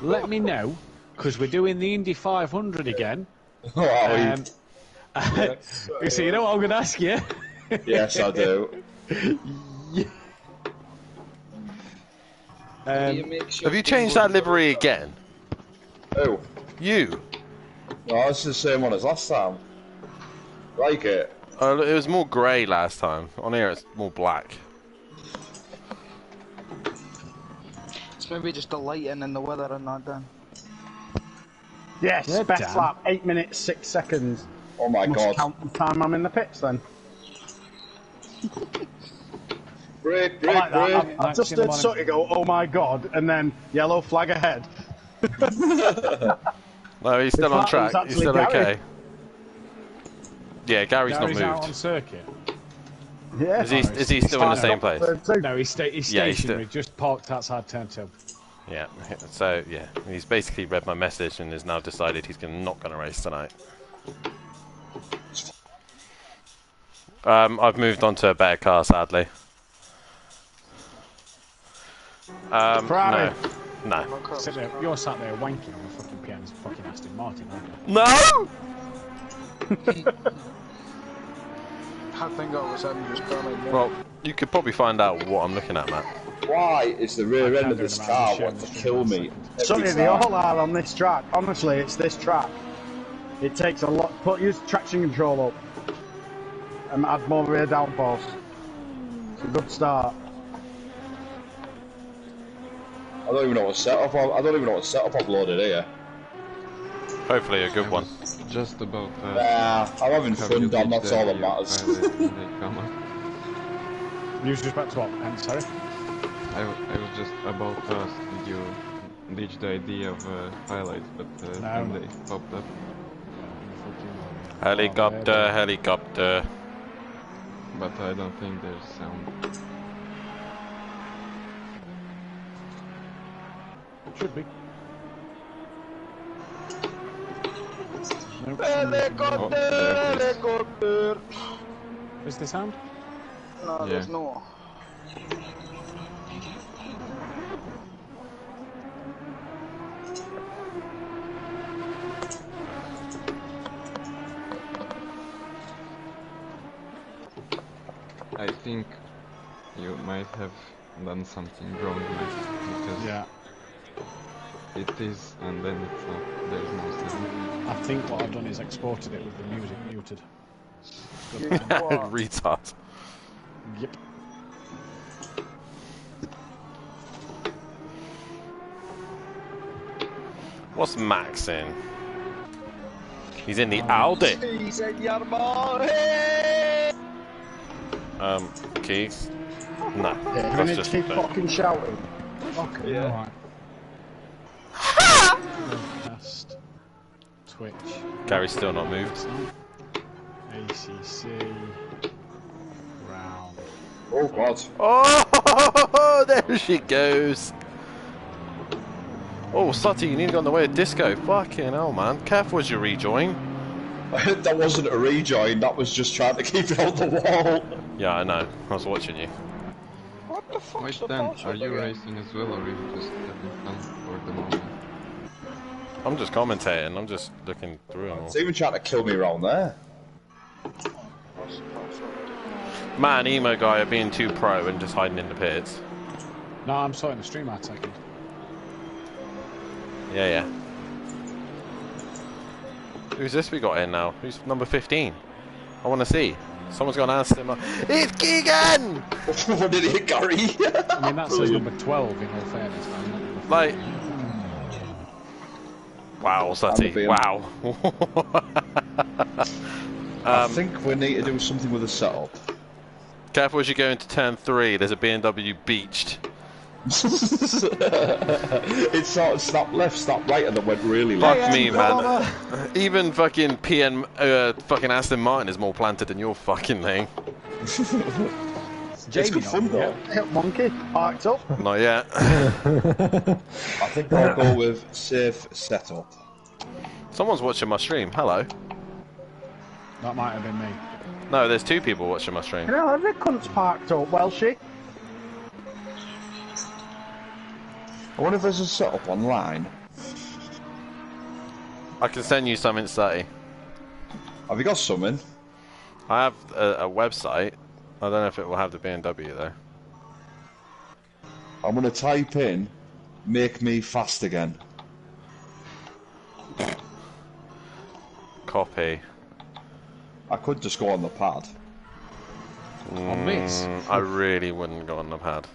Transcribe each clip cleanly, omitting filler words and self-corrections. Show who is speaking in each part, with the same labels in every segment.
Speaker 1: let me know, because we're doing the Indy 500 again.
Speaker 2: Yes.
Speaker 1: So you know what I'm going to ask you?
Speaker 2: Yes, I do.
Speaker 3: Have you changed that livery again?
Speaker 2: Who?
Speaker 3: You?
Speaker 2: No, it's the same one as last time. Like it.
Speaker 3: Oh, it was more grey last time. On here it's more black.
Speaker 4: It's maybe just the lighting and the weather and that then.
Speaker 5: Yes,
Speaker 1: Red
Speaker 5: best
Speaker 1: Dan.
Speaker 5: lap, 8 minutes 6 seconds.
Speaker 2: Oh my
Speaker 5: Must
Speaker 2: god.
Speaker 5: count the time I'm in the pits then.
Speaker 2: Break,
Speaker 5: I
Speaker 2: break,
Speaker 5: like that.
Speaker 2: break.
Speaker 5: I've just heard Sutty go, oh my god, and then yellow flag ahead.
Speaker 3: No, he's still on
Speaker 5: that
Speaker 3: track.
Speaker 5: was
Speaker 3: He's still
Speaker 5: actually
Speaker 3: okay. Yeah, Gary's not
Speaker 1: Gary's
Speaker 3: moved.
Speaker 1: out on circuit.
Speaker 5: Yeah.
Speaker 3: Is he still in the same place?
Speaker 1: No, he's stationary, just parked outside turn 2.
Speaker 3: Yeah, so yeah, he's basically read my message and has now decided he's not going to race tonight. I've moved on to a better car, sadly. No.
Speaker 1: Sit there, you're sat there wanking on the fucking piano, fucking Aston Martin, aren't you?
Speaker 3: No!
Speaker 4: I think all of a sudden just coming.
Speaker 3: Well, you could probably find out what I'm looking at, Matt.
Speaker 2: Why is the rear end of this car want to kill me?
Speaker 5: Sonny, they all are on this track. Honestly, it's this track. It takes a lot. Use traction control up and add more rear downforce. It's a good start.
Speaker 2: I don't even know what setup. I don't even know what setup I've loaded here.
Speaker 3: Hopefully a good one.
Speaker 6: Just about.
Speaker 2: Nah, I'm having fun, Dom. That's all that matters.
Speaker 1: You was just about to what? I'm sorry.
Speaker 6: I was just about to ask, did you reach the idea of highlights, but then they popped up.
Speaker 3: Helicopter, helicopter.
Speaker 6: But I don't think there's sound.
Speaker 1: Should be.
Speaker 4: Helicopter, helicopter.
Speaker 1: Is the sound?
Speaker 4: No, there's no.
Speaker 6: I think you might have done something wrong because it is, and then it's not. There's no sound.
Speaker 1: I think what I've done is exported it with the music muted.
Speaker 3: Retard.
Speaker 1: Yep.
Speaker 3: What's Max in? He's in the Audi.
Speaker 4: He's in your body.
Speaker 3: Keith? No.
Speaker 5: Yeah,
Speaker 3: That's
Speaker 5: you
Speaker 3: just
Speaker 5: keep fucking shouting. Okay,
Speaker 1: yeah. Cast. Twitch.
Speaker 3: Gary's still not moved.
Speaker 1: ACC. Round.
Speaker 2: Oh god.
Speaker 3: Oh, there she goes. Oh, Sutty, you need to go on the way of disco. Fucking hell, man. Careful as you rejoin.
Speaker 2: That wasn't a rejoin, that was just trying to keep it on the wall.
Speaker 3: Yeah, I know. I was watching you.
Speaker 4: What the fuck?
Speaker 6: Wait, Dan, are you racing as well, or are you just having fun for the moment?
Speaker 3: I'm just commentating. I'm just looking through them all.
Speaker 2: It's even trying to kill me around there.
Speaker 3: Matt and Emo guy are being too pro and just hiding in the pits.
Speaker 1: No, I'm sorting the stream out second.
Speaker 3: Yeah. Who's this we got in now? Who's number 15? I want to see. Someone's gone and asked him. It's Keegan!
Speaker 2: What did he hit, Gary?
Speaker 1: I mean, that says number 12 in all fairness. Man.
Speaker 3: Like. Wow, Sutty. Wow.
Speaker 2: I think we need to do something with the setup.
Speaker 3: Careful as you go into turn 3. There's a BMW beached.
Speaker 2: It sort of stopped left, stopped right, and then went really left.
Speaker 3: Fuck me, man. Even fucking fucking Aston Martin is more planted than your fucking thing.
Speaker 2: It's good fun though.
Speaker 5: Monkey, parked up.
Speaker 3: Not yet.
Speaker 2: I think I'll go with safe setup.
Speaker 3: Someone's watching my stream. Hello.
Speaker 1: That might have been me.
Speaker 3: No, there's 2 people watching my stream.
Speaker 5: You know, every cunt's parked up, Welshie.
Speaker 2: I wonder if there's a setup online.
Speaker 3: I can send you something, Sutty.
Speaker 2: Have you got something?
Speaker 3: I have a website. I don't know if it will have the BMW though.
Speaker 2: I'm gonna type in "make me fast again."
Speaker 3: Copy.
Speaker 2: I could just go on the pad.
Speaker 1: On this?
Speaker 3: I really wouldn't go on the pad.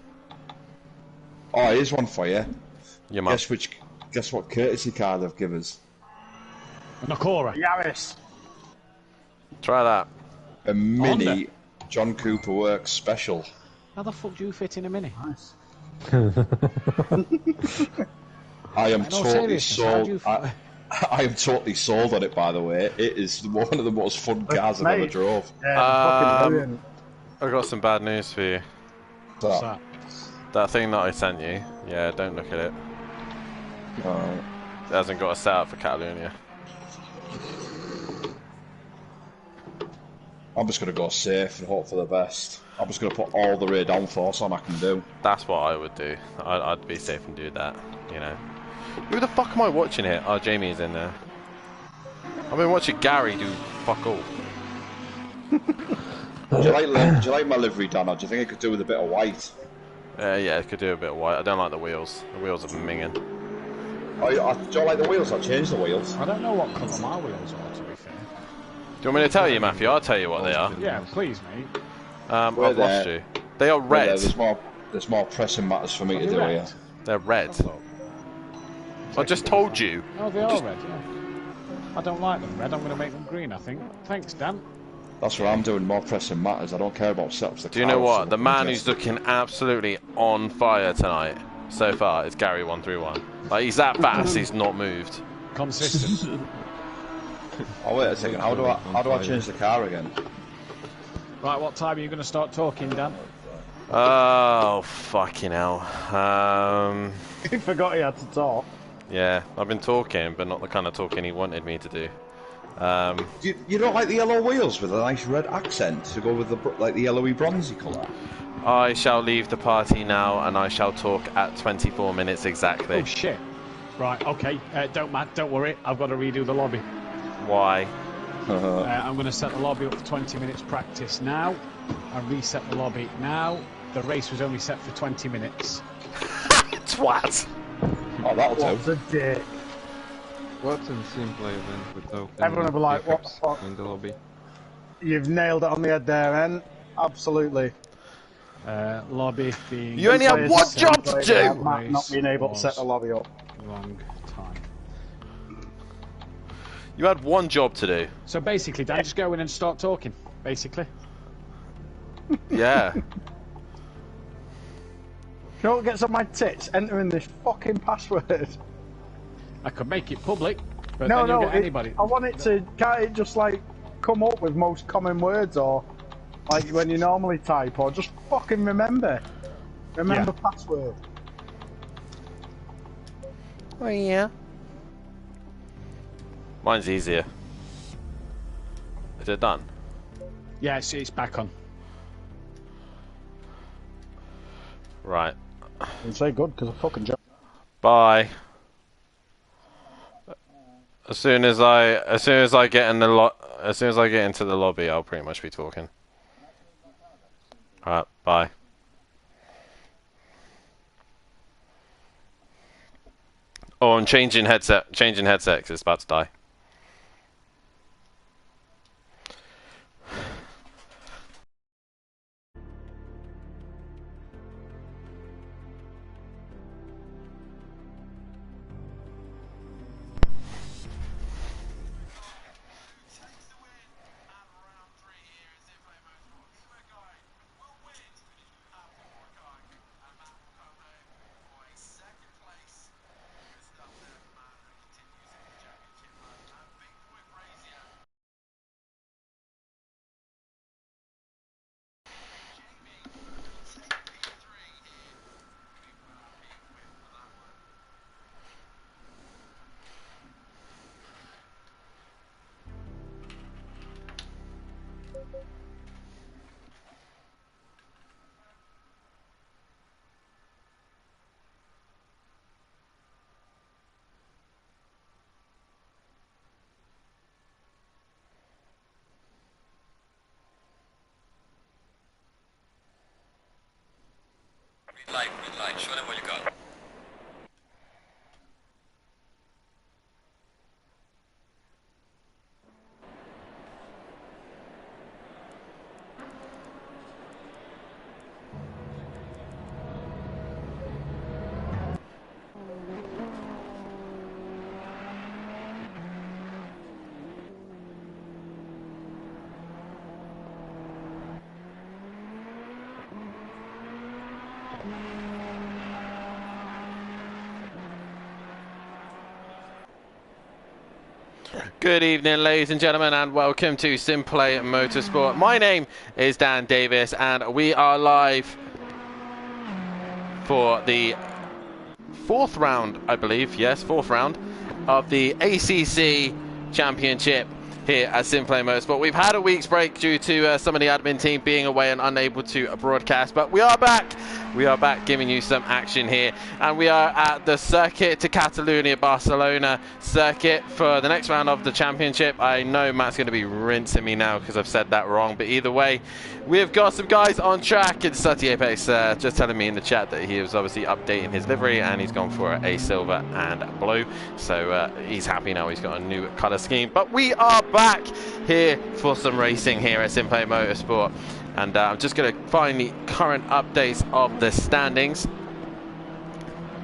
Speaker 2: Oh, here's one for you.
Speaker 3: Your mum.
Speaker 2: Guess what courtesy car they've given us?
Speaker 1: Nakora.
Speaker 5: Yaris.
Speaker 3: Try that.
Speaker 2: A mini
Speaker 1: Honda.
Speaker 2: John Cooper Works special.
Speaker 1: How the fuck do you fit in a Mini?
Speaker 5: Nice.
Speaker 2: I am
Speaker 1: In all
Speaker 2: totally
Speaker 1: seriousness, how do
Speaker 2: sold.
Speaker 1: you
Speaker 2: I am totally sold on it. By the way, it is one of the most fun cars I've ever
Speaker 5: Mate.
Speaker 2: drove.
Speaker 5: Yeah, fucking brilliant.
Speaker 3: I've got some bad news for you.
Speaker 1: What's
Speaker 2: So,
Speaker 1: that?
Speaker 3: That thing that I sent you, yeah, don't look at it. It hasn't got a setup for Catalonia.
Speaker 2: I'm just gonna go safe and hope for the best. I'm just gonna put all the rear downforce on I can do.
Speaker 3: That's what I would do. I'd be safe and do that, you know. Who the fuck am I watching here? Oh, Jamie's in there. I've been watching Gary do fuck all.
Speaker 2: Do you like my livery, Dan, or do you think it could do with a bit of white?
Speaker 3: Yeah, it could do a bit of white. I don't like the wheels. The wheels are minging.
Speaker 2: Oh, do you like the wheels? I'll change the wheels.
Speaker 1: I don't know what colour my wheels are, to be fair.
Speaker 3: Do you want me to tell you, Matthew? I'll tell you what they are.
Speaker 1: Yeah, please, mate.
Speaker 3: I've
Speaker 2: Where
Speaker 3: lost
Speaker 2: they're-
Speaker 3: you. They are red.
Speaker 2: There's more pressing matters for me
Speaker 1: Are
Speaker 2: to
Speaker 1: they
Speaker 2: do
Speaker 1: red?
Speaker 2: here.
Speaker 3: They're red.
Speaker 1: Look.
Speaker 3: I just told you.
Speaker 1: Oh, they are red, yeah. I don't like them red. I'm going to make them green, I think. Thanks, Dan.
Speaker 2: That's what I'm doing. More pressing matters. I don't care about setups.
Speaker 3: Do you know what? The man who's looking absolutely on fire tonight, so far, is Gary131. Like, he's that fast, he's not moved.
Speaker 1: Consistent.
Speaker 2: Oh wait a second. How do I change the car again?
Speaker 1: Right, what time are you going to start talking, Dan?
Speaker 3: Oh, fucking hell.
Speaker 5: He forgot he had to talk.
Speaker 3: Yeah, I've been talking, but not the kind of talking he wanted me to do.
Speaker 2: You don't like the yellow wheels with a nice red accent to go with the yellowy bronzy colour?
Speaker 3: I shall leave the party now, and I shall talk at 24 minutes exactly.
Speaker 1: Oh, shit. Right, okay. Don't worry. I've got to redo the lobby.
Speaker 3: Why?
Speaker 1: I'm going to set the lobby up for 20 minutes practice now. And reset the lobby now. The race was only set for 20 minutes.
Speaker 3: Twat!
Speaker 2: Oh, that'll do.
Speaker 5: What's a dick?
Speaker 6: What's in simple event without
Speaker 5: Everyone will be like, what the
Speaker 6: pickups
Speaker 5: fuck?
Speaker 6: in the lobby?
Speaker 5: You've nailed it on the head there, Ren. Absolutely.
Speaker 1: Lobby being...
Speaker 3: You only have one job to do!
Speaker 5: Matt not being able to set the lobby up.
Speaker 1: Long time.
Speaker 3: You had one job to do.
Speaker 1: So basically, Dan, just go in and start talking. Basically.
Speaker 3: Yeah.
Speaker 5: You know what gets on my tits? Entering this fucking password.
Speaker 1: I could make it public, but
Speaker 5: No,
Speaker 1: then you'll
Speaker 5: no,
Speaker 1: get anybody.
Speaker 5: I want it to, can't it just like come up with most common words or like when you normally type or just fucking remember password.
Speaker 3: Oh, yeah. Mine's easier. Is it done?
Speaker 1: Yeah, it's back on.
Speaker 3: Right.
Speaker 5: And say good because I fucking jumped.
Speaker 3: Bye. As soon as I get in the as soon as I get into the lobby, I'll pretty much be talking. Alright, bye. Oh, I'm changing headset because it's about to die.
Speaker 7: Green light, show them what you got.
Speaker 3: Good evening, ladies and gentlemen, and welcome to Simplay Motorsport. My name is Dan Davis, and we are live for the fourth round, I believe, yes, fourth round of the ACC Championship here at Simplay Motorsport. We've had a week's break due to some of the admin team being away and unable to broadcast, but we are back. We are back giving you some action here, and we are at the Circuit de Catalunya Barcelona circuit for the next round of the championship. I know Matt's going to be rinsing me now because I've said that wrong, but either way, we've got some guys on track. It's Sutty Apex just telling me in the chat that he was obviously updating his livery and he's gone for a silver and blue, so he's happy now. He's got a new colour scheme, but we are back here for some racing here at Simplay Motorsport. And I'm just going to find the current updates of the standings.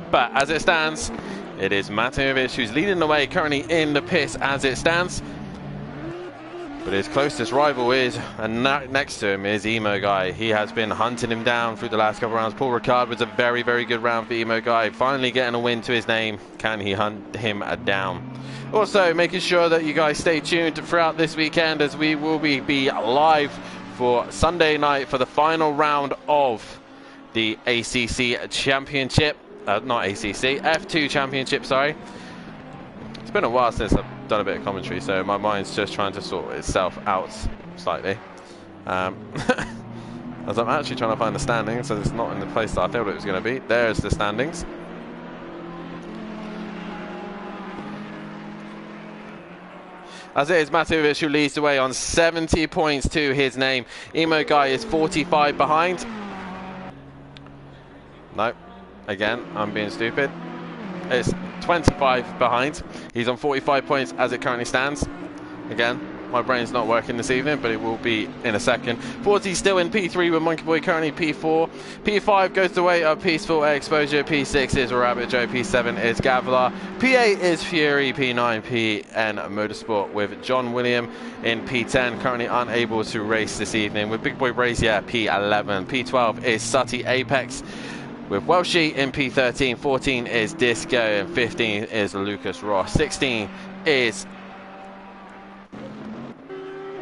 Speaker 3: But as it stands, it is Matovic who's leading the way currently in the pits as it stands. But his closest rival is, and next to him is Emo Guy. He has been hunting him down through the last couple of rounds. Paul Ricard was a very, very good round for Emo Guy. Finally getting a win to his name. Can he hunt him down? Also, making sure that you guys stay tuned throughout this weekend as we will be live for Sunday night for the final round of the ACC Championship. Not ACC, F2 Championship, sorry. It's been a while since I've done a bit of commentary, so my mind's just trying to sort itself out slightly. As I'm actually trying to find the standings, so it's not in the place that I thought it was going to be. There's the standings. As it is Matovic who leads the way on 70 points to his name. Emo Guy is 45 behind. No, again, I'm being stupid. It's 25 behind. He's on 45 points as it currently stands. Again, my brain's not working this evening, but it will be in a second. Forzy's still in P3 with Monkey Boy currently P4. P5 goes the way of Peaceful Exposure. P6 is Rabbit Joe. P7 is Gavlar. P8 is Fury. P9 PN Motorsport with John William in P10. Currently unable to race this evening with Big Boy Brazier P11. P12 is Sutty Apex with Welshie in P13. 14 is Disco and 15 is Lucas Ross. 16 is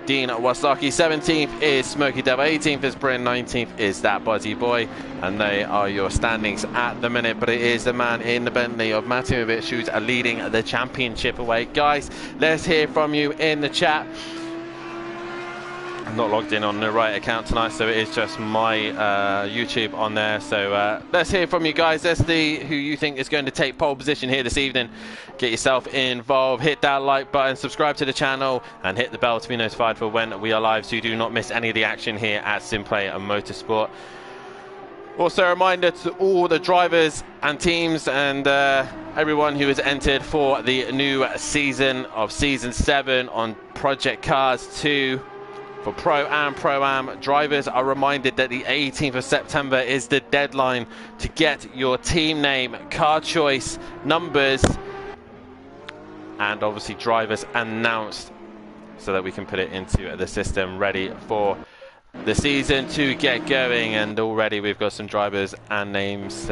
Speaker 3: Dean Wasaki. 17th is Smokey Devil. 18th is Bryn. 19th is That Buzzy Boy. And they are your standings at the minute. But it is the man in the Bentley of Matovic who's leading the championship away. Guys, let's hear from you in the chat. I'm not logged in on the right account tonight, so it is just my YouTube on there. So let's hear from you guys. Let's see who you think is going to take pole position here this evening. Get yourself involved, hit that like button, subscribe to the channel, and hit the bell to be notified for when we are live, so you do not miss any of the action here at Simplay Motorsport. Also a reminder to all the drivers and teams and everyone who has entered for the new season of Season 7 on Project Cars 2. For Pro and Pro-Am, drivers are reminded that the 18th of September is the deadline to get your team name, car choice, numbers, and obviously drivers announced so that we can put it into the system ready for the season to get going. And already we've got some drivers and names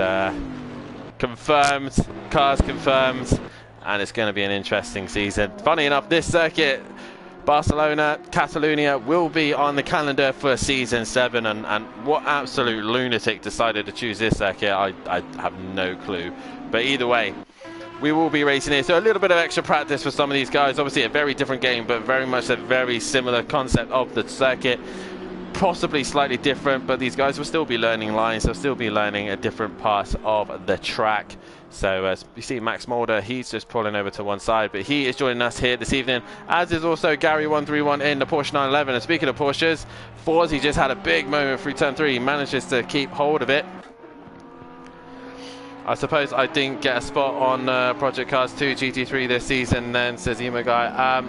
Speaker 3: confirmed, cars confirmed, and it's going to be an interesting season. Funny enough, this circuit, Barcelona, Catalunya, will be on the calendar for Season 7, and what absolute lunatic decided to choose this circuit, I have no clue. But either way, we will be racing here, so a little bit of extra practice for some of these guys. Obviously a very different game, but very much a very similar concept of the circuit. Possibly slightly different, but these guys will still be learning lines, they'll still be learning a different part of the track. So as you see, Max Mulder, he's just pulling over to one side, but he is joining us here this evening, as is also Gary131 in the Porsche 911. And speaking of Porsches, Forzy just had a big moment through turn 3. He manages to keep hold of it I suppose I didn't get a spot on Project Cars 2 GT3 this season then, says Emo Guy.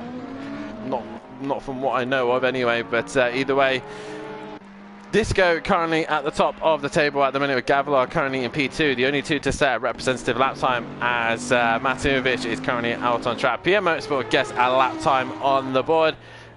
Speaker 3: Not from what I know of anyway, but either way, Disco currently at the top of the table at the minute with Gavilar currently in P2, the only two to set a representative lap time, as Matimovic is currently out on track. PM Motorsport gets a lap time on the board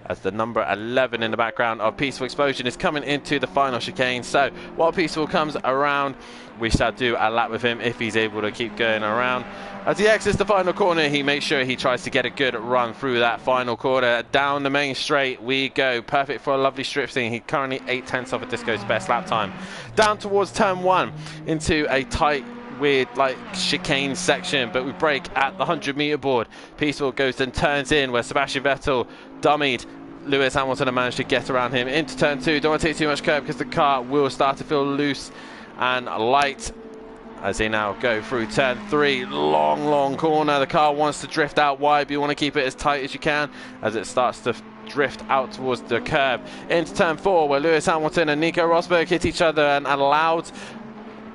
Speaker 3: as the number 11 in the background of Peaceful Explosion is coming into the final chicane. So while Peaceful comes around, we shall do a lap with him if he's able to keep going around. As he exits the final corner, he makes sure he tries to get a good run through that final corner. Down the main straight we go. Perfect for a lovely strip scene. He's currently 8/10 of a Disco's best lap time. Down towards turn 1 into a tight, weird like chicane section, but we break at the 100-meter board. Peaceful goes and turns in where Sebastian Vettel dummied Lewis Hamilton and managed to get around him into turn 2. Don't want to take too much curb because the car will start to feel loose and light as they now go through turn 3. Long corner. The car wants to drift out wide, but you want to keep it as tight as you can as it starts to drift out towards the curb. Into turn 4 where Lewis Hamilton and Nico Rosberg hit each other and allowed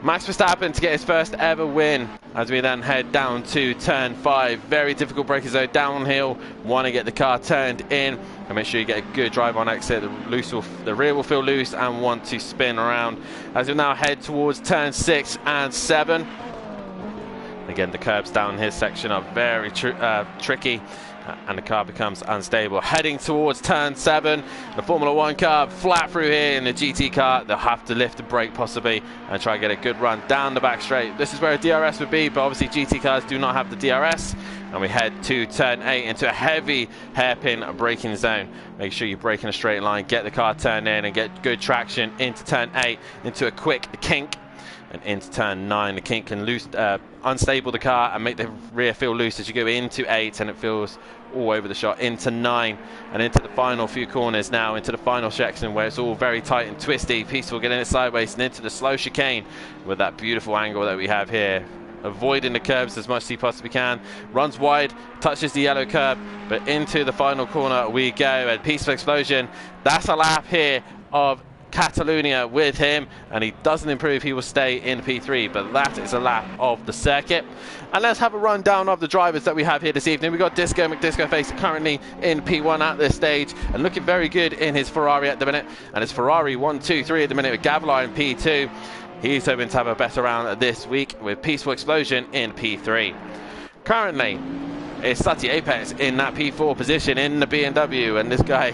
Speaker 3: Max Verstappen to get his first ever win, as we then head down to turn 5. Very difficult braking zone downhill. Want to get the car turned in and make sure you get a good drive on exit. The rear will feel loose and want to spin around as we now head towards turn 6 and 7. Again, the curbs down his section are very tricky, and the car becomes unstable. Heading towards turn 7, the Formula 1 car flat through here. In the GT car, they'll have to lift the brake possibly and try and get a good run down the back straight. This is where a DRS would be, but obviously GT cars do not have the DRS. And we head to turn 8 into a heavy hairpin braking zone. Make sure you brake in a straight line, get the car turned in and get good traction into turn 8, into a quick kink. And into turn 9, the kink can unstable the car and make the rear feel loose as you go into 8, and it feels all over the shot into 9 and into the final few corners now, into the final section where it's all very tight and twisty. Peaceful getting it sideways and into the slow chicane with that beautiful angle that we have here. Avoiding the curbs as much as he possibly can. Runs wide, touches the yellow curb, but into the final corner we go. And Peaceful Explosion, that's a lap here of Catalonia with him, and he doesn't improve, he will stay in P3, but that is a lap of the circuit. And let's have a rundown of the drivers that we have here this evening. We've got Disco McDiscoface currently in P1 at this stage and looking very good in his Ferrari at the minute, and his Ferrari 1, 2, 3 at the minute with Gavilar in P2. He's hoping to have a better round this week with Peaceful Explosion in P3. Currently it's Sati Apex in that P4 position in the BMW, and this guy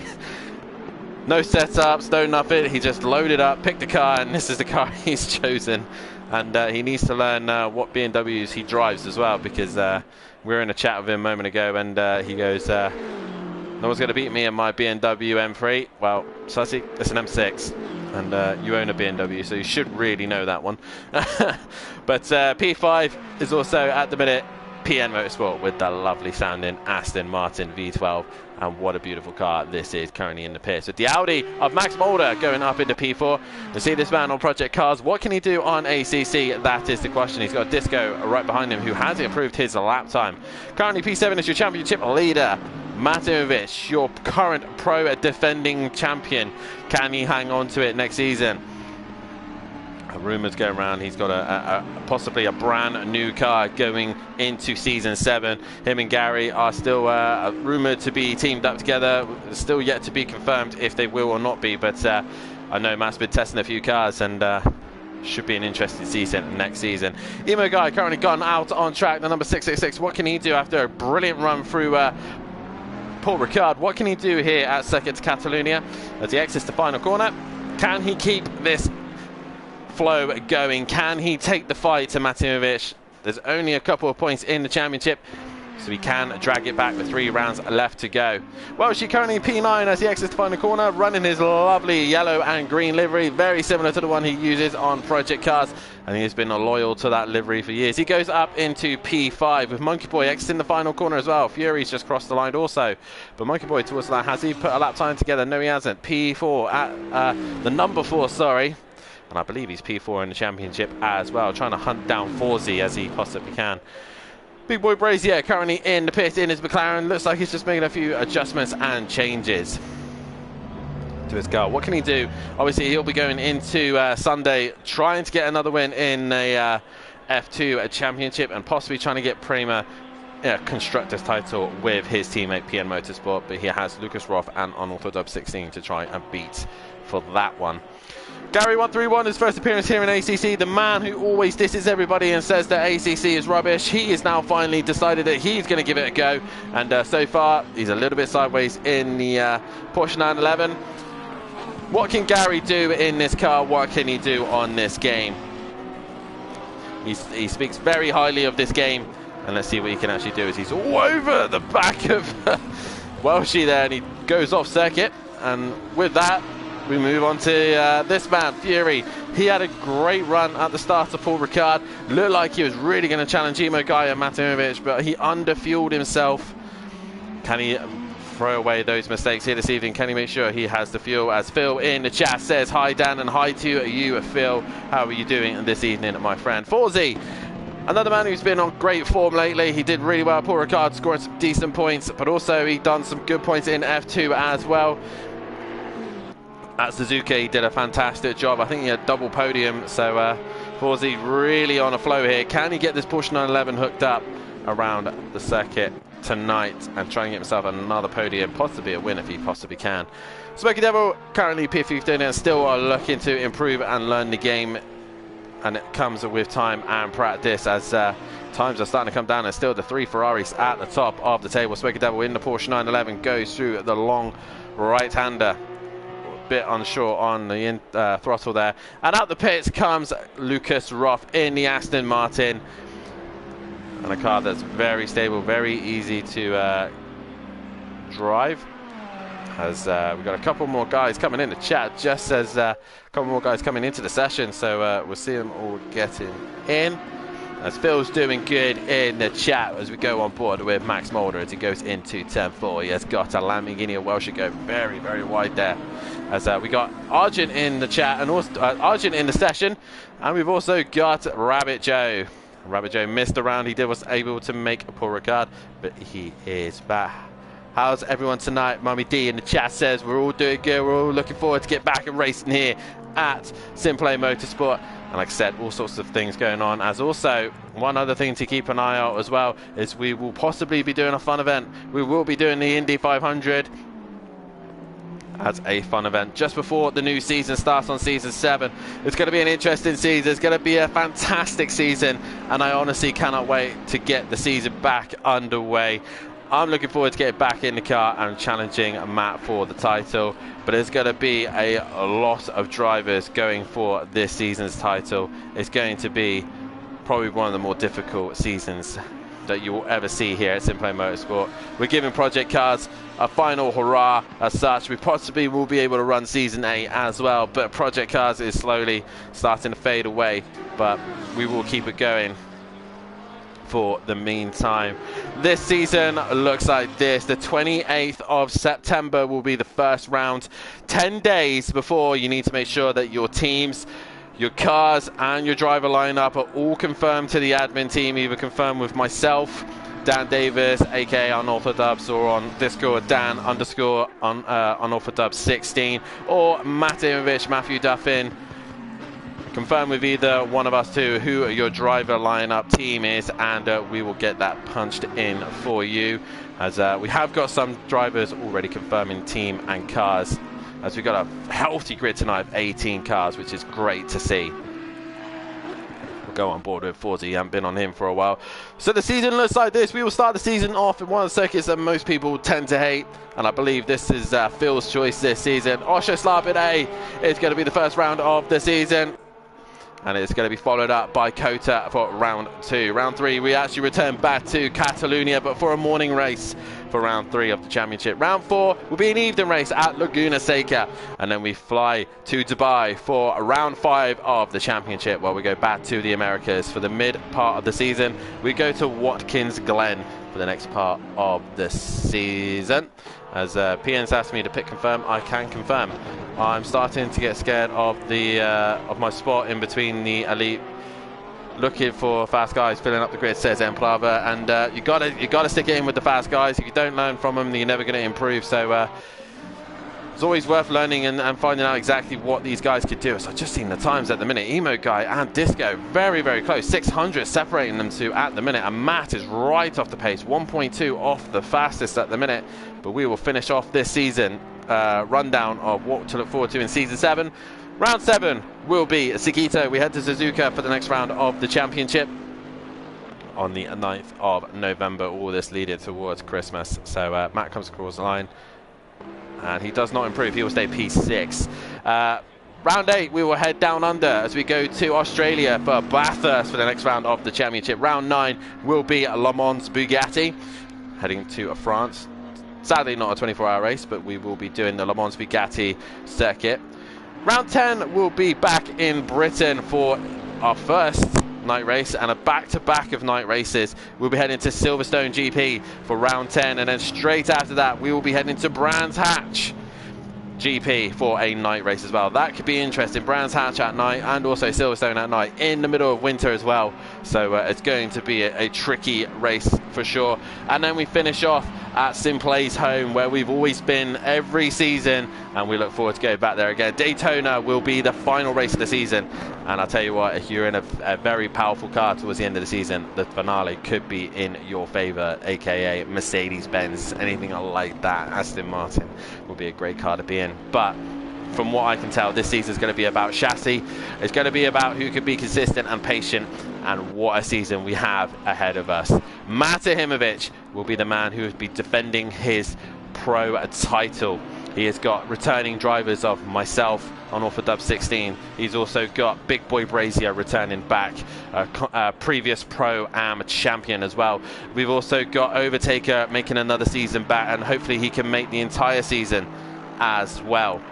Speaker 3: no setups, no nothing. He just loaded up, picked the car, and this is the car he's chosen. And he needs to learn what BMWs he drives as well, because we were in a chat with him a moment ago, and he goes, no one's going to beat me in my BMW M3. Well, Sussy, it's an M6, and you own a BMW, so you should really know that one. But P5 is also at the minute PN Motorsport with the lovely sounding Aston Martin V12, and what a beautiful car this is currently in the pits with the Audi of Max Mulder going up into P4. You see this man on Project Cars, what can he do on ACC? That is the question. He's got Disco right behind him who has improved his lap time. Currently P7 is your championship leader, Matimovic, your current pro defending champion. Can he hang on to it next season? Rumours going around he's got possibly a brand new car going into season 7. Him and Gary are still rumoured to be teamed up together. Still yet to be confirmed if they will or not be, but I know Matt's been testing a few cars, and should be an interesting season next season. Emo Guy currently gone out on track, the number 666. What can he do after a brilliant run through Paul Ricard? What can he do here at Circuit Catalunya as he exits the final corner? Can he keep this flow going? Can he take the fight to Matimovic? There's only a couple of points in the championship, so he can drag it back with 3 rounds left to go. Well, she currently P9 as he exits the final corner, running his lovely yellow and green livery, very similar to the one he uses on Project Cars, and he has been loyal to that livery for years. He goes up into P5 with Monkey Boy exiting the final corner as well. Fury's just crossed the line also, but Monkey Boy towards that, has he put a lap time together? No, he hasn't. P4 at the number 4, sorry. And I believe he's P4 in the championship as well, trying to hunt down Forzy as he possibly can. Big Boy Brazier currently in the pit in his McLaren. Looks like he's just making a few adjustments and changes to his car. What can he do? Obviously, he'll be going into Sunday trying to get another win in a F2 Championship and possibly trying to get Prema Constructors title with his teammate PN Motorsport, but he has Lucas Roth and Unorthodox 16 to try and beat for that one. Gary131, his first appearance here in ACC, the man who always disses everybody and says that ACC is rubbish. He has now finally decided that he's going to give it a go, and so far he's a little bit sideways in the Porsche 911. What can Gary do in this car? What can he do on this game? He speaks very highly of this game, and let's see what he can actually do as he's all over the back of Welshie there, and he goes off circuit, and with that we move on to this man, Fury. He had a great run at the start of Paul Ricard. Looked like he was really going to challenge Emo Gaia Matimovic, but he underfueled himself. Can he throw away those mistakes here this evening? Can he make sure he has the fuel? As Phil in the chat says, hi Dan, and hi to you, Phil. How are you doing this evening, my friend? Forzy, another man who's been on great form lately. He did really well. Paul Ricard scoring some decent points, but also he done some good points in F2 as well. At Suzuka, he did a fantastic job. I think he had double podium, so Forzy really on a flow here. Can he get this Porsche 911 hooked up around the circuit tonight and try and get himself another podium, possibly a win if he possibly can? Smoky Devil currently P15 and still are looking to improve and learn the game, and it comes with time and practice as times are starting to come down, and still the 3 Ferraris at the top of the table. Smoky Devil in the Porsche 911 goes through the long right-hander. Bit unsure on the throttle there, and out the pits comes Lucas Roth in the Aston Martin, and a car that's very stable, very easy to drive. As we've got a couple more guys coming in the chat, just as a couple more guys coming into the session, so we'll see them all getting in. As Phil's doing good in the chat as we go on board with Max Mulder as he goes into 10-4. He has got a Lamborghini Welsh go very, very wide there. As we got Argent in the chat and also Argent in the session, and we've also got Rabbit Joe. Rabbit Joe missed a round. He was able to make a Paul Ricard, but he is back. How's everyone tonight? Mummy D in the chat says we're all doing good. We're all looking forward to get back and racing here at Simplay Motorsport. And like I said, all sorts of things going on. As also, one other thing to keep an eye out as well is we will possibly be doing a fun event. We will be doing the Indy 500 as a fun event just before the new season starts on season 7. It's going to be an interesting season. It's going to be a fantastic season, and I honestly cannot wait to get the season back underway. I'm looking forward to getting back in the car and challenging Matt for the title, but there's going to be a lot of drivers going for this season's title. It's going to be probably one of the more difficult seasons that you will ever see here at Simplay Motorsport. We're giving Project Cars a final hurrah as such. We possibly will be able to run Season 8 as well, but Project Cars is slowly starting to fade away, but we will keep it going for the meantime. This season looks like this. The 28th of September will be the first round. 10 days before, you need to make sure that your teams, your cars and your driver lineup are all confirmed to the admin team, either confirmed with myself, Dan Davis, aka Unorthodox, or on Discord, Dan _ Unorthodox 16, or Matimovic, Matthew Duffin. Confirm with either one of us two who your driver lineup team is, and we will get that punched in for you. As we have got some drivers already confirming team and cars, as we've got a healthy grid tonight of 18 cars, which is great to see. We'll go on board with Forzy. You haven't been on him for a while. So the season looks like this. We will start the season off in one of the circuits that most people tend to hate, and I believe this is Phil's choice this season. Osher Slabide is going to be the first round of the season, and it's going to be followed up by Kota for round 2. Round 3, we actually return back to Catalonia, but for a morning race for round 3 of the championship. Round 4 will be an evening race at Laguna Seca, and then we fly to Dubai for round 5 of the championship, where we go back to the Americas for the mid part of the season. We go to Watkins Glen for the next part of the season. As PN's asked me to pick confirm, I can confirm. I'm starting to get scared of the of my spot in between the elite. Looking for fast guys filling up the grid, says Emplava, and you gotta stick it in with the fast guys. If you don't learn from them, you're never going to improve. So it's always worth learning and finding out exactly what these guys could do. So I've just seen the times at the minute. Emo Guy and Disco very, very close. 600 separating them two at the minute. And Matt is right off the pace. 1.2 off the fastest at the minute. But we will finish off this season rundown of what to look forward to in Season 7. Round 7 will be Sekito. We head to Suzuka for the next round of the championship on the 9th of November. All this leading towards Christmas. So Matt comes across the line. And he does not improve. He will stay P6. Round 8, we will head down under as we go to Australia for Bathurst for the next round of the championship. Round 9 will be Le Mans Bugatti, heading to France. Sadly, not a 24-hour race, but we will be doing the Le Mans Bugatti circuit. Round 10 will be back in Britain for our first night race and a back-to-back of night races. We'll be heading to Silverstone GP for round 10, and then straight after that we will be heading to Brands Hatch GP for a night race as well. That could be interesting. Brands Hatch at night and also Silverstone at night in the middle of winter as well. So it's going to be a tricky race for sure. And then we finish off at Simplay's home, where we've always been every season, and we look forward to going back there again. Daytona will be the final race of the season, and I'll tell you what, if you're in a very powerful car towards the end of the season, the finale could be in your favor, aka Mercedes-Benz, anything like that. Aston Martin will be a great car to be in. But from what I can tell, this season is going to be about chassis. It's going to be about who can be consistent and patient, and what a season we have ahead of us. Mate Himovic will be the man who will be defending his pro title. He has got returning drivers of myself on Orpha Dub 16. He's also got Big Boy Brazier returning back, previous Pro-Am champion as well. We've also got Overtaker making another season back, and hopefully he can make the entire season as well.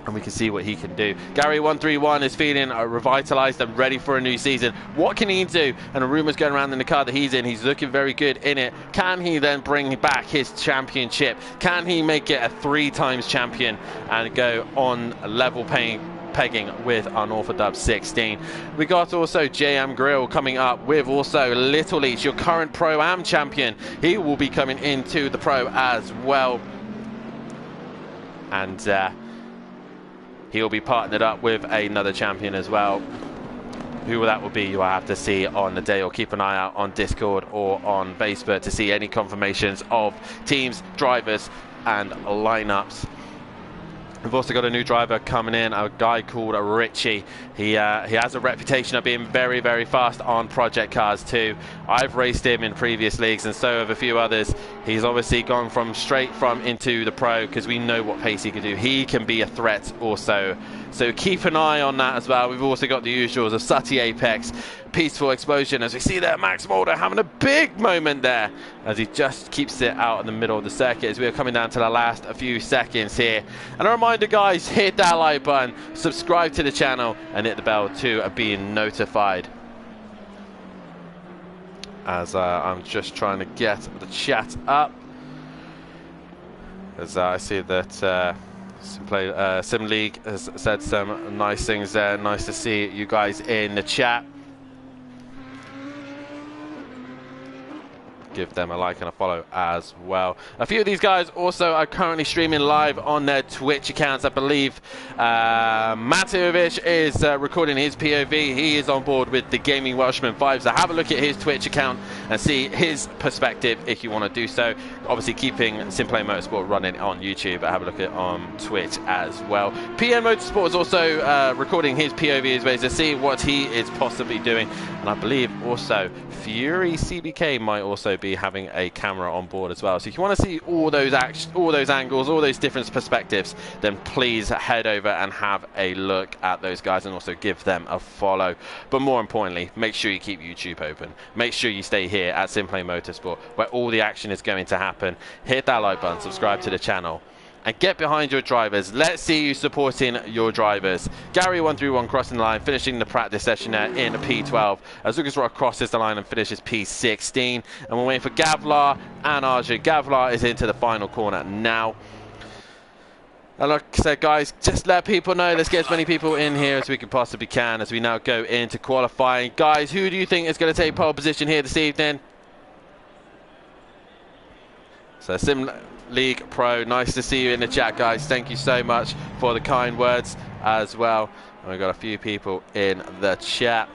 Speaker 3: And we can see what he can do. Gary131 is feeling revitalized and ready for a new season. What can he do? And a rumor's going around in the car that he's in. He's looking very good in it. Can he then bring back his championship? Can he make it a 3-times champion and go on level pegging with our Orpha Dub 16? We got also JM Grill coming up with also Little Leach, your current Pro-Am champion. He will be coming into the Pro as well. And he'll be partnered up with another champion as well. Who that will be, you'll have to see on the day, or keep an eye out on Discord or on Facebook to see any confirmations of teams, drivers and lineups. We've also got a new driver coming in, a guy called Richie. He has a reputation of being very, very fast on project cars too. I've raced him in previous leagues, and so have a few others. He's obviously gone straight from into the pro, because we know what pace he can do. He can be a threat also. So keep an eye on that as well. We've also got the usuals of Sutty Apex, Peaceful Explosion, as we see there, Max Mulder having a big moment there as he just keeps it out in the middle of the circuit as we are coming down to the last few seconds here. And a reminder, guys, hit that like button, subscribe to the channel and hit the bell to being notified. As I'm just trying to get the chat up, as I see that Sim League has said some nice things there. Nice to see you guys in the chat. Give them a like and a follow as well. A few of these guys also are currently streaming live on their Twitch accounts. I believe Mateovic is recording his POV. He is on board with the Gaming Welshman 5. So have a look at his Twitch account and see his perspective if you want to do so. Obviously keeping Simply Motorsport running on YouTube, but have a look at on Twitch as well. PN Motorsport is also recording his POV as well to see what he is possibly doing. And I believe also Fury CBK might also be having a camera on board as well. So if you want to see all those angles, all those different perspectives, then please head over and have a look at those guys and also give them a follow. But more importantly, make sure you keep YouTube open. Make sure you stay here at Simply Motorsport, where all the action is going to happen. Hit that like button, subscribe to the channel, and get behind your drivers. Let's see you supporting your drivers. Gary131 crossing the line, finishing the practice session there in P12 as Lucas Rock crosses the line and finishes P16. And we're waiting for Gavlar and Arjun. Gavlar is into the final corner now. And like I said, guys, just let people know. Let's get as many people in here as we can possibly can as we now go into qualifying. Guys, who do you think is going to take pole position here this evening? So Sim League Pro, nice to see you in the chat, guys. Thank you so much for the kind words as well. And we've got a few people in the chat.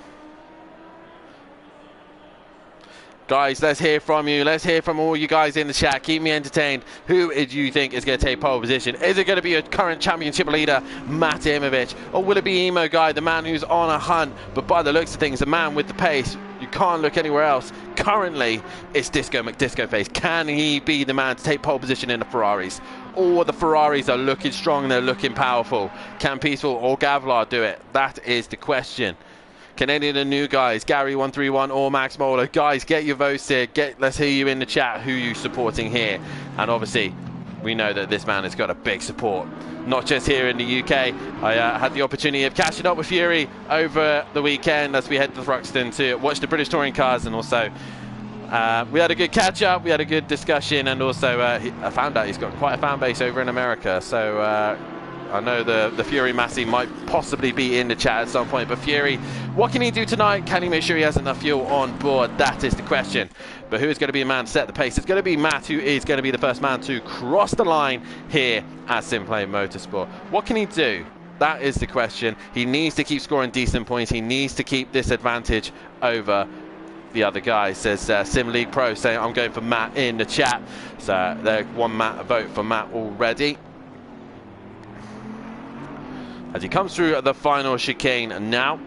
Speaker 3: Guys, let's hear from you. Let's hear from all you guys in the chat. Keep me entertained. Who do you think is going to take pole position? Is it going to be a current championship leader, Matt Imovic? Or will it be Emo Guy, the man who's on a hunt? But by the looks of things, the man with the pace, you can't look anywhere else. Currently, it's Disco McDiscoface. Can he be the man to take pole position in the Ferraris? All the Ferraris are looking strong. They're looking powerful. Can Peaceful or Gavlar do it? That is the question. Can any of the new guys, Gary131 or Max Moeller, guys, get your votes here. Let's hear you in the chat. Who you supporting here? And obviously, we know that this man has got a big support, not just here in the UK. I had the opportunity of catching up with Fury over the weekend as we head to Thruxton to watch the British Touring Cars, and also we had a good catch up, we had a good discussion, and also I found out he's got quite a fan base over in America. So I know the Fury Massey might possibly be in the chat at some point, but Fury, what can he do tonight? Can he make sure he has enough fuel on board? That is the question. But who is going to be a man to set the pace? It's going to be Matt, who is going to be the first man to cross the line here at Simplane Motorsport. What can he do? That is the question. He needs to keep scoring decent points. He needs to keep this advantage over the other guy. Says Sim League Pro, saying I'm going for Matt in the chat. So there's one vote for Matt already. As he comes through the final chicane now.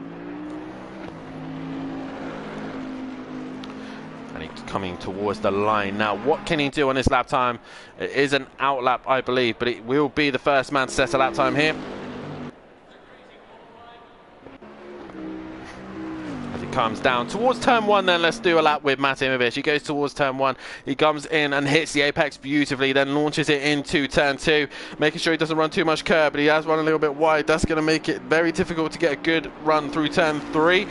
Speaker 3: And he's coming towards the line now. What can he do on his lap time? It is an out lap, I believe, but it will be the first man to set a lap time here. As he comes down towards turn 1, then let's do a lap with Matt Imovic. He goes towards turn 1. He comes in and hits the apex beautifully, then launches it into turn 2, making sure he doesn't run too much curb, but he has run a little bit wide. That's going to make it very difficult to get a good run through turn 3.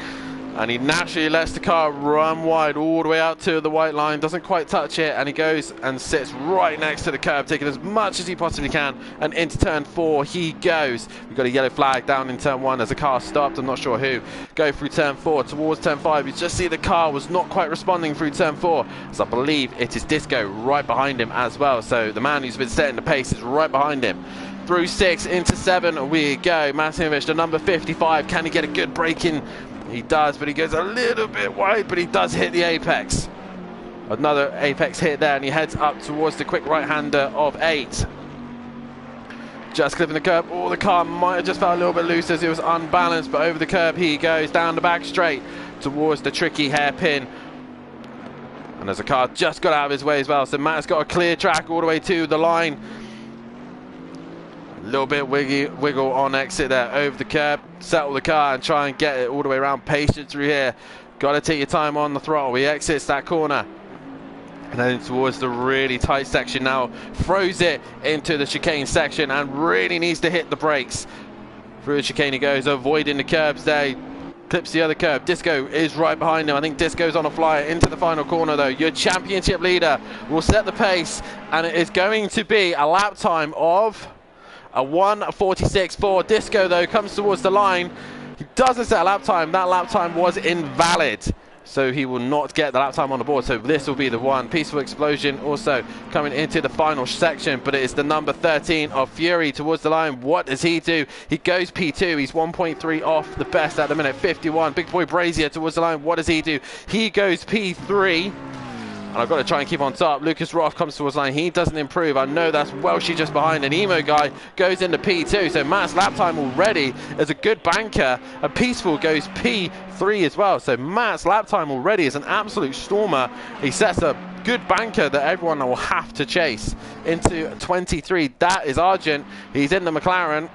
Speaker 3: And he naturally lets the car run wide all the way out to the white line, doesn't quite touch it, and he goes and sits right next to the curb, taking as much as he possibly can, and into turn 4 he goes. We've got a yellow flag down in turn 1 as the car stopped, I'm not sure who. Go through turn 4 towards turn 5, you just see the car was not quite responding through turn 4, as I believe it is Disco right behind him as well, so the man who's been setting the pace is right behind him. Through 6 into 7 we go. Matt Imovic, the number 55, can he get a good break in? He does, but he goes a little bit wide, but he does hit the apex. Another apex hit there, and he heads up towards the quick right-hander of 8. Just clipping the curb. Oh, the car might have just felt a little bit loose as it was unbalanced, but over the curb he goes, down the back straight towards the tricky hairpin. And as the car just got out of his way as well, so Matt's got a clear track all the way to the line. A little bit wiggle on exit there, over the curb, settle the car and try and get it all the way around. Patient through here, got to take your time on the throttle. He exits that corner and then towards the really tight section now, throws it into the chicane section and really needs to hit the brakes. Through the chicane he goes, avoiding the curbs there, clips the other curb. Disco is right behind him. I think Disco's on a flyer into the final corner though. Your championship leader will set the pace, and it is going to be a lap time of a 1:46.4. Disco though comes towards the line. He doesn't set a lap time. That lap time was invalid, so he will not get the lap time on the board. So this will be the one. Peaceful Explosion also coming into the final section, but it is the number 13 of Fury towards the line. What does he do? He goes P2. He's 1.3 off the best at the minute. 51. Big Boy Brazier towards the line. What does he do? He goes P3. And I've got to try and keep on top. Lucas Roth comes towards the line. He doesn't improve. I know that's Welshie just behind. An Emo Guy goes into P2. So Matt's lap time already is a good banker. And Peaceful goes P3 as well. So Matt's lap time already is an absolute stormer. He sets a good banker that everyone will have to chase into 23. That is Argent. He's in the McLaren.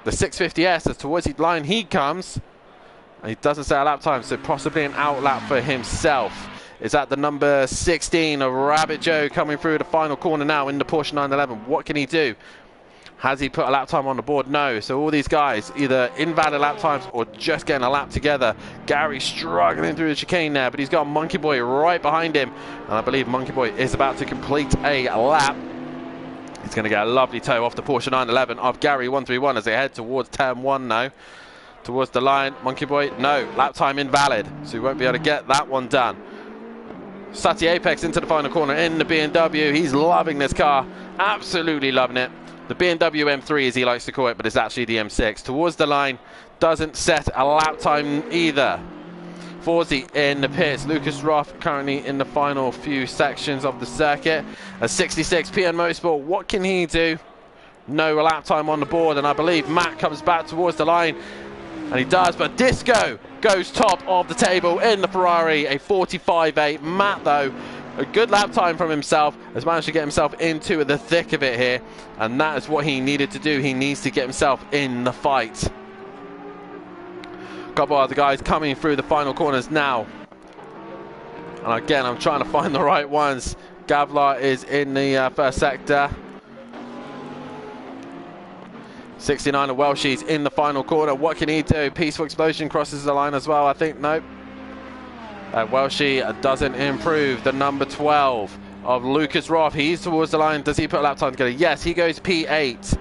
Speaker 3: The 650S as towards the line he comes. And he doesn't set a lap time. So possibly an out lap for himself. Is at the number 16 of Rabbit Joe coming through the final corner now in the Porsche 911. What can he do? Has he put a lap time on the board? No. So all these guys either invalid lap times or just getting a lap together. Gary struggling through the chicane there, but he's got Monkey Boy right behind him. And I believe Monkey Boy is about to complete a lap. He's going to get a lovely tow off the Porsche 911 of Gary131 as they head towards turn 1 now. Towards the line. Monkey Boy, no. Lap time invalid. So he won't be able to get that one done. Sati Apex into the final corner in the BMW. He's loving this car, absolutely loving it. The BMW M3 as he likes to call it, but it's actually the M6. Towards the line, doesn't set a lap time either. Forsey in the pits. Lucas Roth currently in the final few sections of the circuit. A 66 PN Motorsport, what can he do? No lap time on the board, and I believe Matt comes back towards the line, and he does, but Disco goes top of the table in the Ferrari, a 45.8. Matt, though, a good lap time from himself, has managed to get himself into the thick of it here, and that is what he needed to do. He needs to get himself in the fight. A couple of other guys coming through the final corners now, and again, I'm trying to find the right ones. Gavlar is in the first sector. 69 of Welshie's in the final corner. What can he do? Peaceful Explosion crosses the line as well. I think, nope. Welshie doesn't improve. The number 12 of Lucas Roth. He's towards the line. Does he put a lap time together? Yes, he goes P8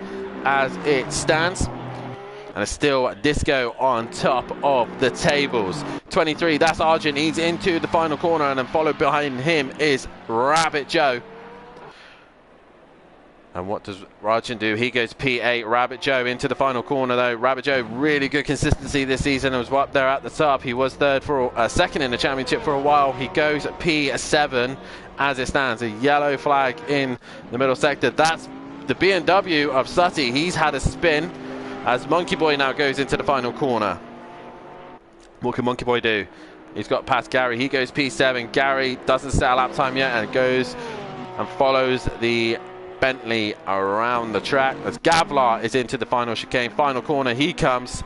Speaker 3: as it stands. And it's still Disco on top of the tables. 23, that's Argent. He's into the final corner, and then followed behind him is Rabbit Joe. And what does Rajan do? He goes P8. Rabbit Joe into the final corner, though. Rabbit Joe, really good consistency this season. It was up there at the top. He was second in the championship for a while. He goes P7 as it stands. A yellow flag in the middle sector. That's the BMW of Sutty. He's had a spin as Monkey Boy now goes into the final corner. What can Monkey Boy do? He's got past Gary. He goes P7. Gary doesn't set a lap time yet and goes and follows the Bentley around the track as Gavlar is into the final chicane. Final corner he comes.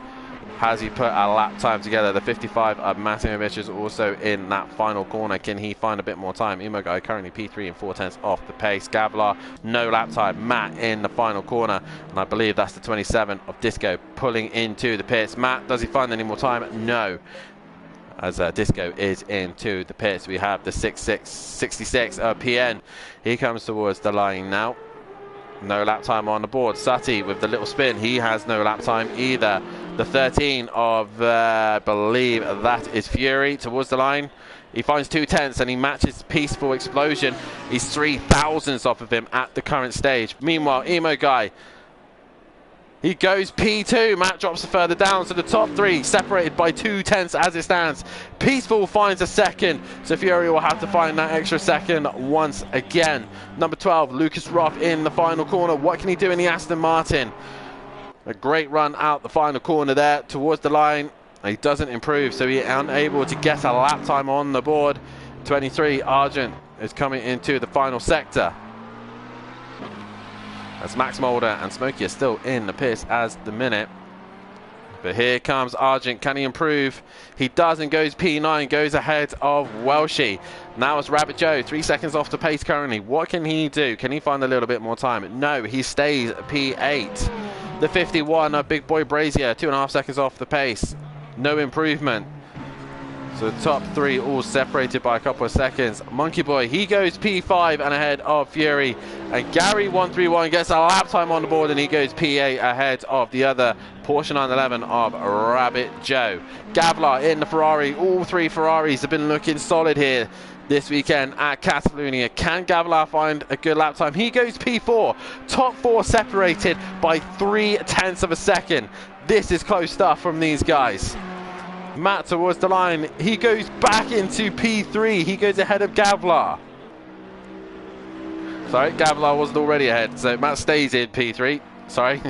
Speaker 3: Has he put a lap time together? The 55 of Matimovic is also in that final corner. Can he find a bit more time? Emo Guy currently P3 and 4/10 off the pace. Gavlar, no lap time. Matt in the final corner, and I believe that's the 27 of Disco pulling into the pits. Matt, does he find any more time? No. As Disco is into the pits, we have the 66 PN. He comes towards the line now. No lap time on the board. Sutty with the little spin. He has no lap time either. The 13 of, I believe that is Fury towards the line. He finds 2/10 and he matches Peaceful Explosion. He's 3/1000ths off of him at the current stage. Meanwhile, Emo Guy, he goes P2. Matt drops further down, so the top three separated by 2/10 as it stands. Peaceful finds a second, so Fury will have to find that extra second once again. Number 12, Lucas Roth in the final corner. What can he do in the Aston Martin? A great run out the final corner there towards the line. He doesn't improve, so he's unable to get a lap time on the board. 23, Argent is coming into the final sector. As Max Mulder and Smokey are still in the pits as the minute. But here comes Argent. Can he improve? He does and goes P9, goes ahead of Welshie. Now it's Rabbit Joe, 3 seconds off the pace currently. What can he do? Can he find a little bit more time? No, he stays P8. The 51 of Big Boy Brazier, 2.5 seconds off the pace. No improvement. So the top three all separated by a couple of seconds. Monkey Boy, he goes P5 and ahead of Fury. And Gary 131 gets a lap time on the board and he goes P8 ahead of the other Porsche 911 of Rabbit Joe. Gavlar in the Ferrari. All three Ferraris have been looking solid here this weekend at Catalonia. Can Gavlar find a good lap time? He goes P4. Top four separated by 3/10 of a second. This is close stuff from these guys. Matt towards the line. He goes back into P3. He goes ahead of Gavlar. Sorry, Gavlar wasn't already ahead, so Matt stays in P3. Sorry,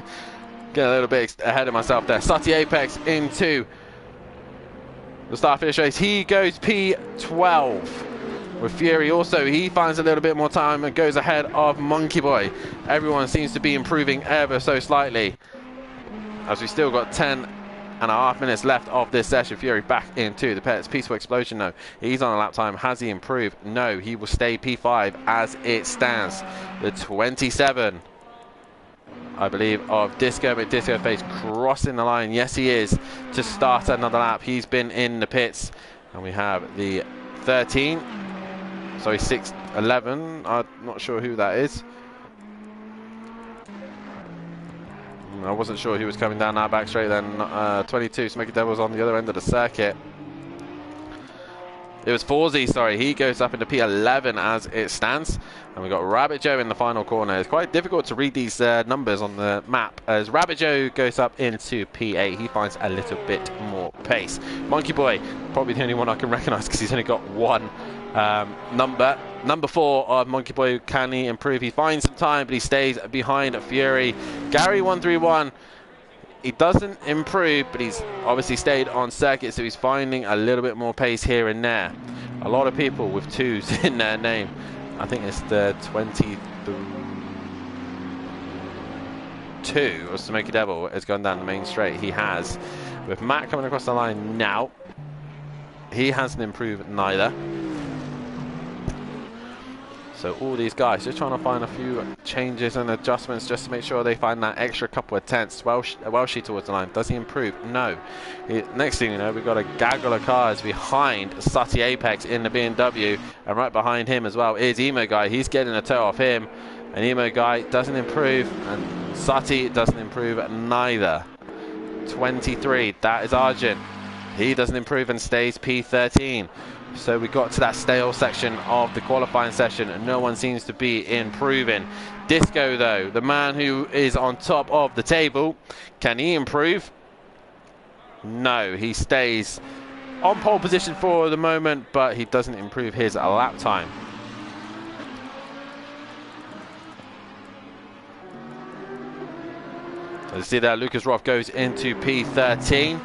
Speaker 3: get a little bit ahead of myself there. Sutty Apex into the start-finish race. He goes P12 with Fury. Also, he finds a little bit more time and goes ahead of Monkey Boy. Everyone seems to be improving ever so slightly, as we still got 10.5 minutes left of this session. Fury back into the pits. Peaceful Explosion, no. He's on a lap time. Has he improved? No, he will stay P5 as it stands. The 27, I believe, of Disco, but Disco Face crossing the line. Yes, he is, to start another lap. He's been in the pits. And we have the 13. Sorry, 611. I'm not sure who that is. I wasn't sure who was coming down that back straight then. 22, Smoky Devils on the other end of the circuit. It was Forzy, sorry. He goes up into P11 as it stands. And we've got Rabbit Joe in the final corner. It's quite difficult to read these numbers on the map. As Rabbit Joe goes up into P8, he finds a little bit more pace. Monkey Boy, probably the only one I can recognise because he's only got one number. Number 4 of Monkey Boy, can he improve? He finds some time, but he stays behind Fury. Gary 131. He doesn't improve, but he's obviously stayed on circuit, so he's finding a little bit more pace here and there. A lot of people with 2s in their name. I think it's the 22 of Smoky Devil has gone down the main straight. He has. With Matt coming across the line now, he hasn't improved neither. So all these guys just trying to find a few changes and adjustments just to make sure they find that extra couple of tenths. Welshie towards the line. Does he improve? No. Next thing you know, we've got a gaggle of cars behind Sutty Apex in the BMW. And right behind him as well is Emo Guy. He's getting a toe off him. And Emo Guy doesn't improve. And Sutty doesn't improve neither. 23. That is Argent. He doesn't improve and stays P13. So we got to that stale section of the qualifying session and no one seems to be improving. Disco though, the man who is on top of the table, can he improve? No, he stays on pole position for the moment, but he doesn't improve his lap time. So you see there, Lucas Roth goes into P13.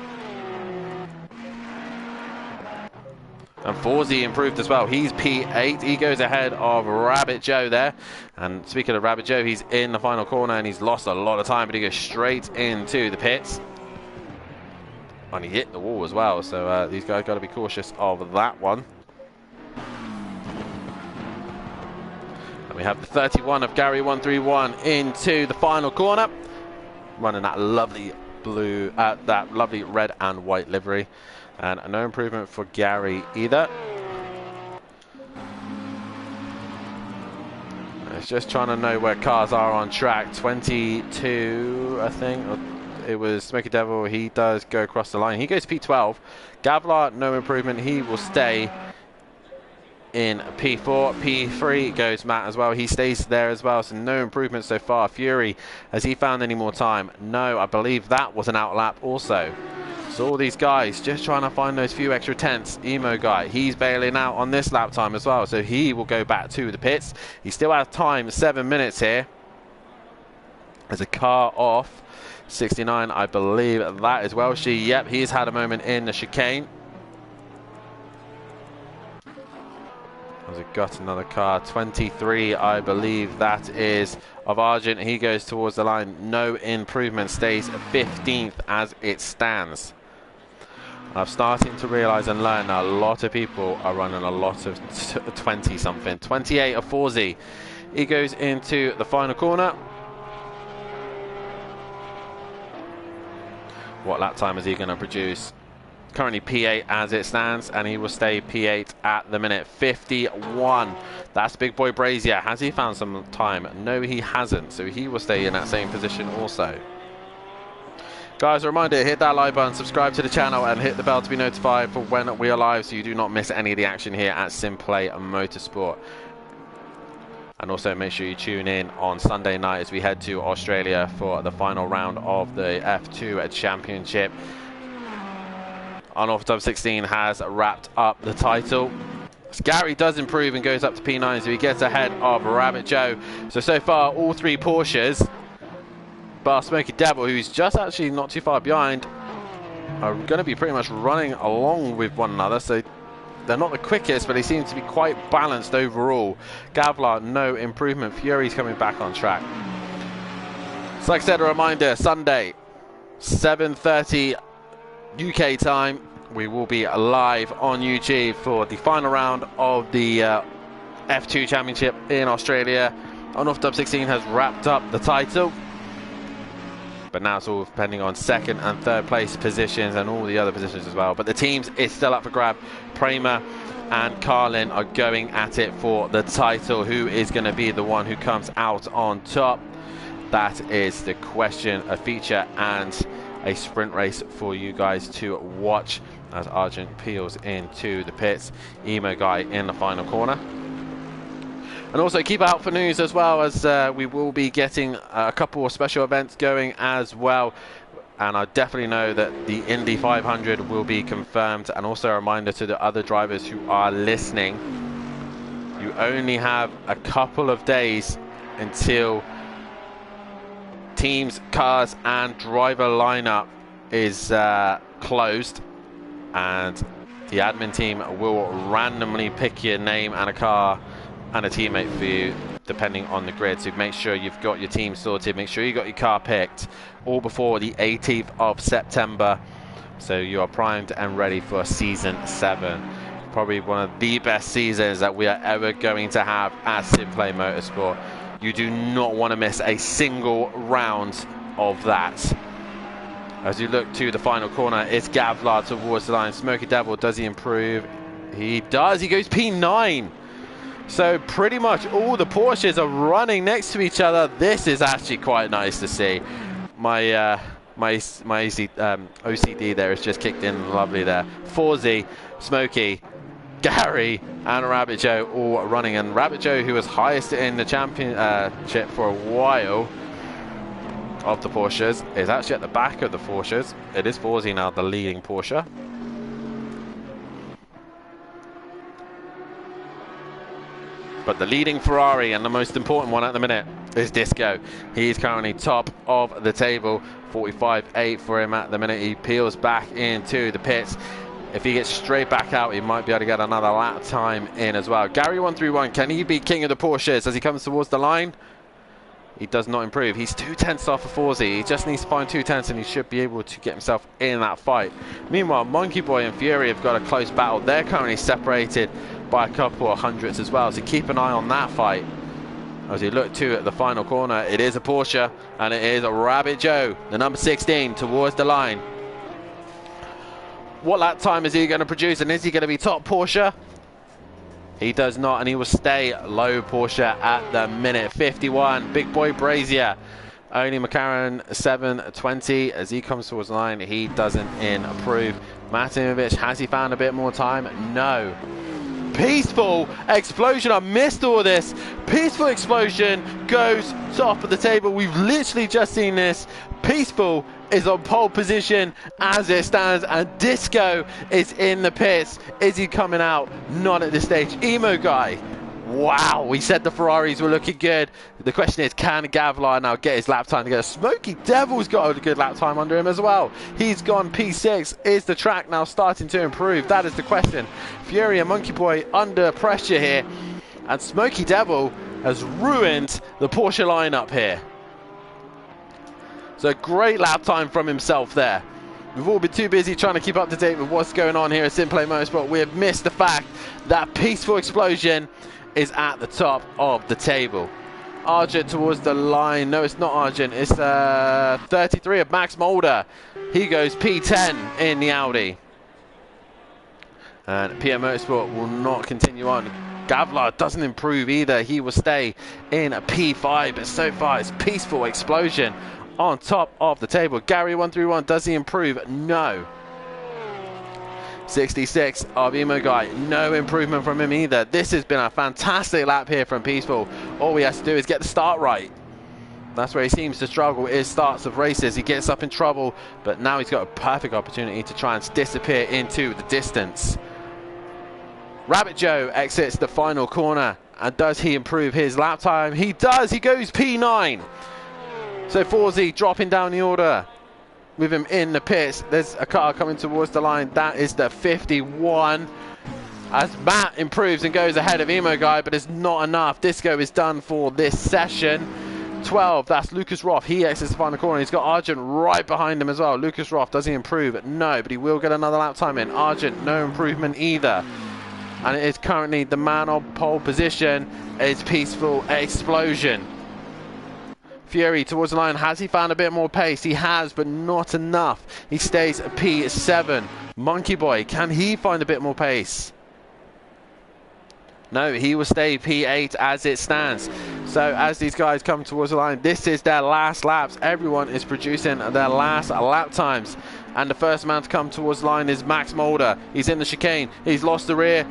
Speaker 3: And Forzy improved as well. He's P8. He goes ahead of Rabbit Joe there. And speaking of Rabbit Joe, he's in the final corner and he's lost a lot of time, but he goes straight into the pits. And he hit the wall as well, so these guys got to be cautious of that one. And we have the 31 of Gary 131 into the final corner, running that lovely blue, that lovely red and white livery. And no improvement for Gary either. It's just trying to know where cars are on track. 22, I think. It was Smoky Devil. He does go across the line. He goes P12. Gavlar, no improvement. He will stay in P4. P3 goes Matt as well. He stays there as well, so no improvement so far. Fury, has he found any more time? No, I believe that was an outlap also. So all these guys just trying to find those few extra tenths. Emo Guy, he's bailing out on this lap time as well, so he will go back to the pits. He still has time, 7 minutes here. There's a car off. 69, I believe that is Welshie. Yep, he's had a moment in the chicane. Has it got another car? 23, I believe that is of Argent. He goes towards the line. No improvement, stays 15th as it stands. I'm starting to realise and learn that a lot of people are running a lot of 20-something. 28 of Forzy. He goes into the final corner. What lap time is he going to produce? Currently P8 as it stands, and he will stay P8 at the minute. 51. That's Big Boy Brazier. Has he found some time? No, he hasn't. So he will stay in that same position also. Guys, a reminder, hit that like button, subscribe to the channel, and hit the bell to be notified for when we are live so you do not miss any of the action here at Simplay Motorsport. And also make sure you tune in on Sunday night as we head to Australia for the final round of the F2 Championship. Unorthodox Top 16 has wrapped up the title. Gary does improve and goes up to P9, so he gets ahead of Rabbit Joe. So far, all three Porsches, bar Smoky Devil, who's just actually not too far behind, are going to be pretty much running along with one another. So they're not the quickest, but they seem to be quite balanced overall. Gavlar, no improvement. Fury's coming back on track. So like I said, a reminder, Sunday, 7:30 UK time, we will be live on YouTube for the final round of the F2 Championship in Australia. Unorthodox Top 16 has wrapped up the title, but now it's all depending on second and third place positions and all the other positions as well. But the teams is still up for grab. Prema and Carlin are going at it for the title. Who is going to be the one who comes out on top? That is the question, a feature and a sprint race for you guys to watch as Argent peels into the pits. Emo Guy in the final corner. And also keep out for news as well, as we will be getting a couple of special events going as well. And I definitely know that the Indy 500 will be confirmed. And also a reminder to the other drivers who are listening, you only have a couple of days until teams, cars and driver lineup is closed, and the admin team will randomly pick your name and a car and a teammate for you depending on the grid. So make sure you've got your team sorted, make sure you got your car picked all before the 18th of September, so you are primed and ready for season 7. Probably one of the best seasons that we are ever going to have at Simplay Motorsport. You do not want to miss a single round of that. As you look to the final corner, it's Gavlar towards the line. Smoky Devil, does he improve? He does. He goes P9. So pretty much all the Porsches are running next to each other. This is actually quite nice to see. My OCD there has just kicked in lovely there. Forzy, Smokey, Gary and Rabbit Joe all running, and Rabbit Joe, who was highest in the championship for a while of the Porsches, is actually at the back of the Porsches. It is Forzy now the leading Porsche. But the leading Ferrari, and the most important one at the minute, is Disco. He's currently top of the table, 45.8 for him at the minute. He peels back into the pits. If he gets straight back out, he might be able to get another lap time in as well. Gary 131, can he be king of the Porsches as he comes towards the line? He does not improve. He's 2/10 off of Forzy. He just needs to find 2/10 and he should be able to get himself in that fight. Meanwhile, Monkey Boy and Fury have got a close battle. They're currently separated by a couple of hundredths as well, so keep an eye on that fight. As you look to at the final corner, it is a Porsche, and it is a Rabbit Joe, the number 16, towards the line. What lap time is he going to produce, and is he going to be top Porsche? He does not, and he will stay low Porsche at the minute. 51, Big Boy Brazier. Only McLaren 720 as he comes towards the line. He doesn't improve. Matimovic, has he found a bit more time? No. Peaceful Explosion, I missed all this. Peaceful Explosion goes top of the table. We've literally just seen this. Peaceful is on pole position as it stands, and Disco is in the pits. Is he coming out? Not at this stage. Emo Guy, wow, we said the Ferraris were looking good. The question is, can Gavlar now get his lap time together? Smoky Devil's got a good lap time under him as well. He's gone P6. Is the track now starting to improve? That is the question. Fury and Monkey Boy under pressure here, and Smoky Devil has ruined the Porsche lineup here. So great lap time from himself there. We've all been too busy trying to keep up to date with what's going on here at Simplay Motorsport. We have missed the fact that Peaceful Explosion is at the top of the table. Argent towards the line. No, it's not Argent. It's 33 of Max Mulder. He goes P10 in the Audi. And PM Motorsport will not continue on. Gavlar doesn't improve either. He will stay in a P5. But so far, it's Peaceful Explosion on top of the table. Gary 131, does he improve? No. 66 of Emo Guy, no improvement from him either. This has been a fantastic lap here from Peaceful. All he has to do is get the start right. That's where he seems to struggle, is starts of races. He gets up in trouble, but now he's got a perfect opportunity to try and disappear into the distance. Rabbit Joe exits the final corner, and does he improve his lap time? He does. He goes P9. So Forzy dropping down the order with him in the pits. There's a car coming towards the line. That is the 51. As Matt improves and goes ahead of Emo Guy, but it's not enough. Disco is done for this session. 12, that's Lucas Roth. He exits the final corner. He's got Argent right behind him as well. Lucas Roth, does he improve? No, but he will get another lap time in. Argent, no improvement either. And it is currently the man on pole position. It's Peaceful Explosion. Fury towards the line. Has he found a bit more pace? He has, but not enough. He stays at P7. Monkey Boy, can he find a bit more pace? No, he will stay P8 as it stands. So as these guys come towards the line, this is their last laps. Everyone is producing their last lap times. And the first man to come towards the line is Max Mulder. He's in the chicane. He's lost the rear.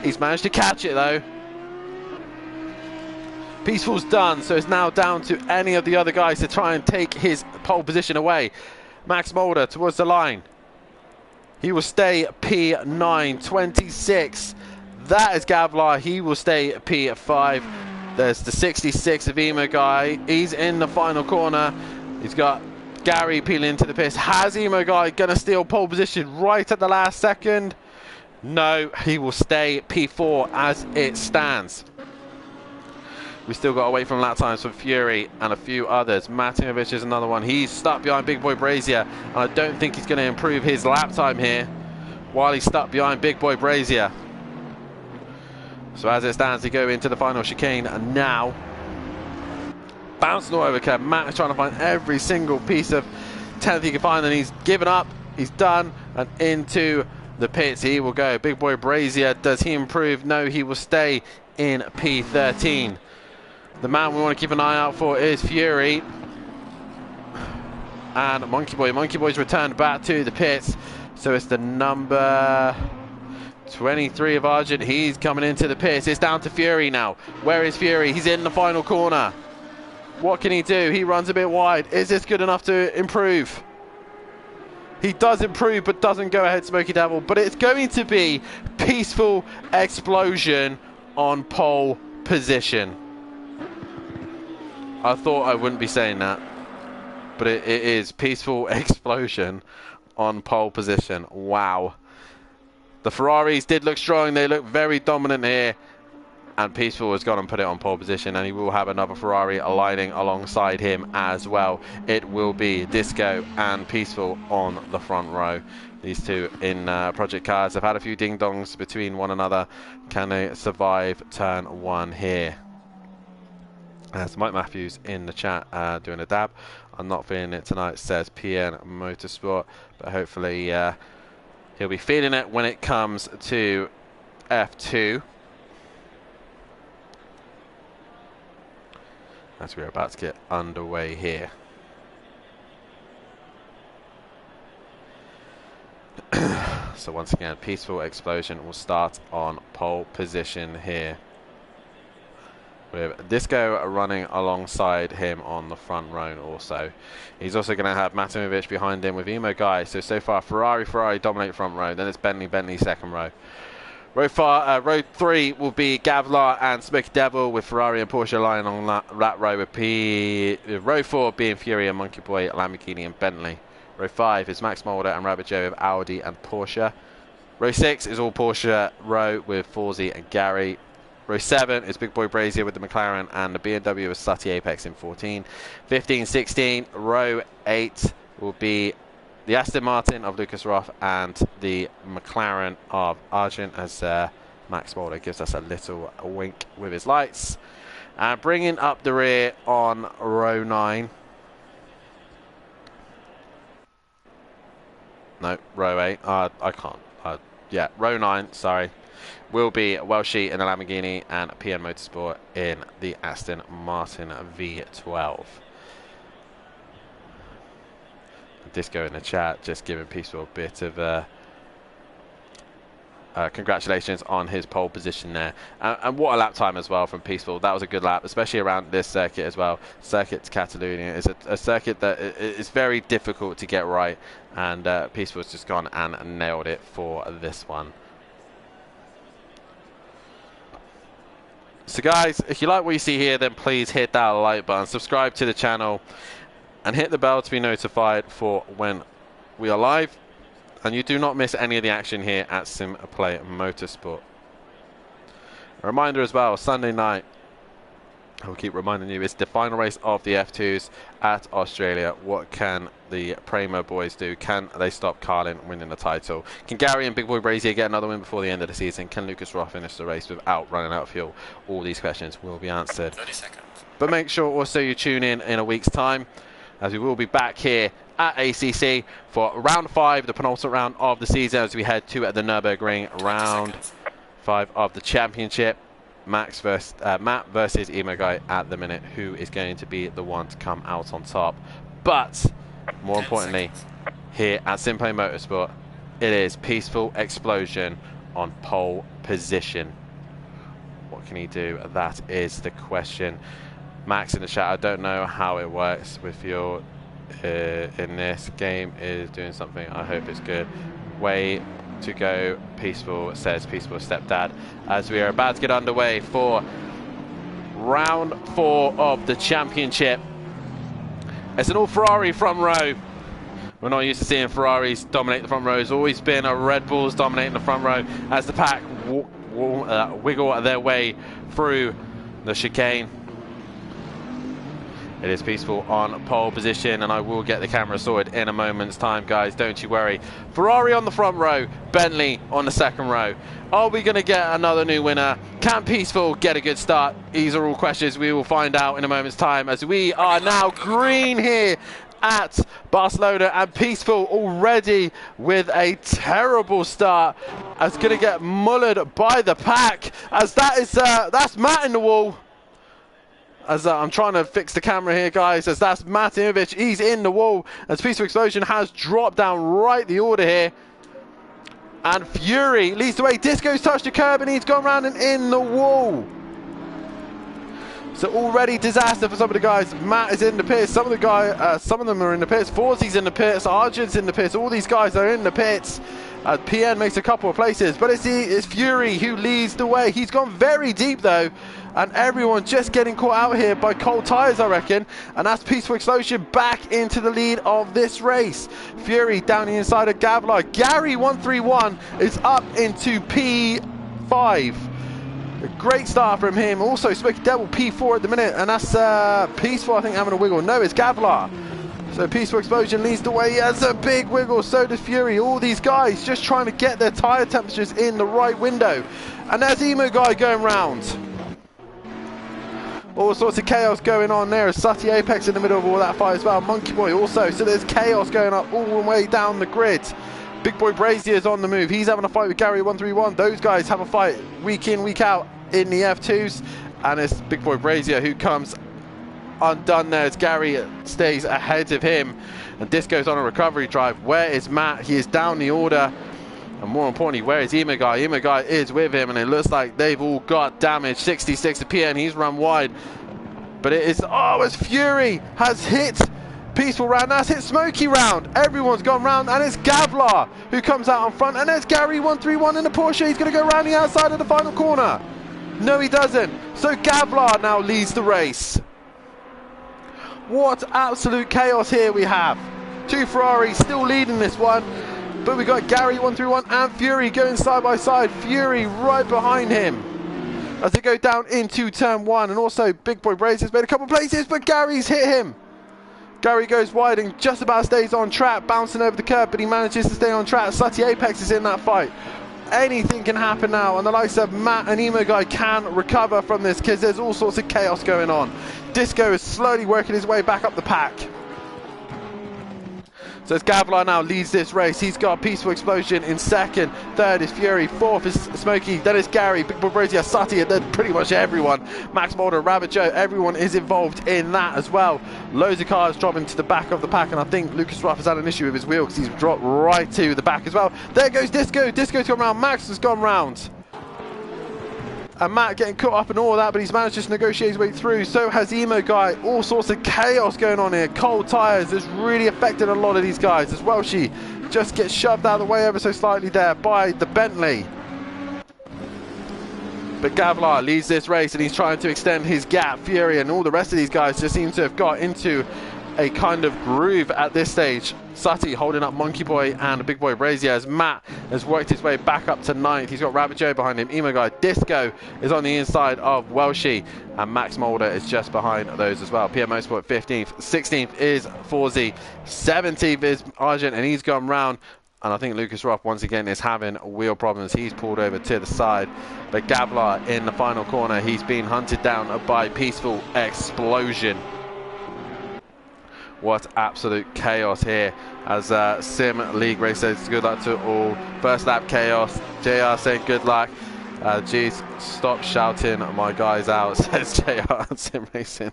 Speaker 3: He's managed to catch it though. Peaceful's done, so it's now down to any of the other guys to try and take his pole position away. Max Mulder towards the line. He will stay P9, 26. That is Gavlar. He will stay P5. There's the 66 of Emo guy. He's in the final corner. He's got Gary peeling into the pits. Has Emo guy going to steal pole position right at the last second? No, he will stay P4 as it stands. We still got to wait from lap times from Fury and a few others. Matimovic is another one. He's stuck behind Big Boy Brazier, and I don't think he's going to improve his lap time here while he's stuck behind Big Boy Brazier. So as it stands, they go into the final chicane, and now bouncing all over curb. Matt is trying to find every single piece of 10th he can find, and he's given up. He's done, and into the pits he will go. Big Boy Brazier, does he improve? No, he will stay in P13. The man we want to keep an eye out for is Fury and Monkey Boy. Monkey Boy's returned back to the pits, so it's the number 23 of Argent. He's coming into the pits. It's down to Fury now. Where is Fury? He's in the final corner. What can he do? He runs a bit wide. Is this good enough to improve? He does improve, but doesn't go ahead Smoky Devil. But it's going to be Peaceful Explosion on pole position. I thought I wouldn't be saying that, but it is Peaceful Explosion on pole position. Wow. The Ferraris did look strong. They look very dominant here. And Peaceful has gone and put it on pole position, and he will have another Ferrari aligning alongside him as well. It will be Disco and Peaceful on the front row. These two in Project Cars have had a few ding-dongs between one another. Can they survive turn one here? There's Mike Matthews in the chat doing a dab. I'm not feeling it tonight, says PN Motorsport, but hopefully he'll be feeling it when it comes to F2. As we're about to get underway here. So once again, Peaceful Explosion will start on pole position here, with Disco running alongside him on the front row also. He's also going to have Matimovic behind him with Emo Guy. So far, Ferrari dominate front row. Then it's Bentley second row. Row 3 will be Gavlar and Smoky Devil, with Ferrari and Porsche lying on that row, with row 4 being Fury and Monkey Boy, Lamborghini and Bentley. Row 5 is Max Mulder and Rabbit Joe with Audi and Porsche. Row 6 is all Porsche row with Forzy and Gary. Row 7 is Big Boy Brazier with the McLaren and the BMW with Slutty Apex in 14. 15, 16. Row 8 will be the Aston Martin of Lucas Roth and the McLaren of Argent, as Max Mulder gives us a little wink with his lights. Bringing up the rear on row 9. No, row 8. I can't. Yeah, row 9, sorry. Will be Welshie in the Lamborghini and PN Motorsport in the Aston Martin V12. Disco in the chat just giving Peaceful a bit of congratulations on his pole position there, and what a lap time as well from Peaceful. That was a good lap, especially around this circuit as well. Circuit to Catalonia is a circuit that is very difficult to get right, and Peaceful's just gone and nailed it for this one. So guys, if you like what you see here, then please hit that like button, subscribe to the channel, and hit the bell to be notified for when we are live, and you do not miss any of the action here at SimPlay Motorsport. A reminder as well, Sunday night, I'll keep reminding you, it's the final race of the F2s at Australia. What can the Primo boys do? Can they stop Carlin winning the title? Can Gary and Big Boy Brazier get another win before the end of the season? Can Lucas Roth finish the race without running out of fuel? All these questions will be answered.
Speaker 7: 30 seconds.
Speaker 3: But make sure also you tune in a week's time, as we will be back here at ACC for round 5, the penultimate round of the season, as we head to the Nürburgring round 5 of the championship. Matt versus Emo Guy at the minute. Who is going to be the one to come out on top? But more importantly, here at Simplay Motorsport, it is Peaceful Explosion on pole position. What can he do? That is the question. Max in the chat, I don't know how it works with your in this game is doing something. I hope it's good. Way to go, Peaceful, says Peaceful Stepdad, as we are about to get underway for round 4 of the championship. It's an all Ferrari front row. We're not used to seeing Ferraris dominate the front row. It's always been a Red Bulls dominating the front row as the pack wiggle their way through the chicane. It is Peaceful on pole position, and I will get the camera sorted in a moment's time, guys. Don't you worry. Ferrari on the front row, Bentley on the second row. Are we going to get another new winner? Can Peaceful get a good start? These are all questions we will find out in a moment's time, as we are now green here at Barcelona, and Peaceful already with a terrible start, as going to get mullered by the pack, as that is that's Matt in the wall. As I'm trying to fix the camera here, guys, as that's Matt Imovic, he's in the wall, as Peaceful Explosion has dropped down right the order here. And Fury leads the way. Disco's touched the curb and he's gone round and in the wall. So already disaster for some of the guys. Matt is in the pits. Some of the guys, some of them are in the pits. Forzy's in the pits. Argent's in the pits. All these guys are in the pits. PN makes a couple of places, but it's Fury who leads the way. He's gone very deep though, and everyone just getting caught out here by cold tires, I reckon. And that's Peaceful Explosion back into the lead of this race. Fury down the inside of Gavlar. Gary 131 is up into P5. A great start from him. Also Smoky Devil P4 at the minute, and that's Peaceful, I think, having a wiggle. No, it's Gavlar. So Peaceful Explosion leads the way. He has a big wiggle, so does Fury. All these guys just trying to get their tyre temperatures in the right window. And there's Emo Guy going round. All sorts of chaos going on there. Sutty Apex in the middle of all that fight as well. Monkey Boy also. So there's chaos going up all the way down the grid. Big Boy Brazier is on the move. He's having a fight with Gary 131. Those guys have a fight week in, week out in the F2s. And it's Big Boy Brazier who comes undone there as Gary stays ahead of him, and Disco's on a recovery drive. Where is Matt? He is down the order, and more importantly, where is Emo Guy? Emo Guy is with him, and it looks like they've all got damage. 66 to PN, he's run wide, but it is, oh, as Fury has hit Peaceful round, that's hit Smoky round. Everyone's gone round, and it's Gavlar who comes out on front, and there's Gary 131 in the Porsche. He's going to go round the outside of the final corner. No, he doesn't. So Gavlar now leads the race. What absolute chaos here we have. Two Ferraris still leading this one, but we got Gary 131 and Fury going side by side. Fury right behind him as they go down into turn 1, and also Big Boy Brazier's made a couple of places, but Gary's hit him. Gary goes wide and just about stays on track, bouncing over the curb, but he manages to stay on track. Sutty Apex is in that fight. Anything can happen now, and the likes of Matt and Emo Guy can recover from this, because there's all sorts of chaos going on. Disco is slowly working his way back up the pack. So as Gavlar now leads this race, he's got a Peaceful Explosion in second, third is Fury, fourth is Smoky, then it's Gary, Big Boy Brazier, Sutty, and then pretty much everyone. Max Mulder, Rabbit Joe, everyone is involved in that as well. Loads of cars dropping to the back of the pack, and I think Lucas Ruff has had an issue with his wheel because he's dropped right to the back as well. There goes Disco, Disco's gone round, Max has gone round. And Matt getting caught up in all that, but he's managed to negotiate his way through. So has Emo Guy. All sorts of chaos going on here. Cold tyres has really affected a lot of these guys as well. She just gets shoved out of the way ever so slightly there by the Bentley. But Gavlar leads this race, and he's trying to extend his gap. Fury and all the rest of these guys just seem to have got into a kind of groove at this stage. Sutty holding up Monkey Boy and Big Boy Brazier as Matt has worked his way back up to 9th. He's got Rabbit Joe behind him. Emo Guy, Disco is on the inside of Welshie, and Max Mulder is just behind those as well. PM Motorsport 15th, 16th is Forzy, 17th is Argent, and he's gone round. And I think Lucas Ruff once again is having wheel problems. He's pulled over to the side. But Gavlar in the final corner, he's been hunted down by Peaceful Explosion. What absolute chaos here, as Sim League Race says good luck to all. First lap chaos. JR saying good luck. Geez, stop shouting my guys out, says JR on Sim Racing.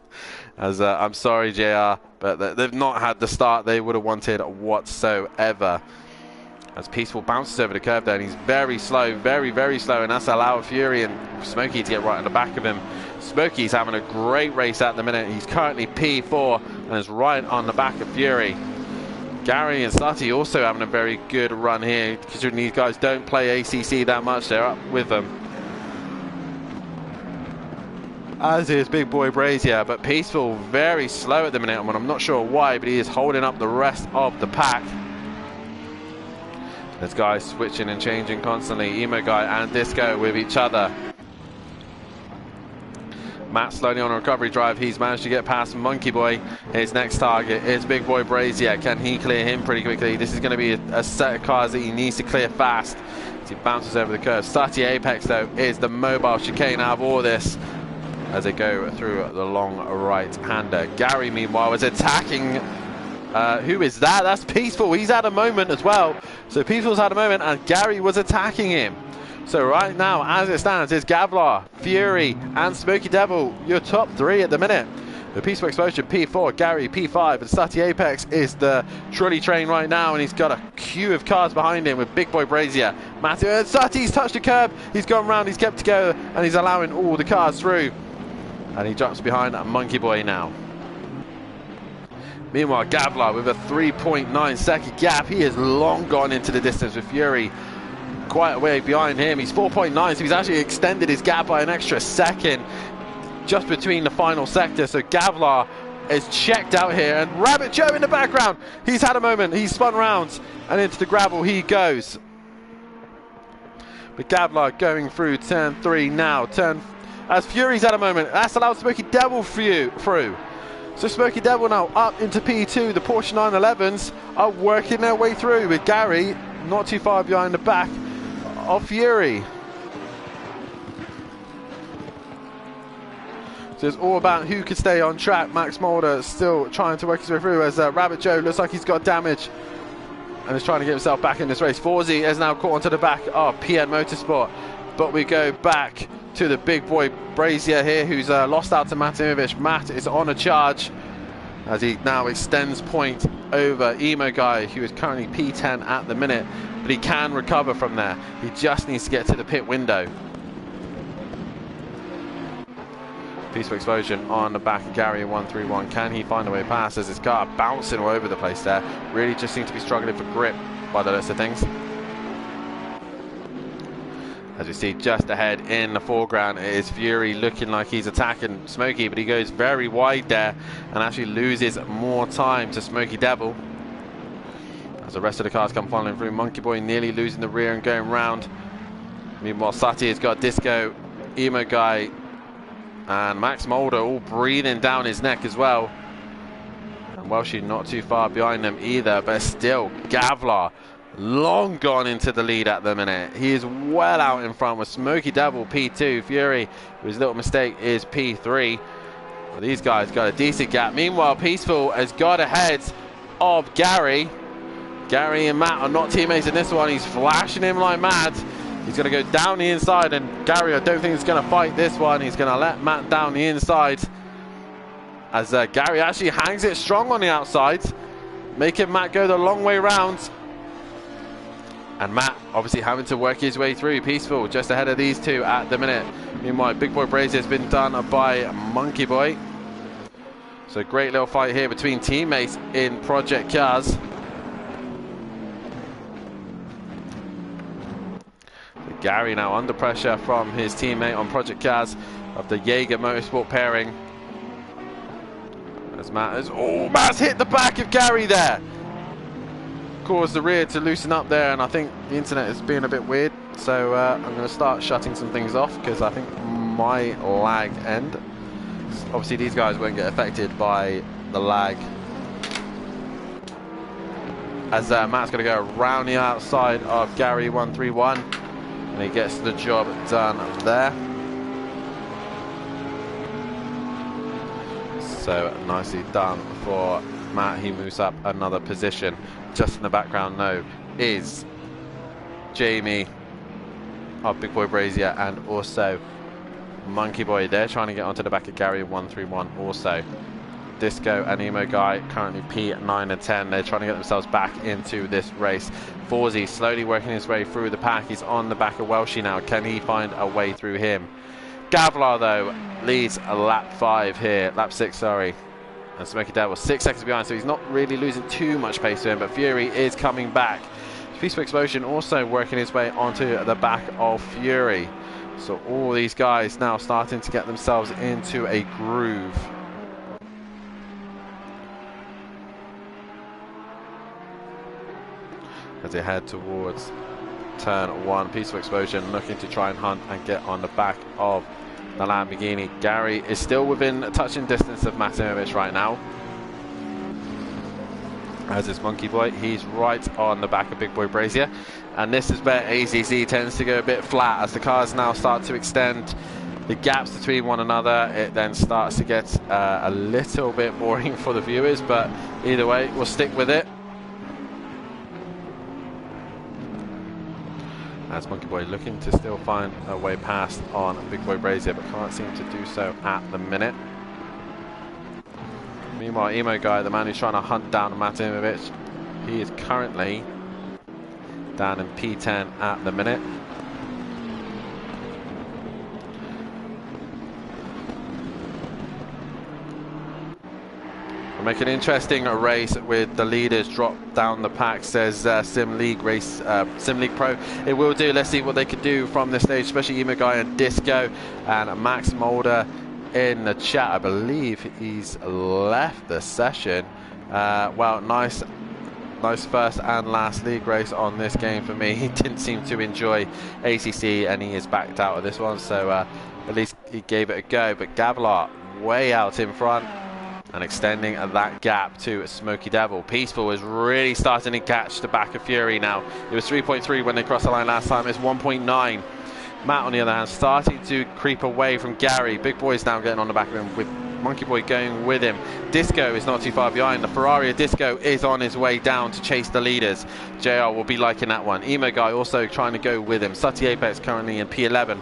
Speaker 3: As I'm sorry, JR, but they've not had the start they would have wanted whatsoever. As Peaceful bounces over the curve there, and he's very slow, very, very slow, and that's allowed Fury and Smokey to get right on the back of him. Smokey's having a great race at the minute. He's currently P4 and is right on the back of Fury. Gary and Sutty also having a very good run here, considering these guys don't play ACC that much. They're up with them. As is Big Boy Brazier, but Peaceful very slow at the minute, and I'm not sure why, but he is holding up the rest of the pack. There's guys switching and changing constantly. Emo Guy and Disco with each other. Matt slowly on a recovery drive. He's managed to get past Monkey Boy. His next target is Big Boy Brazier. Can he clear him pretty quickly? This is going to be a set of cars that he needs to clear fast as he bounces over the curve. Sutty Apex, though, is the mobile chicane out of all this as they go through the long right-hander. Gary, meanwhile, is attacking. Who is that? That's Peaceful. He's had a moment as well. So Peaceful's had a moment, and Gary was attacking him. So right now, as it stands, is Gavlar, Fury, and Smokey Devil, your top three at the minute. The Peaceful Explosion P4, Gary P5, and Sutty Apex is the trolley train right now, and he's got a queue of cars behind him with Big Boy Brazier. Matthew and Sutty's touched the curb. He's gone round, he's kept together, and he's allowing all the cars through. And he jumps behind Monkey Boy now. Meanwhile, Gavlar with a 3.9 second gap. He has long gone into the distance with Fury quite a way behind him. He's 4.9, so he's actually extended his gap by an extra second just between the final sector. So Gavlar is checked out here, and Rabbit Joe in the background. He's had a moment. He's spun round, and into the gravel he goes. But Gavlar going through turn 3 now. As Fury's had a moment. That's allowed Smokey Devil through. So Smokey Devil now up into P2. The Porsche 911s are working their way through with Gary not too far behind the back of Fury. So it's all about who could stay on track. Max Mulder still trying to work his way through as Rabbit Joe looks like he's got damage and is trying to get himself back in this race. Forzy is now caught onto the back of PN Motorsport, but we go back to the Big Boy Brazier here, who's lost out to Matimovic. Matt is on a charge as he now extends point over Emo Guy, who is currently P10 at the minute, but he can recover from there. He just needs to get to the pit window. Peaceful Explosion on the back of Gary in 131. Can he find a way past as his car bouncing all over the place there? Really just seems to be struggling for grip by the list of things. As we see just ahead in the foreground, it is Fury looking like he's attacking Smokey, but he goes very wide there and actually loses more time to Smokey Devil. As the rest of the cars come following through, Monkey Boy nearly losing the rear and going round. Meanwhile, Sutty has got Disco, Emo Guy, and Max Mulder all breathing down his neck as well. And Welshie not too far behind them either, but still Gavlar long gone into the lead at the minute. He is well out in front with Smokey Devil P2. Fury, whose little mistake, is P3. Well, these guys got a decent gap. Meanwhile, Peaceful has got ahead of Gary. Gary and Matt are not teammates in this one. He's flashing him like mad. He's going to go down the inside, and Gary, I don't think he's going to fight this one. He's going to let Matt down the inside as Gary actually hangs it strong on the outside, making Matt go the long way round. And Matt obviously having to work his way through. Peaceful just ahead of these two at the minute. Meanwhile, Big Boy Brazier has been done by Monkey Boy. So great little fight here between teammates in Project Cars. So Gary now under pressure from his teammate on Project Cars of the Jaeger Motorsport pairing. As Matt's hit the back of Gary there. Caused the rear to loosen up there, and I think the internet is being a bit weird, so I'm going to start shutting some things off because I think my lag end. Obviously these guys won't get affected by the lag, as Matt's going to go around the outside of Gary 131 and he gets the job done there. So nicely done for Matt. He moves up another position. Just in the background, though, is Jamie of Big Boy Brazier and also Monkey Boy. They're trying to get onto the back of Gary 131 also. Disco and Emo Guy currently P9 and 10. They're trying to get themselves back into this race. Forzy slowly working his way through the pack. He's on the back of Welshie now. Can he find a way through him? Gavlar though leads a lap 5 here, lap 6 sorry, and Smoky Devil 6 seconds behind, so he's not really losing too much pace to him, but Fury is coming back. Peaceful Explosion also working his way onto the back of Fury, so all these guys now starting to get themselves into a groove. As they head towards turn 1, Peaceful Explosion looking to try and hunt and get on the back of the Lamborghini. Gary is still within touching distance of Matimovic right now, as is Monkey Boy. He's right on the back of Big Boy Brazier, and this is where ACC tends to go a bit flat as the cars now start to extend the gaps between one another. It then starts to get a little bit boring for the viewers, but either way we'll stick with it. As Monkey Boy looking to still find a way past on Big Boy Brazier, but can't seem to do so at the minute. Meanwhile, Emo Guy, the man who's trying to hunt down Matimovic, he is currently down in P10 at the minute. Make an interesting race with the leaders drop down the pack, says Sim League Pro. It will do. Let's see what they can do from this stage, especially Emo Guy and Disco and Max Mulder in the chat. I believe he's left the session. Well, nice first and last league race on this game for me. He didn't seem to enjoy ACC and he is backed out of this one, so at least he gave it a go. But Gavlar way out in front and extending that gap to Smoky Devil. Peaceful is really starting to catch the back of Fury now. It was 3.3 when they crossed the line last time. It's 1.9. Matt, on the other hand, starting to creep away from Gary. Big Boy's now getting on the back of him with Monkey Boy going with him. Disco is not too far behind. The Ferrari of Disco is on his way down to chase the leaders. JR will be liking that one. Emo Guy also trying to go with him. Sutty Apex currently in P11.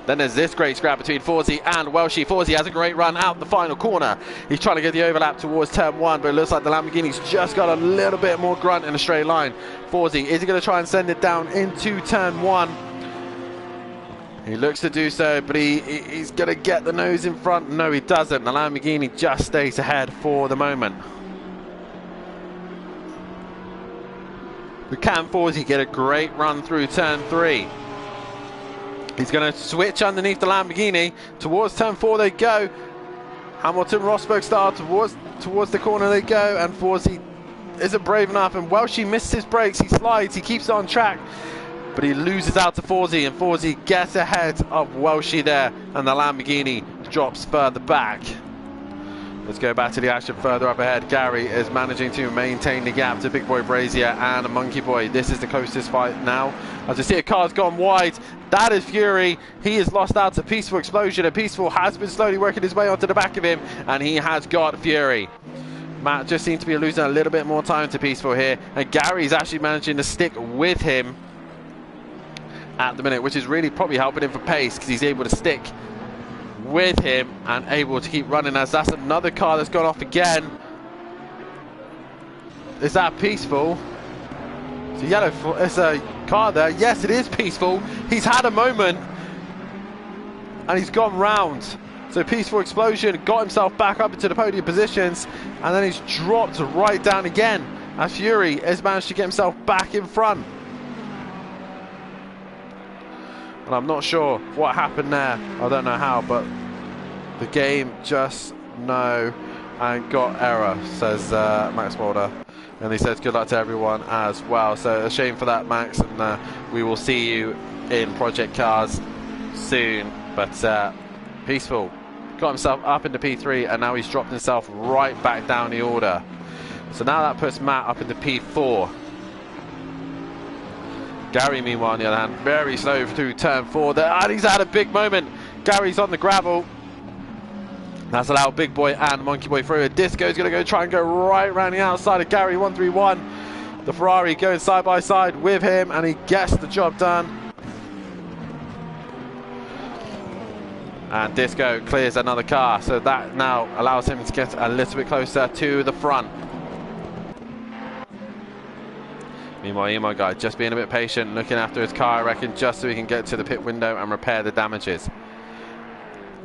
Speaker 3: Then there's this great scrap between Forzy and Welshie. Forzy has a great run out the final corner. He's trying to get the overlap towards turn 1, but it looks like the Lamborghini's just got a little bit more grunt in a straight line. Forzy, is he going to try and send it down into turn 1? He looks to do so, but he's going to get the nose in front. No, he doesn't. The Lamborghini just stays ahead for the moment. But can Forzy get a great run through turn 3? He's going to switch underneath the Lamborghini. Towards turn 4 they go. Hamilton Rosberg style towards the corner they go, and Forzy isn't brave enough, and Welshie misses his brakes. He slides, he keeps on track, but he loses out to Forzy, and Forzy gets ahead of Welshie there, and the Lamborghini drops further back. Let's go back to the action further up ahead. Gary is managing to maintain the gap to Big Boy Brazier and Monkey Boy. This is the closest fight now. As you see, a car's gone wide. That is Fury. He is lost out to Peaceful Explosion, and Peaceful has been slowly working his way onto the back of him, and he has got Fury. Matt just seems to be losing a little bit more time to Peaceful here, and Gary's actually managing to stick with him at the minute, which is really probably helping him for pace, because he's able to stick with him and able to keep running. As that's another car that's gone off again. Is that Peaceful? It's a yellow, it's a car there. Yes, it is Peaceful. He's had a moment and he's gone round. So Peaceful Explosion got himself back up into the podium positions, and then he's dropped right down again as Fury has managed to get himself back in front. And I'm not sure what happened there. I don't know how, but the game just and got error, says Max Mulder. And he says good luck to everyone as well. So a shame for that, Max, and we will see you in Project Cars soon. But Peaceful got himself up into P3, and now he's dropped himself right back down the order. So now that puts Matt up into P4. Gary, meanwhile, on the other hand, very slow through turn 4 there, and he's had a big moment. Gary's on the gravel. That's allowed Big Boy and Monkey Boy through. Disco's going to try and go right around the outside of Gary, 131. The Ferrari going side by side with him, and he gets the job done. And Disco clears another car, so that now allows him to get a little bit closer to the front. Meanwhile, Emo Guy just being a bit patient, looking after his car, I reckon, just so he can get to the pit window and repair the damages.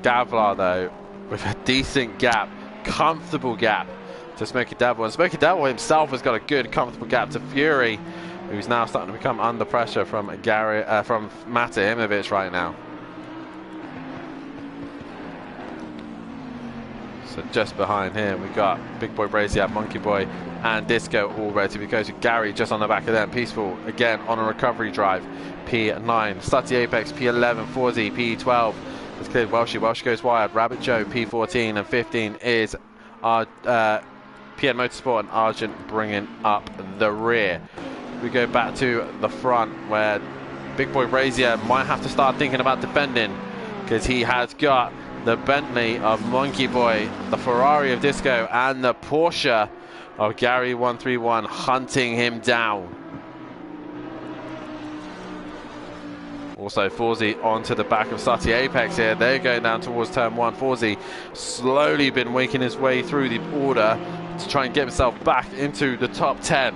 Speaker 3: Gavlar, though, with a decent gap, comfortable gap to Smokey Devil. And Smokey Devil himself has got a good, comfortable gap to Fury, who's now starting to become under pressure from Mate Imovic right now. So just behind him, we got Big Boy Brazier, Monkey Boy, and Disco all ready to be goes. Gary just on the back of them. Peaceful again on a recovery drive. P9, Slutty Apex, P11, Forzy, P12. It's cleared Welshie. Welsh goes wide. Rabbit Joe, P14, and 15 is our PN Motorsport and Argent bringing up the rear. We go back to the front where Big Boy Brazier might have to start thinking about defending, because he has got the Bentley of Monkey Boy, the Ferrari of Disco, and the Porsche of Gary 131 hunting him down. Also Forzy onto the back of Slutty Apex here. They're going down towards turn 1. Forzy slowly been making his way through the order to try and get himself back into the top 10.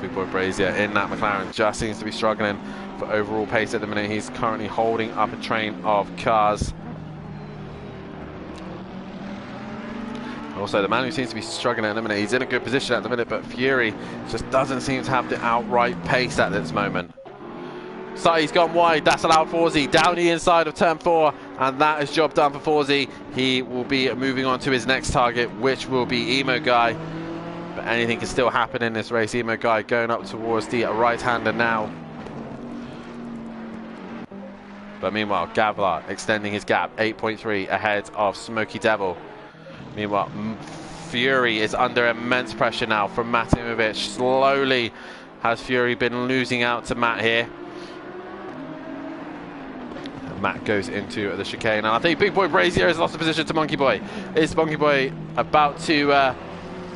Speaker 3: Big Boy Brazier in that McLaren just seems to be struggling for overall pace at the minute. He's currently holding up a train of cars. Also, the man who seems to be struggling at the minute, he's in a good position at the minute, but Fury just doesn't seem to have the outright pace at this moment. So he's gone wide, that's allowed Forzy down the inside of turn 4, and that is job done for Forzy. He will be moving on to his next target, which will be Emo Guy. But anything can still happen in this race. Emo Guy going up towards the right-hander now. But meanwhile, Gavlar extending his gap, 8.3 ahead of Smokey Devil. Meanwhile, Fury is under immense pressure now from Mate Imovic. Slowly has Fury been losing out to Matt here. And Matt goes into the chicane. And I think Big Boy Brazier has lost the position to Monkey Boy. Is Monkey Boy about to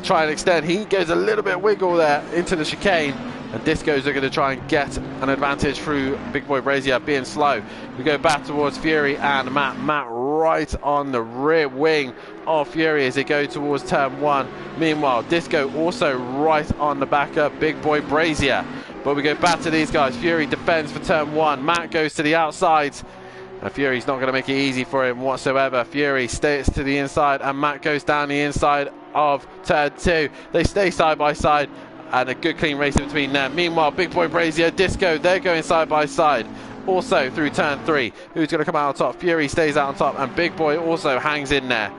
Speaker 3: try and extend? He goes a little bit wiggle there into the chicane, and Discos are going to try and get an advantage through Big Boy Brazier being slow. We go back towards Fury and Matt right on the rear wing of Fury as they go towards turn 1. Meanwhile, Disco also right on the back of Big Boy Brazier. But we go back to these guys. Fury defends for turn 1. Matt goes to the outside, and Fury's not going to make it easy for him whatsoever. Fury stays to the inside, and Matt goes down the inside of turn 2. They stay side by side, and a good clean race in between them. Meanwhile, Big Boy Brazier, Disco, they're going side by side. Also through turn 3. Who's going to come out on top? Fury stays out on top, and Big Boy also hangs in there.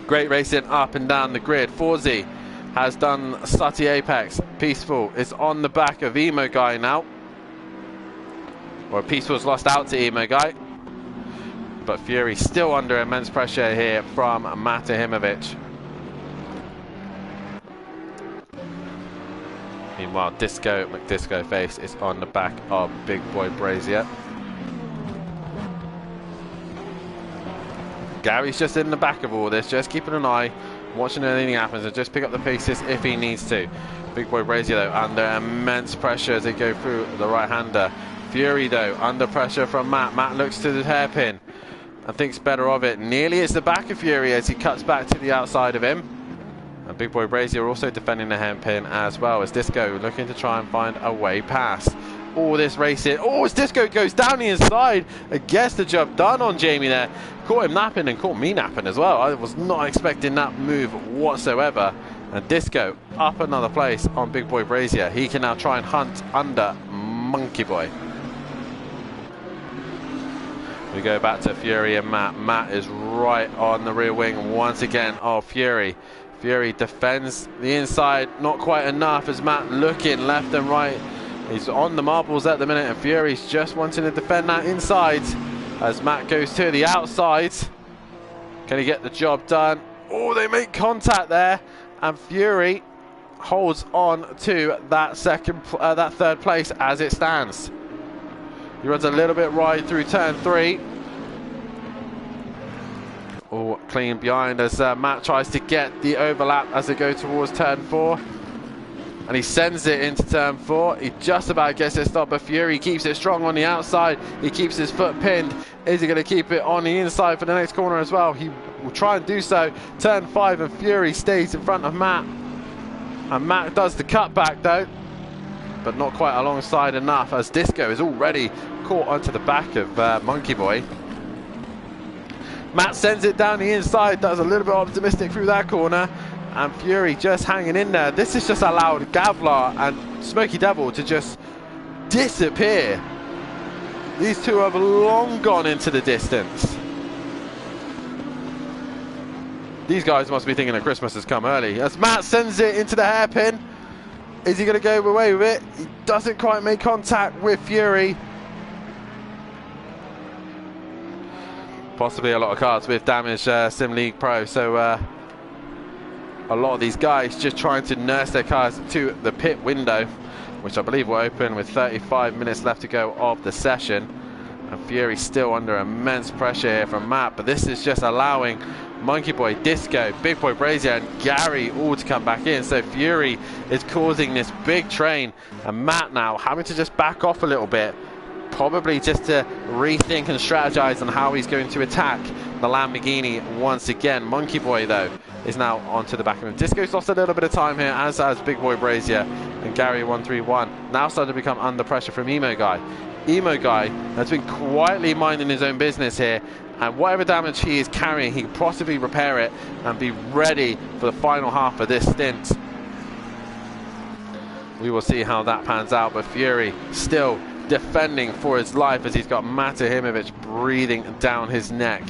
Speaker 3: Great racing up and down the grid. Forzy has done Slutty Apex. Peaceful is on the back of Emo Guy now. Or Peaceful's lost out to Emo Guy. But Fury still under immense pressure here from Mate Imovic. Meanwhile, McDisco Face is on the back of Big Boy Brazier. Gary's just in the back of all this, just keeping an eye, watching if anything happens, and just pick up the pieces if he needs to. Big Boy Brazier, though, under immense pressure as they go through the right-hander. Fury, though, under pressure from Matt. Matt looks to the hairpin and thinks better of it. Nearly is the back of Fury as he cuts back to the outside of him. And Big Boy Brazier also defending the hairpin as well, as Disco looking to try and find a way past. All this racing. Oh, as Disco goes down the inside and gets the job done on Jamie there. Caught him napping and caught me napping as well. I was not expecting that move whatsoever. And Disco up another place on Big Boy Brazier. He can now try and hunt under Monkey Boy. We go back to Fury and Matt. Matt is right on the rear wing once again of Fury. Fury defends the inside, not quite enough as Matt looking left and right. He's on the marbles at the minute, and Fury's just wanting to defend that inside as Matt goes to the outside. Can he get the job done? Oh, they make contact there, and Fury holds on to that third place as it stands. He runs a little bit wide through turn 3. Oh, clean behind as Matt tries to get the overlap as they go towards turn 4. and he sends it into turn 4. He just about gets it stopped, but Fury keeps it strong on the outside. He keeps his foot pinned. Is he going to keep it on the inside for the next corner as well? He will try and do so. Turn 5, and Fury stays in front of Matt. And Matt does the cutback though, but not quite alongside enough, as Disco is already caught onto the back of Monkey Boy. Matt sends it down the inside, does a little bit optimistic through that corner, and Fury just hanging in there. This has just allowed Gavlar and Smoky Devil to just disappear. These two have long gone into the distance. These guys must be thinking that Christmas has come early, as Matt sends it into the hairpin. Is he going to go away with it? He doesn't quite make contact with Fury. Possibly a lot of cards with Damage Sim League Pro, so a lot of these guys just trying to nurse their cars to the pit window, which I believe will open with 35 minutes left to go of the session. And Fury still under immense pressure here from Matt, but this is just allowing Monkey Boy, Disco, Big Boy Brazier and Gary all to come back in. So Fury is causing this big train, and Matt now having to just back off a little bit, probably just to rethink and strategize on how he's going to attack the Lamborghini once again. Monkey Boy though is now onto the back of him. Disco's lost a little bit of time here, as has Big Boy Brazier, and Gary 131 now starting to become under pressure from Emo Guy. Emo Guy has been quietly minding his own business here, and whatever damage he is carrying, he can possibly repair it and be ready for the final half of this stint. We will see how that pans out, but Fury still defending for his life as he's got Matahimovic breathing down his neck.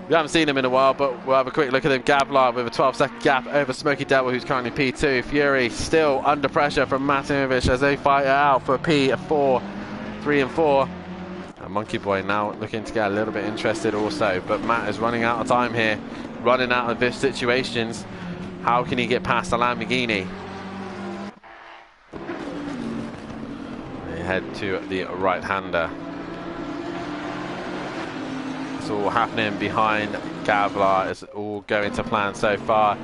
Speaker 3: We haven't seen him in a while, but we'll have a quick look at him. Gavlar with a 12-second gap over Smoky Devil, who's currently P2. Fury still under pressure from Matahimovic as they fight it out for P4, 3 and 4. And Monkey Boy now looking to get a little bit interested also, but Matt is running out of time here, running out of this situations. How can he get past the Lamborghini? They head to the right-hander. It's all happening behind Gavlar. It's all going to plan so far.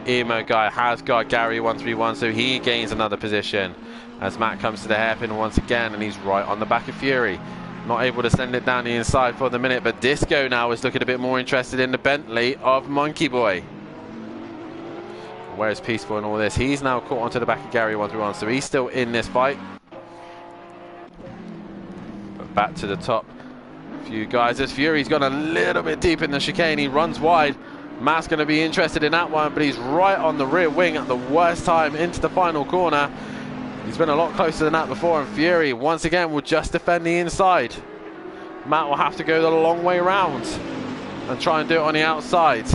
Speaker 3: Emo Guy has got Gary 131, so he gains another position as Matt comes to the hairpin once again, and he's right on the back of Fury. Not able to send it down the inside for the minute, but Disco now is looking a bit more interested in the Bentley of Monkey Boy. Where's Peaceful in all this? He's now caught onto the back of Gary 131, so he's still in this fight. But back to the top few guys as Fury's gone a little bit deep in the chicane. He runs wide. Matt's going to be interested in that one, but he's right on the rear wing at the worst time into the final corner. He's been a lot closer than that before, and Fury once again will just defend the inside. Matt will have to go the long way round and try and do it on the outside.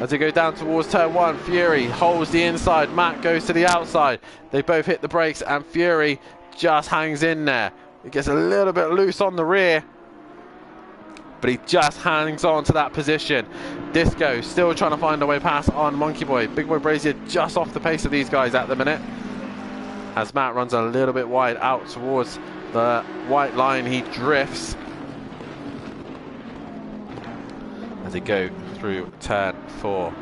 Speaker 3: As they go down towards turn 1, Fury holds the inside, Matt goes to the outside. They both hit the brakes, and Fury just hangs in there. He gets a little bit loose on the rear, but he just hangs on to that position. Disco still trying to find a way past on Monkey Boy. Big Boy Brazier just off the pace of these guys at the minute, as Matt runs a little bit wide out towards the white line. He drifts as they go through turn 4.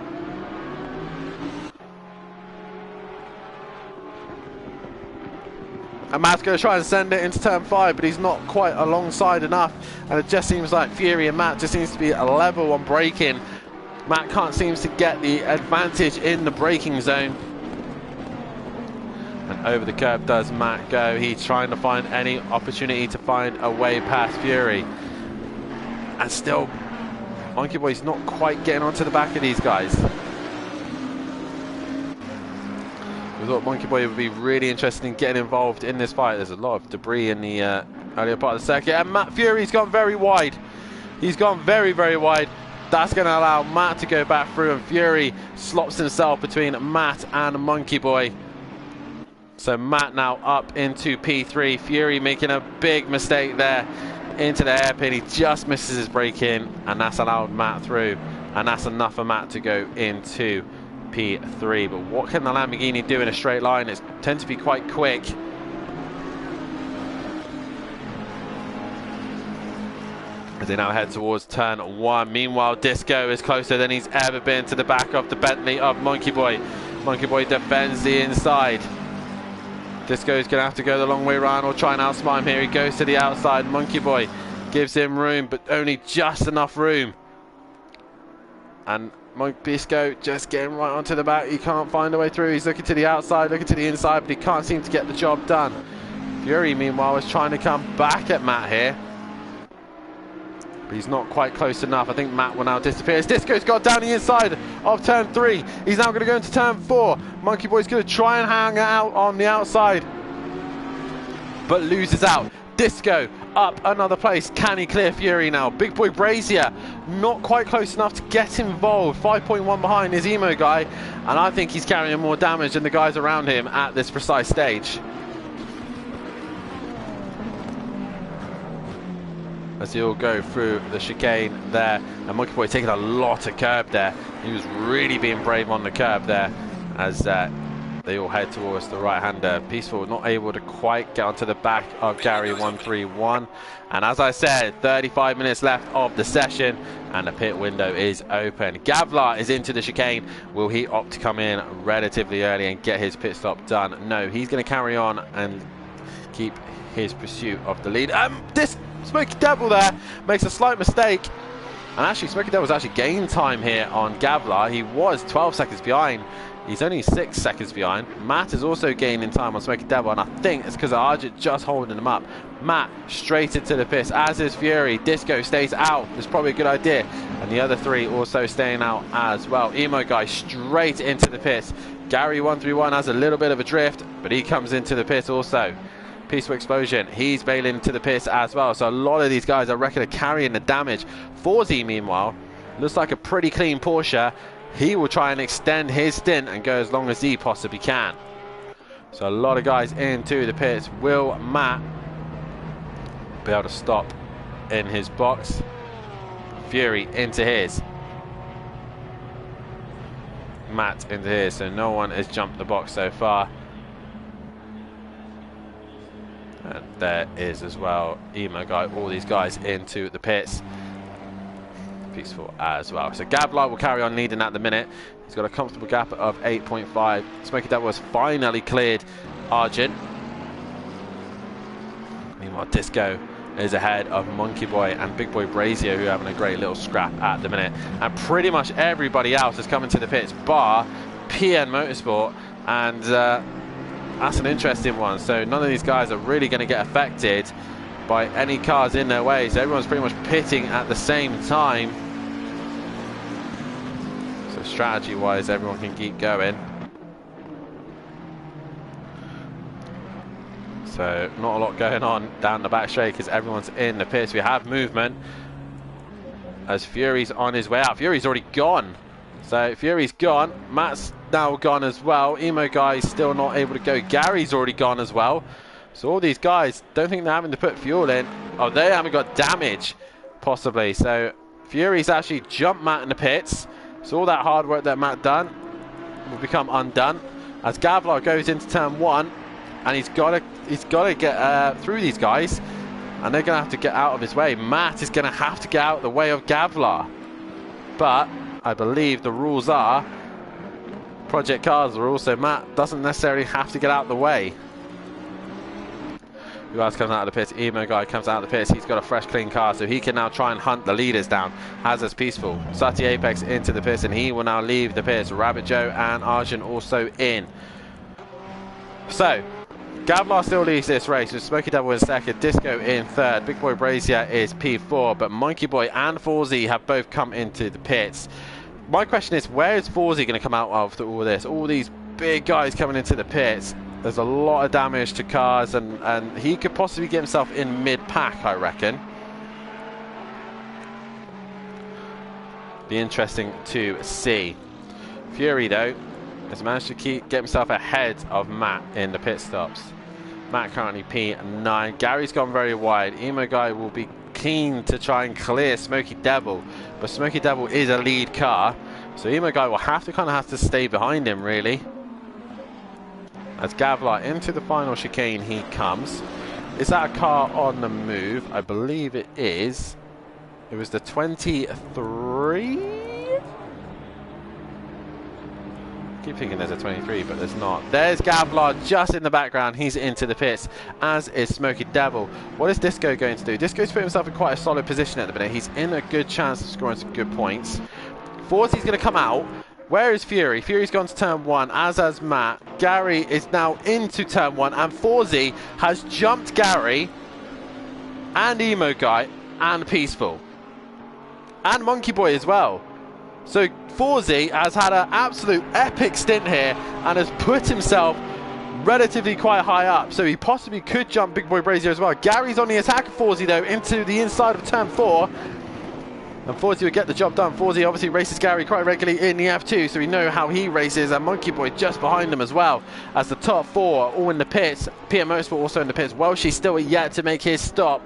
Speaker 3: And Matt's going to try and send it into turn 5, but he's not quite alongside enough. And it just seems like Fury and Matt just seems to be a level on braking. Matt can't seem to get the advantage in the braking zone. And over the curb does Matt go. He's trying to find any opportunity to find a way past Fury. And still, Monkey Boy's not quite getting onto the back of these guys. We thought Monkey Boy would be really interested in getting involved in this fight. There's a lot of debris in the earlier part of the circuit, and Matt Fury's gone very wide. He's gone very, very wide. That's going to allow Matt to go back through, and Fury slops himself between Matt and Monkey Boy. So Matt now up into P3. Fury making a big mistake there into the hairpin. He just misses his brake in, and that's allowed Matt through, and that's enough for Matt to go into P3. But what can the Lamborghini do in a straight line? It tends to be quite quick. as they now head towards turn 1. Meanwhile, Disco is closer than he's ever been to the back of the Bentley of Monkey Boy. Monkey Boy defends the inside. Disco's going to have to go the long way around or try and outsmart him here. He goes to the outside. Monkey Boy gives him room, but only just enough room. And Disco just getting right onto the back. He can't find a way through. He's looking to the outside, looking to the inside, but he can't seem to get the job done. Fury, meanwhile, is trying to come back at Matt here. But he's not quite close enough. I think Matt will now disappear. As Disco's got down the inside of turn 3. He's now going to go into turn 4. Monkey Boy's going to try and hang out on the outside, but loses out. Disco up another place. Can he clear Fury now? Big Boy Brazier not quite close enough to get involved. 5.1 behind his Emo guy, and I think he's carrying more damage than the guys around him at this precise stage. As they all go through the chicane there, and Monkey Boy taking a lot of curb there. He was really being brave on the curb there, as they all head towards the right-hander. Peaceful not able to quite get onto the back of Gary 131. And as I said, 35 minutes left of the session, and the pit window is open. Gavlar is into the chicane. Will he opt to come in relatively early and get his pit stop done? No, he's going to carry on and keep his pursuit of the lead. This Smoky Devil there makes a slight mistake, and actually Smoky Devil's actually gained time here on Gavlar. He was 12 seconds behind. He's only 6 seconds behind. Matt is also gaining time on Smoky Devil, and I think it's because Arjit just holding him up. Matt straight into the pits, as is Fury. Disco stays out. It's probably a good idea. And the other 3 also staying out as well. Emo guy straight into the pits. Gary 131 has a little bit of a drift, but he comes into the pits also. Peaceful Explosion, he's bailing to the pits as well. So a lot of these guys, I reckon, are carrying the damage. Forzy, meanwhile, looks like a pretty clean Porsche. He will try and extend his stint and go as long as he possibly can. So a lot of guys into the pits. Will Matt be able to stop in his box? Fury into his. Matt into his. So no one has jumped the box so far. And there is as well Emo guy, all these guys into the pits. Peaceful as well. So Gavlar will carry on leading at the minute. He's got a comfortable gap of 8.5. Smoky Devil has finally cleared Argent. Meanwhile, Disco is ahead of Monkey Boy and Big Boy Brazier, who are having a great little scrap at the minute. And pretty much everybody else is coming to the pits, bar PN Motorsport, and that's an interesting one. So none of these guys are really going to get affected by any cars in their way. So everyone's pretty much pitting at the same time. So strategy-wise, everyone can keep going. So not a lot going on down the back straight because everyone's in the pits. We have movement as Fury's on his way out. Fury's already gone. So Fury's gone. Matt's now gone as well. Emo guy's still not able to go. Gary's already gone as well. So all these guys, don't think they're having to put fuel in. Oh, they haven't got damage, possibly. So Fury's actually jumped Matt in the pits. So all that hard work that Matt done will become undone as Gavlar goes into turn 1, and he's got to get through these guys, and they're going to have to get out of his way. Matt is going to have to get out of the way of Gavlar, but I believe the rules are Project Cars rules, so Matt doesn't necessarily have to get out of the way. Who else comes out of the pits? Emo guy comes out of the pits. He's got a fresh, clean car, so he can now try and hunt the leaders down. As is Peaceful. Sati Apex into the pits, and he will now leave the pits. Rabbit Joe and Arjun also in. So, Gavlar still leads this race with Smoky Devil in second, Disco in third. Big Boy Brazier is P4, but Monkey Boy and Forzy have both come into the pits. My question is, where is Forzy going to come out of all this? All these big guys coming into the pits. There's a lot of damage to cars, and he could possibly get himself in mid-pack, I reckon. Be interesting to see. Fury, though, has managed to get himself ahead of Matt in the pit stops. Matt currently P9. Gary's gone very wide. Emo guy will be keen to try and clear Smoky Devil, but Smoky Devil is a lead car, so Emo guy will have to stay behind him, really. As Gavlar into the final chicane he comes. Is that a car on the move? I believe it is. It was the 23? I keep thinking there's a 23, but there's not. There's Gavlar just in the background. He's into the pits, as is Smoky Devil. What is Disco going to do? Disco's put himself in quite a solid position at the minute. He's in a good chance of scoring some good points. Forzy's going to come out. Where is Fury? Fury's gone to turn 1, as has Matt. Gary is now into turn 1, and Forzy has jumped Gary and Emo Guy and Peaceful. And Monkey Boy as well. So Forzy has had an absolute epic stint here and has put himself relatively quite high up. So he possibly could jump Big Boy Brazier as well. Gary's on the attack of Forzy though, into the inside of turn 4. And Forzy would get the job done. Forzy obviously races Gary quite regularly in the F2, so we know how he races. And Monkey Boy just behind him as well, as the top 4 all in the pits. PM Motorsport also in the pits. Welshie's still yet to make his stop.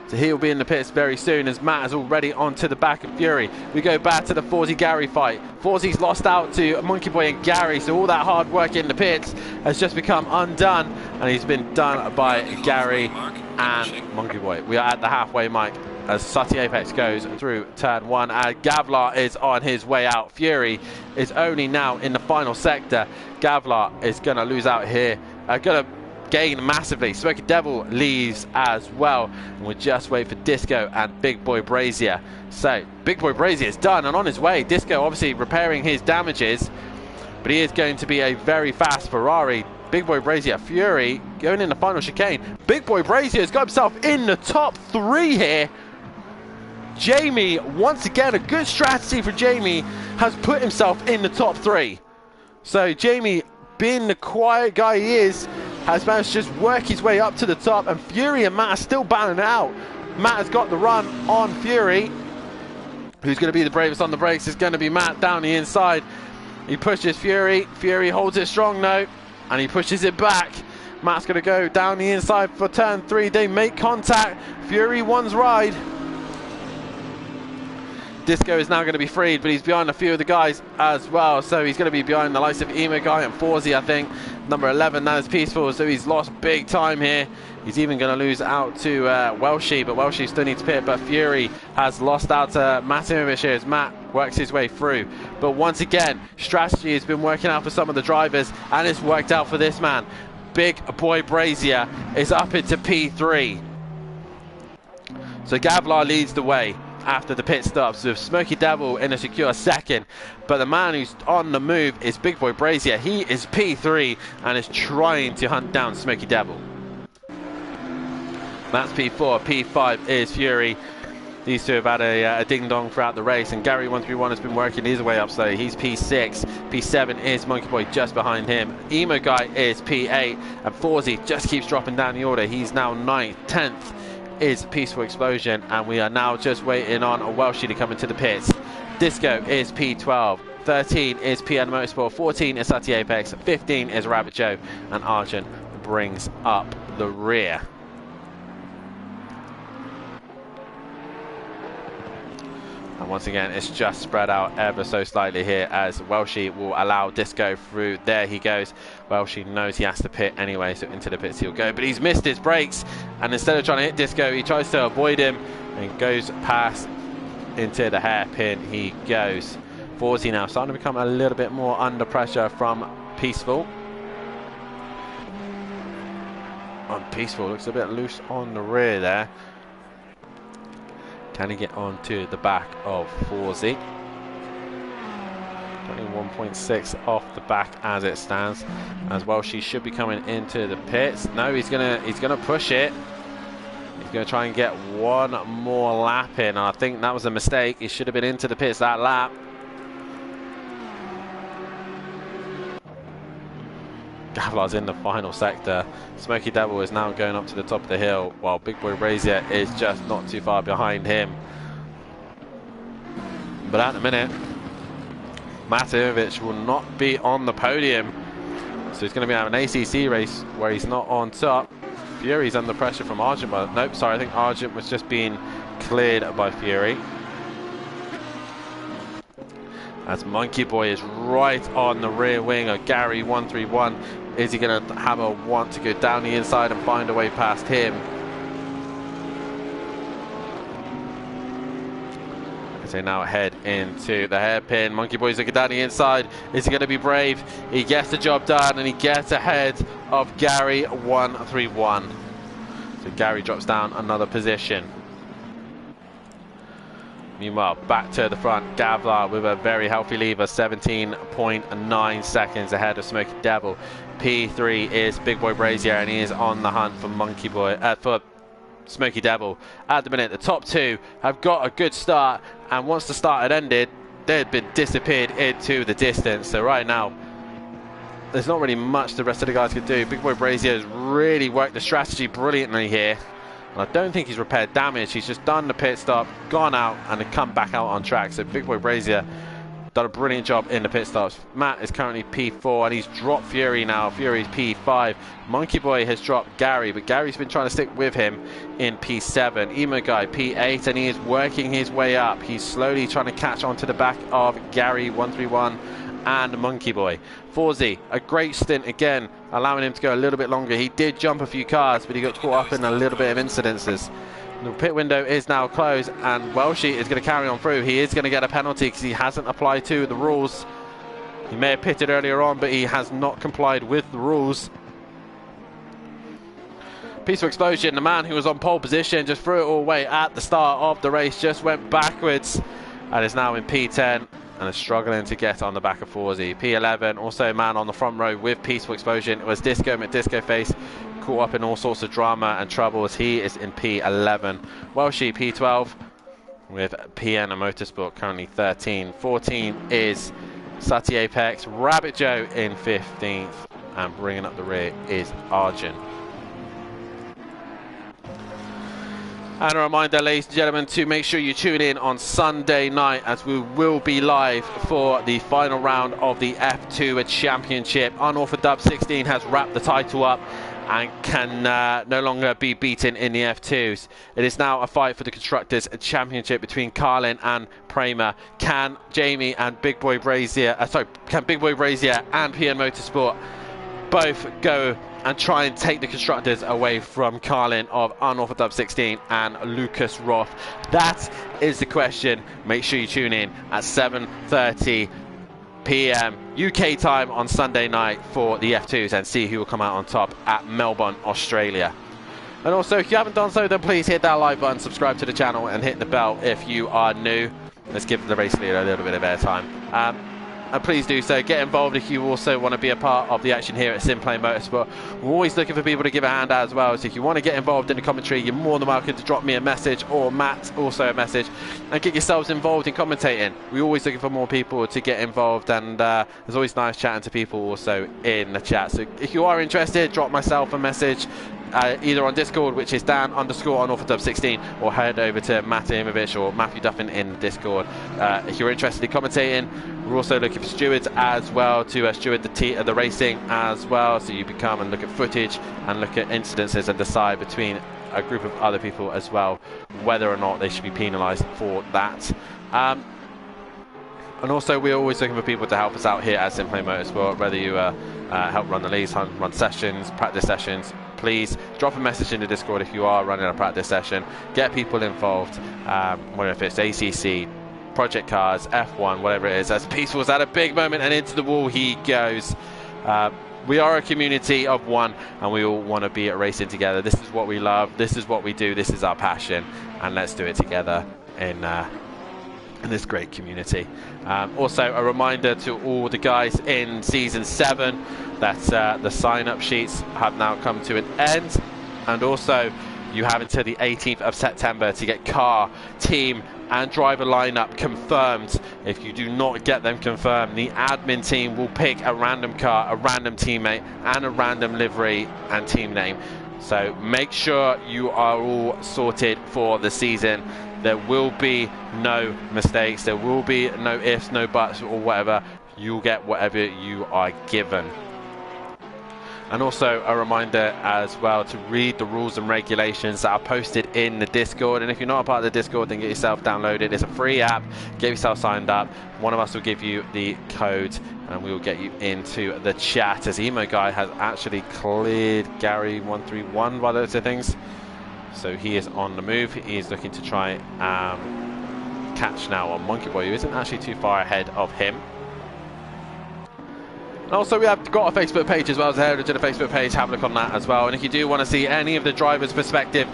Speaker 3: So he'll be in the pits very soon, as Matt is already onto the back of Fury. We go back to the Forzy-Gary fight. Forzy's lost out to Monkey Boy and Gary, so all that hard work in the pits has just become undone, and he's been done by Gary and Monkey Boy. We are at the halfway mark as Sati Apex goes through turn 1, and Gavlar is on his way out. Fury is only now in the final sector. Gavlar is going to lose out here. Going to gain massively. Smoky Devil leaves as well, and we'll just wait for Disco and Big Boy Brazier. So Big Boy Brazier is done and on his way. Disco obviously repairing his damages, but he is going to be a very fast Ferrari. Big Boy Brazier, Fury going in the final chicane. Big Boy Brazier has got himself in the top 3 here. Jamie, once again, a good strategy for Jamie, has put himself in the top 3. So Jamie, being the quiet guy he is, has managed to just work his way up to the top, and Fury and Matt are still battling it out. Matt has got the run on Fury. Who's going to be the bravest on the brakes is going to be Matt down the inside. He pushes Fury. Fury holds it strong now, and he pushes it back. Matt's going to go down the inside for turn 3. They make contact. Fury one's ride. Disco is now going to be freed, but he's behind a few of the guys as well. So he's going to be behind the likes of Emo Guy and Forzy, I think. Number 11, that is Peaceful, so he's lost big time here. He's even going to lose out to Welshie, but Welshie still needs to pit. But Fury has lost out to Matimovic here as Matt works his way through. But once again, strategy has been working out for some of the drivers, and it's worked out for this man. Big Boy Brazier is up into P3. So Gavlar leads the way after the pit stops, with Smoky Devil in a secure 2nd. But the man who's on the move is Big Boy Brazier. He is P3 and is trying to hunt down Smoky Devil. That's P4. P5 is Fury. These two have had a ding-dong throughout the race, and Gary 131 has been working his way up, so he's P6. P7 is Monkey Boy just behind him. Emo Guy is P8, and Forzy just keeps dropping down the order. He's now 9th. 10th is Peaceful Explosion, and we are now just waiting on a Welshie to come into the pits. Disco is P12, 13 is PN Motorsport, 14 is Sati Apex, 15 is Rabbit Joe, and Argent brings up the rear. And once again, it's just spread out ever so slightly here, as Welshie will allow Disco through. There he goes. Welshie knows he has to pit anyway, so into the pits he'll go. But he's missed his brakes, and instead of trying to hit Disco, he tries to avoid him and goes past into the hairpin. He goes. Forzy now starting to become a little bit more under pressure from Peaceful. Peaceful looks a bit loose on the rear there. Can he get onto the back of Forzy? 21.6 off the back as it stands. As well, she should be coming into the pits. No, he's gonna push it. He's gonna try and get one more lap in. I think that was a mistake. He should have been into the pits that lap. Gavlar's in the final sector. Smoky Devil is now going up to the top of the hill, while Big Boy Brazier is just not too far behind him. But at the minute, Matimovic will not be on the podium, so he's going to be having an ACC race where he's not on top. Fury's under pressure from Argent, but nope, sorry, I think Argent was just being cleared by Fury. As Monkey Boy is right on the rear wing of Gary 131. Is he going to have a want to go down the inside and find a way past him? as they now head into the hairpin. Monkey Boy's looking down the inside. Is he going to be brave? He gets the job done, and he gets ahead of Gary 131. So Gary drops down another position. Meanwhile, back to the front, Gavlar with a very healthy lever, 17.9 seconds ahead of Smoky Devil. P3 is Big Boy Brazier, and he is on the hunt for Monkey Boy, for Smoky Devil. At the minute, the top two have got a good start, and once the start had ended, they had been disappeared into the distance. So right now, there's not really much the rest of the guys could do. Big Boy Brazier has really worked the strategy brilliantly here. And I don't think he's repaired damage. He's just done the pit stop, gone out, and then come back out on track. So Big Boy Brazier done a brilliant job in the pit stops. Matt is currently P4, and he's dropped Fury now. Fury's P5. Monkey Boy has dropped Gary, but Gary's been trying to stick with him in P7. Emo Guy P8, and he is working his way up. He's slowly trying to catch on to the back of Gary 131 and Monkey Boy. Forzy, a great stint again, allowing him to go a little bit longer. He did jump a few cars, but he got caught up in a little bit of incidences. The pit window is now closed, and Welshie is going to carry on through. He is going to get a penalty because he hasn't applied to the rules. He may have pitted earlier on, but he has not complied with the rules. Peaceful Explosion, the man who was on pole position, just threw it all away at the start of the race, just went backwards and is now in P10 and is struggling to get on the back of Forzy. P11, also a man on the front row with Peaceful Explosion. It was Disco McDisco Face, caught up in all sorts of drama and troubles. He is in P11. Welshie P12 with PN Motorsport currently 13. 14 is Sati Apex. Rabbit Joe in 15th, and bringing up the rear is Arjun. And a reminder, ladies and gentlemen, to make sure you tune in on Sunday night, as we will be live for the final round of the F2 Championship. Unorthodox Dub 16 has wrapped the title up and can no longer be beaten in the F2s. It is now a fight for the Constructors Championship between Carlin and Prema. Can Jamie and Big Boy Brazier, can Big Boy Brazier and PN Motorsport both go and try and take the Constructors away from Carlin of Unorthodox Dub 16 and Lucas Roth? That is the question. Make sure you tune in at 7:30 p.m. UK time on Sunday night for the F2s and see who will come out on top at Melbourne, Australia. And also, if you haven't done so, then please hit that like button, subscribe to the channel, and hit the bell if you are new. Let's give the race leader a little bit of airtime. And please do so. Get involved if you also want to be a part of the action here at Simplane Motorsport. We're always looking for people to give a hand out as well. So if you want to get involved in the commentary, you're more than welcome to drop me a message, or Matt also a message, and get yourselves involved in commentating. We're always looking for more people to get involved, and there's always nice chatting to people also in the chat. So if you are interested, drop myself a message. Either on Discord, which is Dan_Unorthodox 16, or head over to Matt Imovich or Matthew Duffin in Discord. If you're interested in commentating, we're also looking for stewards as well to steward the racing as well. So you can come and look at footage and look at incidences and decide between a group of other people as well whether or not they should be penalised for that. And also, we're always looking for people to help us out here at Simplane Motorsport, whether you help run the leagues, run sessions, practice sessions. Please drop a message in the Discord if you are running a practice session. Get people involved, whether it's ACC, Project Cars, F1, whatever it is. As Peaceful's at a big moment, and into the wall he goes. We are a community of one, and we all want to be at racing together. This is what we love. This is what we do. This is our passion, and let's do it together in this great community. Also, a reminder to all the guys in Season 7 that the sign-up sheets have now come to an end, and also you have until the 18th of September to get car, team and driver lineup confirmed. If you do not get them confirmed, the admin team will pick a random car, a random teammate and a random livery and team name. So make sure you are all sorted for the season. There will be no mistakes, there will be no ifs, no buts or whatever. You'll get whatever you are given. And also a reminder as well to read the rules and regulations that are posted in the Discord. And if you're not a part of the Discord, then get yourself downloaded. It's a free app. Get yourself signed up. One of us will give you the code and we will get you into the chat, as Emo Guy has actually cleared Gary 131 by those things. So he is on the move. He is looking to try catch now on Monkey Boy, who isn't actually too far ahead of him. And also, we have got a Facebook page as well, as the Heritage of the Facebook page. Have a look on that as well. And if you do want to see any of the drivers' perspective,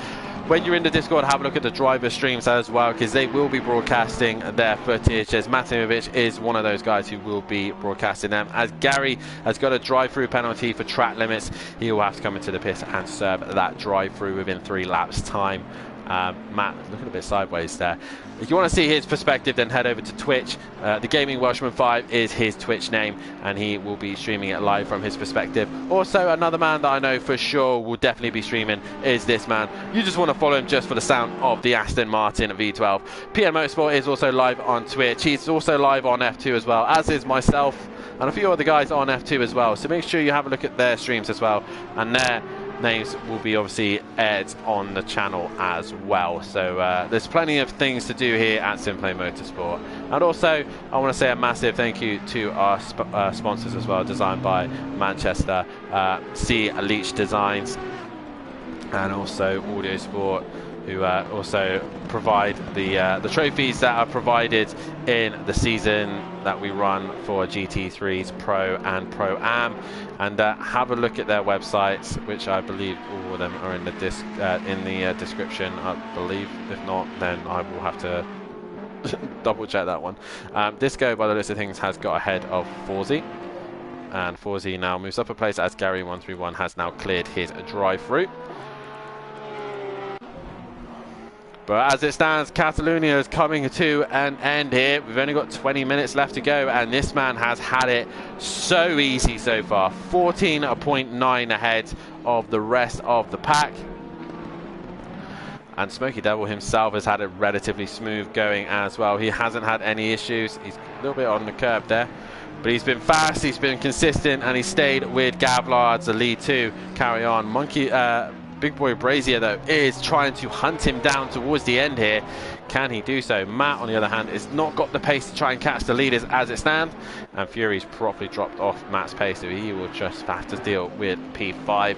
Speaker 3: when you're in the Discord, have a look at the driver streams as well, because they will be broadcasting their footage, as Matimovic is one of those guys who will be broadcasting them. As Gary has got a drive-through penalty for track limits, he will have to come into the pit and serve that drive-through within 3 laps time. Matt, looking a bit sideways there. If you want to see his perspective, then head over to Twitch. The Gaming Welshman 5 is his Twitch name, and he will be streaming it live from his perspective. Also, another man that I know for sure will definitely be streaming is this man. You just want to follow him just for the sound of the Aston Martin V12. PN Motorsport is also live on Twitch. He's also live on F2 as well, as is myself and a few other guys on F2 as well. So make sure you have a look at their streams as well, and their names will be obviously aired on the channel as well. So there's plenty of things to do here at Simplay Motorsport. And also, I want to say a massive thank you to our sponsors as well, designed by Manchester, C Leach Designs, and also Audio Sport, who also provide the trophies that are provided in the season that we run for GT3's Pro and Pro-Am. And have a look at their websites, which I believe all of them are in the description, I believe. If not, then I will have to double check that one. Disco, by the list of things, has got ahead of Forzy, and Forzy now moves up a place as Gary131 has now cleared his drive-through. But as it stands, Catalonia is coming to an end here. We've only got 20 minutes left to go, and this man has had it so easy so far. 14.9 ahead of the rest of the pack. And Smoky Devil himself has had it relatively smooth going as well. He hasn't had any issues. He's a little bit on the curb there, but he's been fast, he's been consistent, and he stayed with Gavlar as the lead to carry on. Big Boy Brazier, though, is trying to hunt him down towards the end here. Can he do so? Matt, on the other hand, has not got the pace to try and catch the leaders as it stands. And Fury's properly dropped off Matt's pace, so he will just have to deal with P5.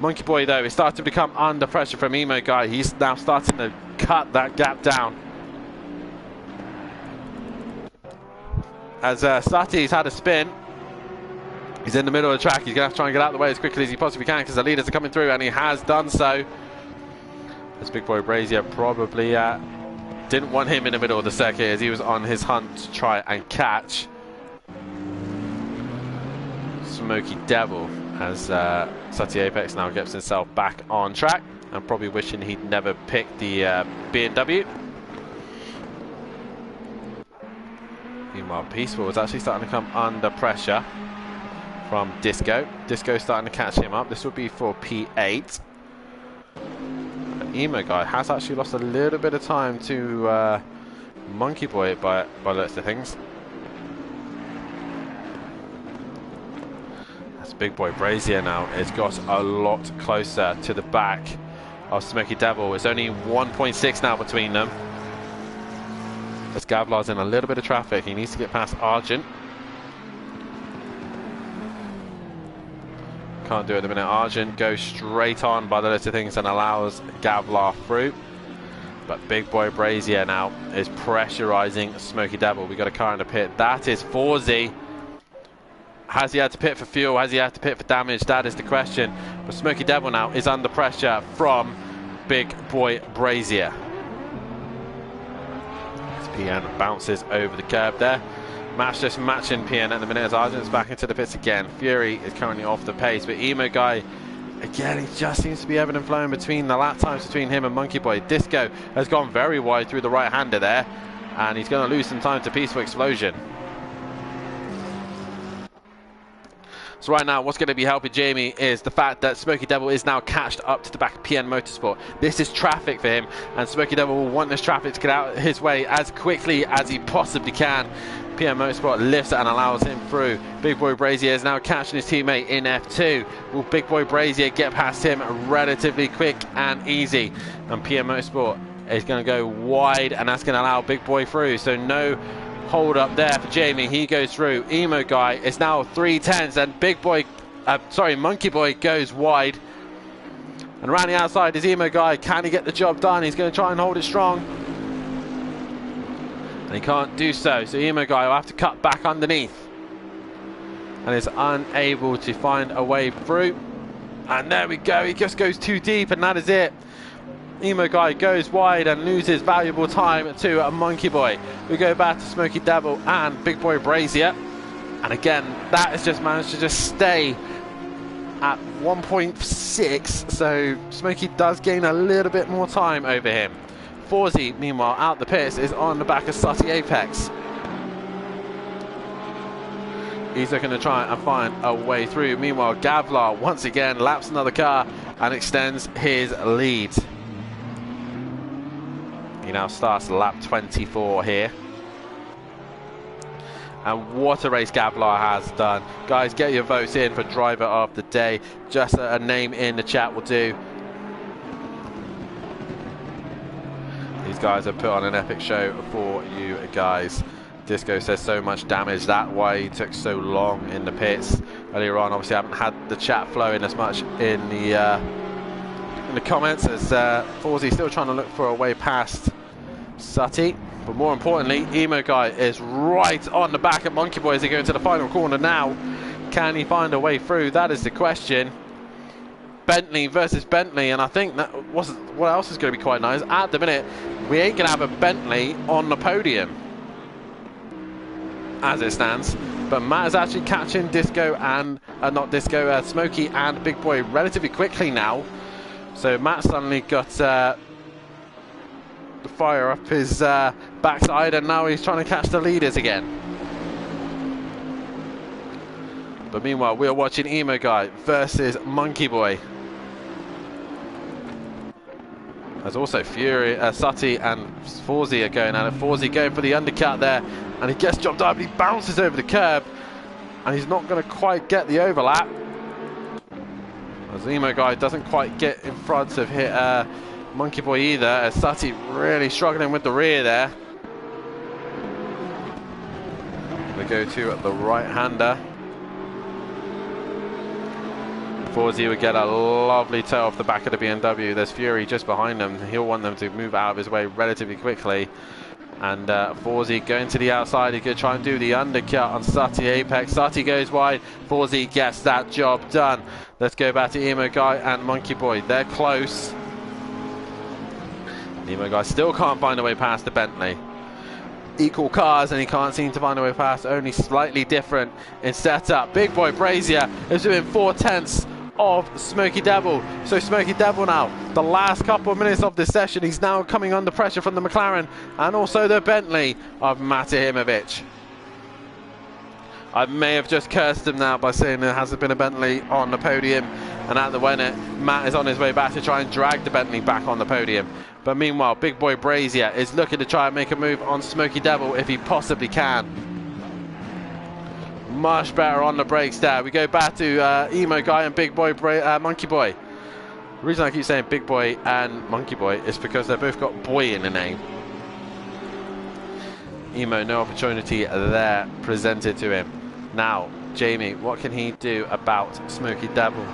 Speaker 3: Monkey Boy, though, is starting to become under pressure from Emo Guy. He's now starting to cut that gap down. As Sati's had a spin. He's in the middle of the track. He's going to have to try and get out of the way as quickly as he possibly can, because the leaders are coming through, and he has done so. As Big Boy Brazier probably didn't want him in the middle of the circuit, as he was on his hunt to try and catch Smoky Devil, as Sati Apex now gets himself back on track, and probably wishing he'd never picked the BMW. Meanwhile, Peaceful is actually starting to come under pressure from Disco. Disco starting to catch him up. This will be for P8. Emo Guy has actually lost a little bit of time to Monkey Boy by the looks of things. That's Big Boy Brazier now. It's got a lot closer to the back of Smoky Devil. It's only 1.6 now between them. As Gavlar's in a little bit of traffic. He needs to get past Argent. Can't do it at the minute. Argent goes straight on by the list of things and allows Gavlar through. But Big Boy Brazier now is pressurizing Smoky Devil. We got a car in the pit. That is Forzy. Has he had to pit for fuel? Has he had to pit for damage? That is the question. But Smoky Devil now is under pressure from Big Boy Brazier. As PN bounces over the curb there. Mash just matching PN at the minute as Argent's back into the pits again. Fury is currently off the pace, but Emo Guy, again, he just seems to be ebbing and flowing between the lap times between him and Monkey Boy. Disco has gone very wide through the right-hander there, and he's going to lose some time to Peaceful Explosion. So right now, what's going to be helping Jamie is the fact that Smoky Devil is now catched up to the back of PN Motorsport. This is traffic for him, and Smoky Devil will want this traffic to get out his way as quickly as he possibly can. PN Motorsport lifts it and allows him through. Big Boy Brazier is now catching his teammate in F2. Will Big Boy Brazier get past him relatively quick and easy? And PN Motorsport is going to go wide, and that's going to allow Big Boy through. So no hold up there for Jamie. He goes through. Emo Guy is now 3/10, and Monkey Boy goes wide. And around the outside is Emo Guy. Can he get the job done? He's going to try and hold it strong. he can't do so. So Emo Guy will have to cut back underneath, and is unable to find a way through. And there we go. He just goes too deep, and that is it. Emo Guy goes wide and loses valuable time to Monkey Boy. We go back to Smoky Devil and Big Boy Brazier. And again, that has just managed to just stay at 1.6. So Smoky does gain a little bit more time over him. Forzy, meanwhile, out the pits, is on the back of Sutty Apex. He's looking to try and find a way through. Meanwhile, Gavlar once again laps another car and extends his lead. He now starts lap 24 here. And what a race Gavlar has done. Guys, get your votes in for driver of the day. Just a name in the chat will do. These guys have put on an epic show for you guys. Disco says so much damage, that's why he took so long in the pits earlier on. Obviously I haven't had the chat flowing as much in the comments, as Forzy still trying to look for a way past Sutty. But more importantly, Emo Guy is right on the back of Monkey Boy as they go into the final corner now. Can he find a way through? That is the question. Bentley versus Bentley, and I think that what else is going to be quite nice. At the minute, we ain't going to have a Bentley on the podium as it stands, but Matt is actually catching Disco and Smoky and Big Boy relatively quickly now. So Matt suddenly got the fire up his backside, and now he's trying to catch the leaders again. But meanwhile, we're watching Emo Guy versus Monkey Boy. There's also Fury, Sutty and Forzy are going at it. Forzy going for the undercut there, and he gets dropped up, but he bounces over the curb, and he's not going to quite get the overlap. As Emo Guy doesn't quite get in front of Monkey Boy either, as Sutty really struggling with the rear there. We go to the right-hander. Forzy would get a lovely toe off the back of the BMW. There's Fury just behind them. He'll want them to move out of his way relatively quickly. And Forzy going to the outside. He could try and do the undercut on Sutty Apex. Sutty goes wide. Forzy gets that job done. Let's go back to Emo Guy and Monkey Boy. They're close. Emo Guy still can't find a way past the Bentley. Equal cars, and he can't seem to find a way past. Only slightly different in setup. Big Boy Brazier is doing 4/10 of Smoky Devil. So Smoky Devil now, the last couple of minutes of this session, he's now coming under pressure from the McLaren and also the Bentley of Matahimovic. I may have just cursed him now by saying there hasn't been a Bentley on the podium, and at the minute Matt is on his way back to try and drag the Bentley back on the podium. But meanwhile, Big Boy Brazier is looking to try and make a move on Smoky Devil if he possibly can. Much better on the brakes there. We go back to Emo Guy and Big Boy Monkey Boy. The reason I keep saying Big Boy and Monkey Boy is because they've both got boy in the name. Emo, no opportunity there presented to him. Now, Jamie, what can he do about Smoky Devil?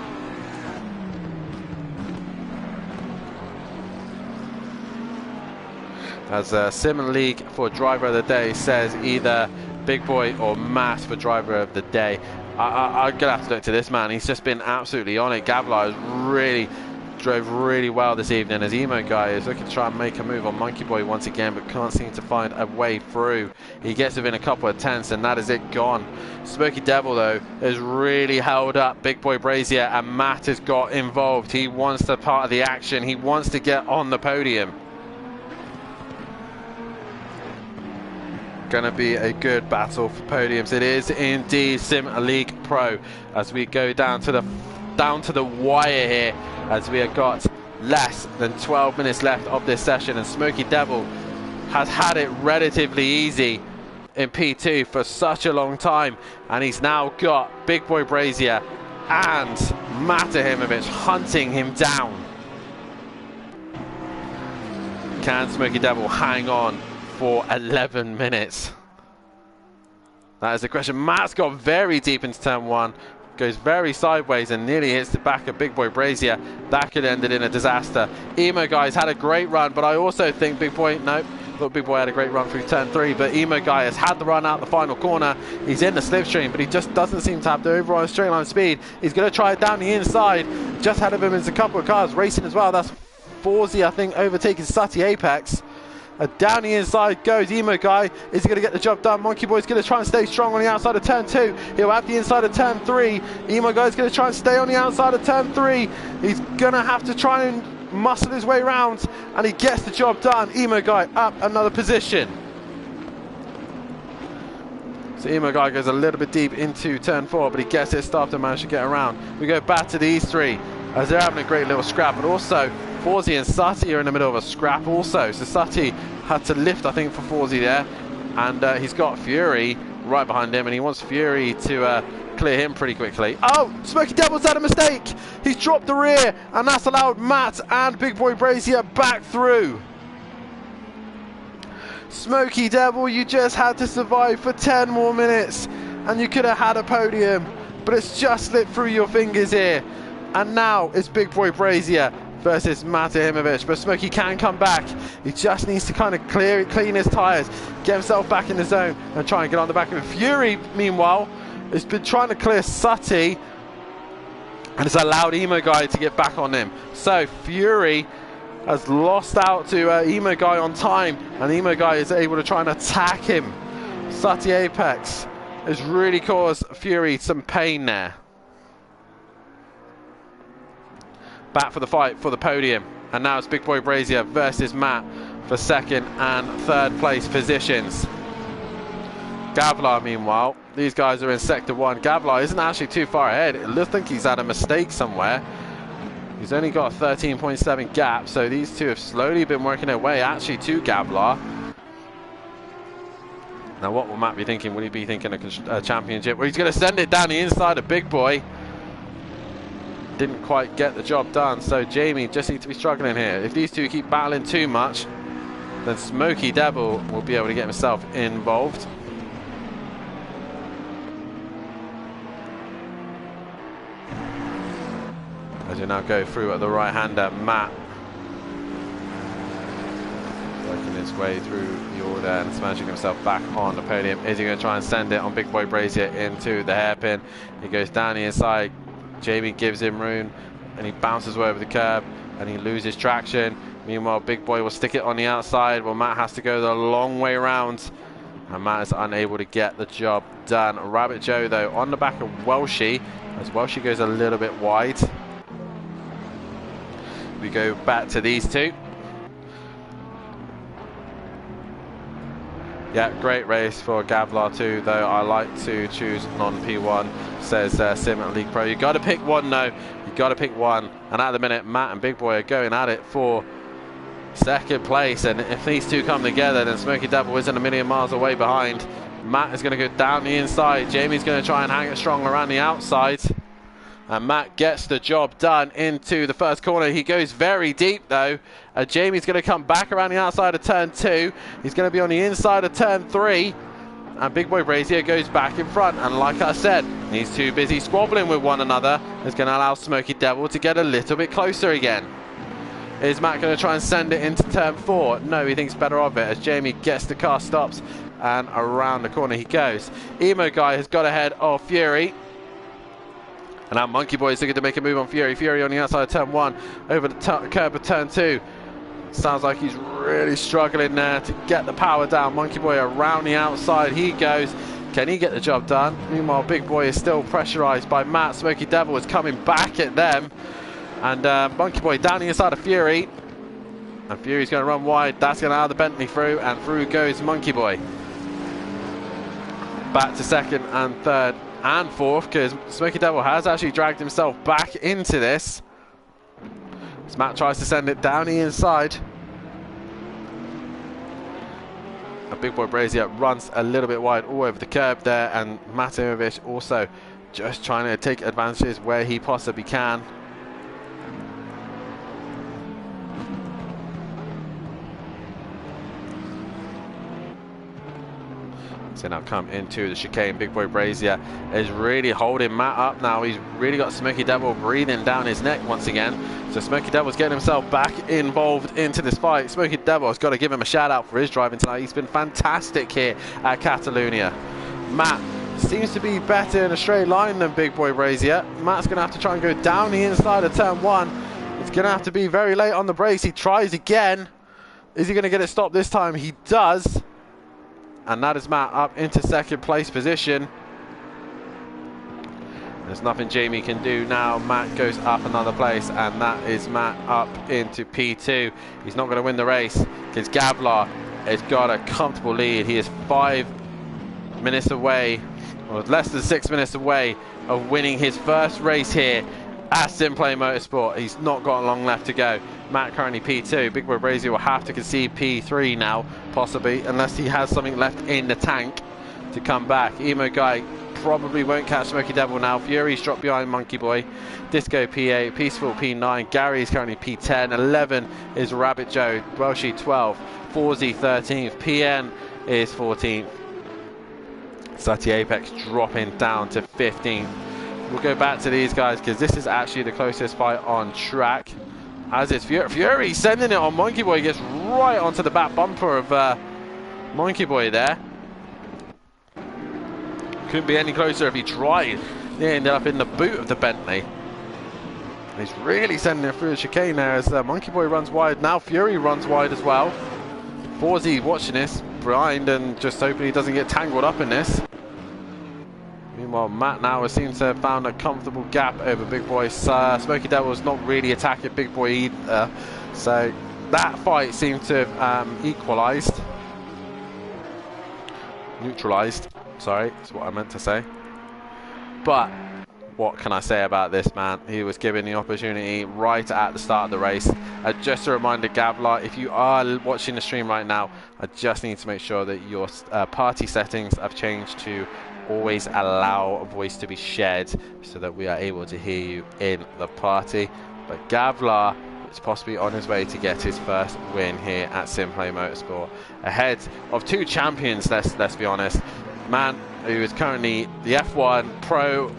Speaker 3: As Sim League for driver of the day says either Big Boy or Matt for driver of the day. I'm gonna have to look to this man. He's just been absolutely on it. Gavlar drove really well this evening, as Emo Guy is looking to try and make a move on Monkey Boy once again, but can't seem to find a way through. He gets within a couple of tenths, and that is it, gone. Smoky Devil though has really held up Big Boy Brazier, and Matt has got involved. He wants to part of the action. He wants to get on the podium. Going to be a good battle for podiums. It is indeed Sim League Pro, as we go down to the wire here, as we have got less than 12 minutes left of this session, and Smoky Devil has had it relatively easy in P2 for such a long time, and he's now got Big Boy Brazier and Matahimovic hunting him down. Can Smoky Devil hang on for 11 minutes? That is the question. Matt's got very deep into turn one, goes very sideways and nearly hits the back of Big Boy Brazier. That could end it in a disaster. Emo Guy's had a great run, but I also think Big Boy, no, thought Big Boy had a great run through turn 3, but Emo Guy has had the run out the final corner. He's in the slipstream, but he just doesn't seem to have the overall straight line speed. He's going to try it down the inside. Just ahead of him is a couple of cars racing as well. That's Forzy, I think, overtaking Sutty Apex. Down the inside goes Emo Guy. Is he going to get the job done? Monkey Boy's going to try and stay strong on the outside of turn 2. He'll have the inside of turn 3. Emo Guy's going to try and stay on the outside of turn 3. He's going to have to try and muscle his way around, and he gets the job done. Emo Guy up another position. So Emo Guy goes a little bit deep into turn 4, but he gets it stopped and manages to get around. We go back to these three as they're having a great little scrap, but also Forzy and Sutty are in the middle of a scrap also. So Sutty had to lift, I think, for Forzy there, and he's got Fury right behind him, and he wants Fury to clear him pretty quickly. Oh, Smoky Devil's had a mistake. He's dropped the rear, and that's allowed Matt and Big Boy Brazier back through. Smoky Devil, you just had to survive for 10 more minutes, and you could have had a podium, but it's just slipped through your fingers here. And now it's Big Boy Brazier versus Matt Ahimovic, but Smoky can come back. He just needs to kind of clean his tyres, get himself back in the zone, and try and get on the back of him. Fury, meanwhile, has been trying to clear Sutty, and has allowed Emo Guy to get back on him. So Fury has lost out to Emo Guy on time, and Emo Guy is able to try and attack him. Sutty Apex has really caused Fury some pain there. Back for the fight for the podium, and now it's Big Boy Brazier versus Matt for 2nd and 3rd place positions. Gavlar, meanwhile, these guys are in sector 1. Gavlar isn't actually too far ahead. It looks like he's had a mistake somewhere. He's only got a 13.7 gap, so these two have slowly been working their way actually to Gavlar. Now what will Matt be thinking? Will he be thinking a championship? Well, he's going to send it down the inside of Big Boy. Didn't quite get the job done, so Jamie just needs to be struggling here. If these two keep battling too much, then Smoky Devil will be able to get himself involved. As you now go through at the right-hander, Matt working his way through the order and smashing himself back on the podium. Is he going to try and send it on Big Boy Brazier into the hairpin? He goes down the inside. Jamie gives him room, and he bounces way over the curb, and he loses traction. Meanwhile, Big Boy will stick it on the outside. Well, Matt has to go the long way around, and Matt is unable to get the job done. Rabbit Joe, though, on the back of Welshie, as Welshie goes a little bit wide. We go back to these two. Yeah, great race for Gavlar too, though I like to choose non-P1, says Sim League Pro. You got to pick one, though. You got to pick one. And at the minute, Matt and Big Boy are going at it for 2nd place. And if these two come together, then Smoky Devil isn't a million miles away behind. Matt is going to go down the inside. Jamie's going to try and hang it strong around the outside. And Matt gets the job done into the 1st corner. He goes very deep, though. Jamie's going to come back around the outside of turn 2. He's going to be on the inside of turn 3. And Big Boy Brazier goes back in front. And like I said, he's too busy squabbling with one another. It's going to allow Smoky Devil to get a little bit closer again. Is Matt going to try and send it into turn 4? No, he thinks better of it as Jamie gets the car stops. And around the corner he goes. Emo Guy has got ahead of Fury. And now Monkey Boy is looking to make a move on Fury. Fury on the outside of turn 1, over the curb of turn 2. Sounds like he's really struggling there to get the power down. Monkey Boy around the outside he goes. Can he get the job done? Meanwhile, Big Boy is still pressurized by Matt. Smoky Devil is coming back at them. And Monkey Boy down the inside of Fury. And Fury's going to run wide. That's going to allow the Bentley through. And through goes Monkey Boy. Back to 2nd and 3rd. And 4th, because Smoky Devil has actually dragged himself back into this. As Matt tries to send it down the inside. A Big Boy Brazier runs a little bit wide all over the curb there, and Matt Ahimovic also just trying to take advantages where he possibly can. So now come into the chicane. Big Boy Brazier is really holding Matt up now. He's really got Smoky Devil breathing down his neck once again. So Smoky Devil's getting himself back involved into this fight. Smoky Devil's got to give him a shout out for his driving tonight. He's been fantastic here at Catalonia. Matt seems to be better in a straight line than Big Boy Brazier. Matt's going to have to try and go down the inside of turn 1. It's going to have to be very late on the brakes. He tries again. Is he going to get it stopped this time? He does. And that is Matt up into second place position. There's nothing Jamie can do now. Matt goes up another place, and that is Matt up into P2. He's not going to win the race because Gavlar has got a comfortable lead. He is 5 minutes away, or less than 6 minutes away, of winning his first race here at Simplay Motorsport. He's not got long left to go. Matt currently P2. Big Boy Brazier will have to concede P3 now, possibly, unless he has something left in the tank to come back. Emo Guy probably won't catch Smoky Devil now. Fury's dropped behind Monkey Boy. Disco P8, Peaceful P9, Gary's currently P10, 11 is Rabbit Joe, Welshie 12, Forzy 13th, PN is 14th. Sati Apex dropping down to 15th. We'll go back to these guys because this is actually the closest fight on track. As is Fury sending it on Monkey Boy, gets right onto the back bumper of Monkey Boy there. Couldn't be any closer if he tried. He ended up in the boot of the Bentley. He's really sending it through the chicane there as Monkey Boy runs wide. Now Fury runs wide as well. Forzy watching this behind and just hoping he doesn't get tangled up in this. Meanwhile, Matt now seems to have found a comfortable gap over Big Boy. Smoky Devil's not really attacking Big Boy either. So that fight seemed to have equalised. Neutralised. Sorry, that's what I meant to say. But what can I say about this man? He was given the opportunity right at the start of the race. Just a reminder, Gavlar, if you are watching the stream right now, I just need to make sure that your party settings have changed to always allow a voice to be shared so that we are able to hear you in the party. But Gavlar is possibly on his way to get his first win here at Simplay Motorsport, ahead of 2 champions, let's be honest. Man who is currently the F1 Pro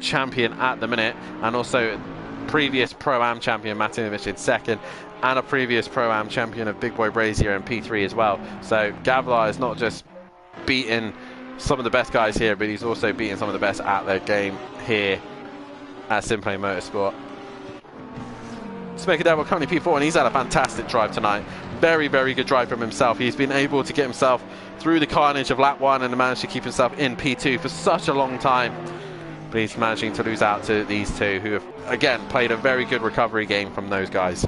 Speaker 3: champion at the minute, and also previous Pro-Am champion Martinovic in second, and a previous Pro-Am champion of Big Boy Brazier in P3 as well. So Gavlar is not just beating some of the best guys here, but he's also beating some of the best at their game here at Simplay Motorsport. Smoky Devil currently P4, and he's had a fantastic drive tonight. Very, very good drive from himself. He's been able to get himself through the carnage of lap 1 and managed to keep himself in P2 for such a long time. But he's managing to lose out to these two who have, again, played a very good recovery game from those guys.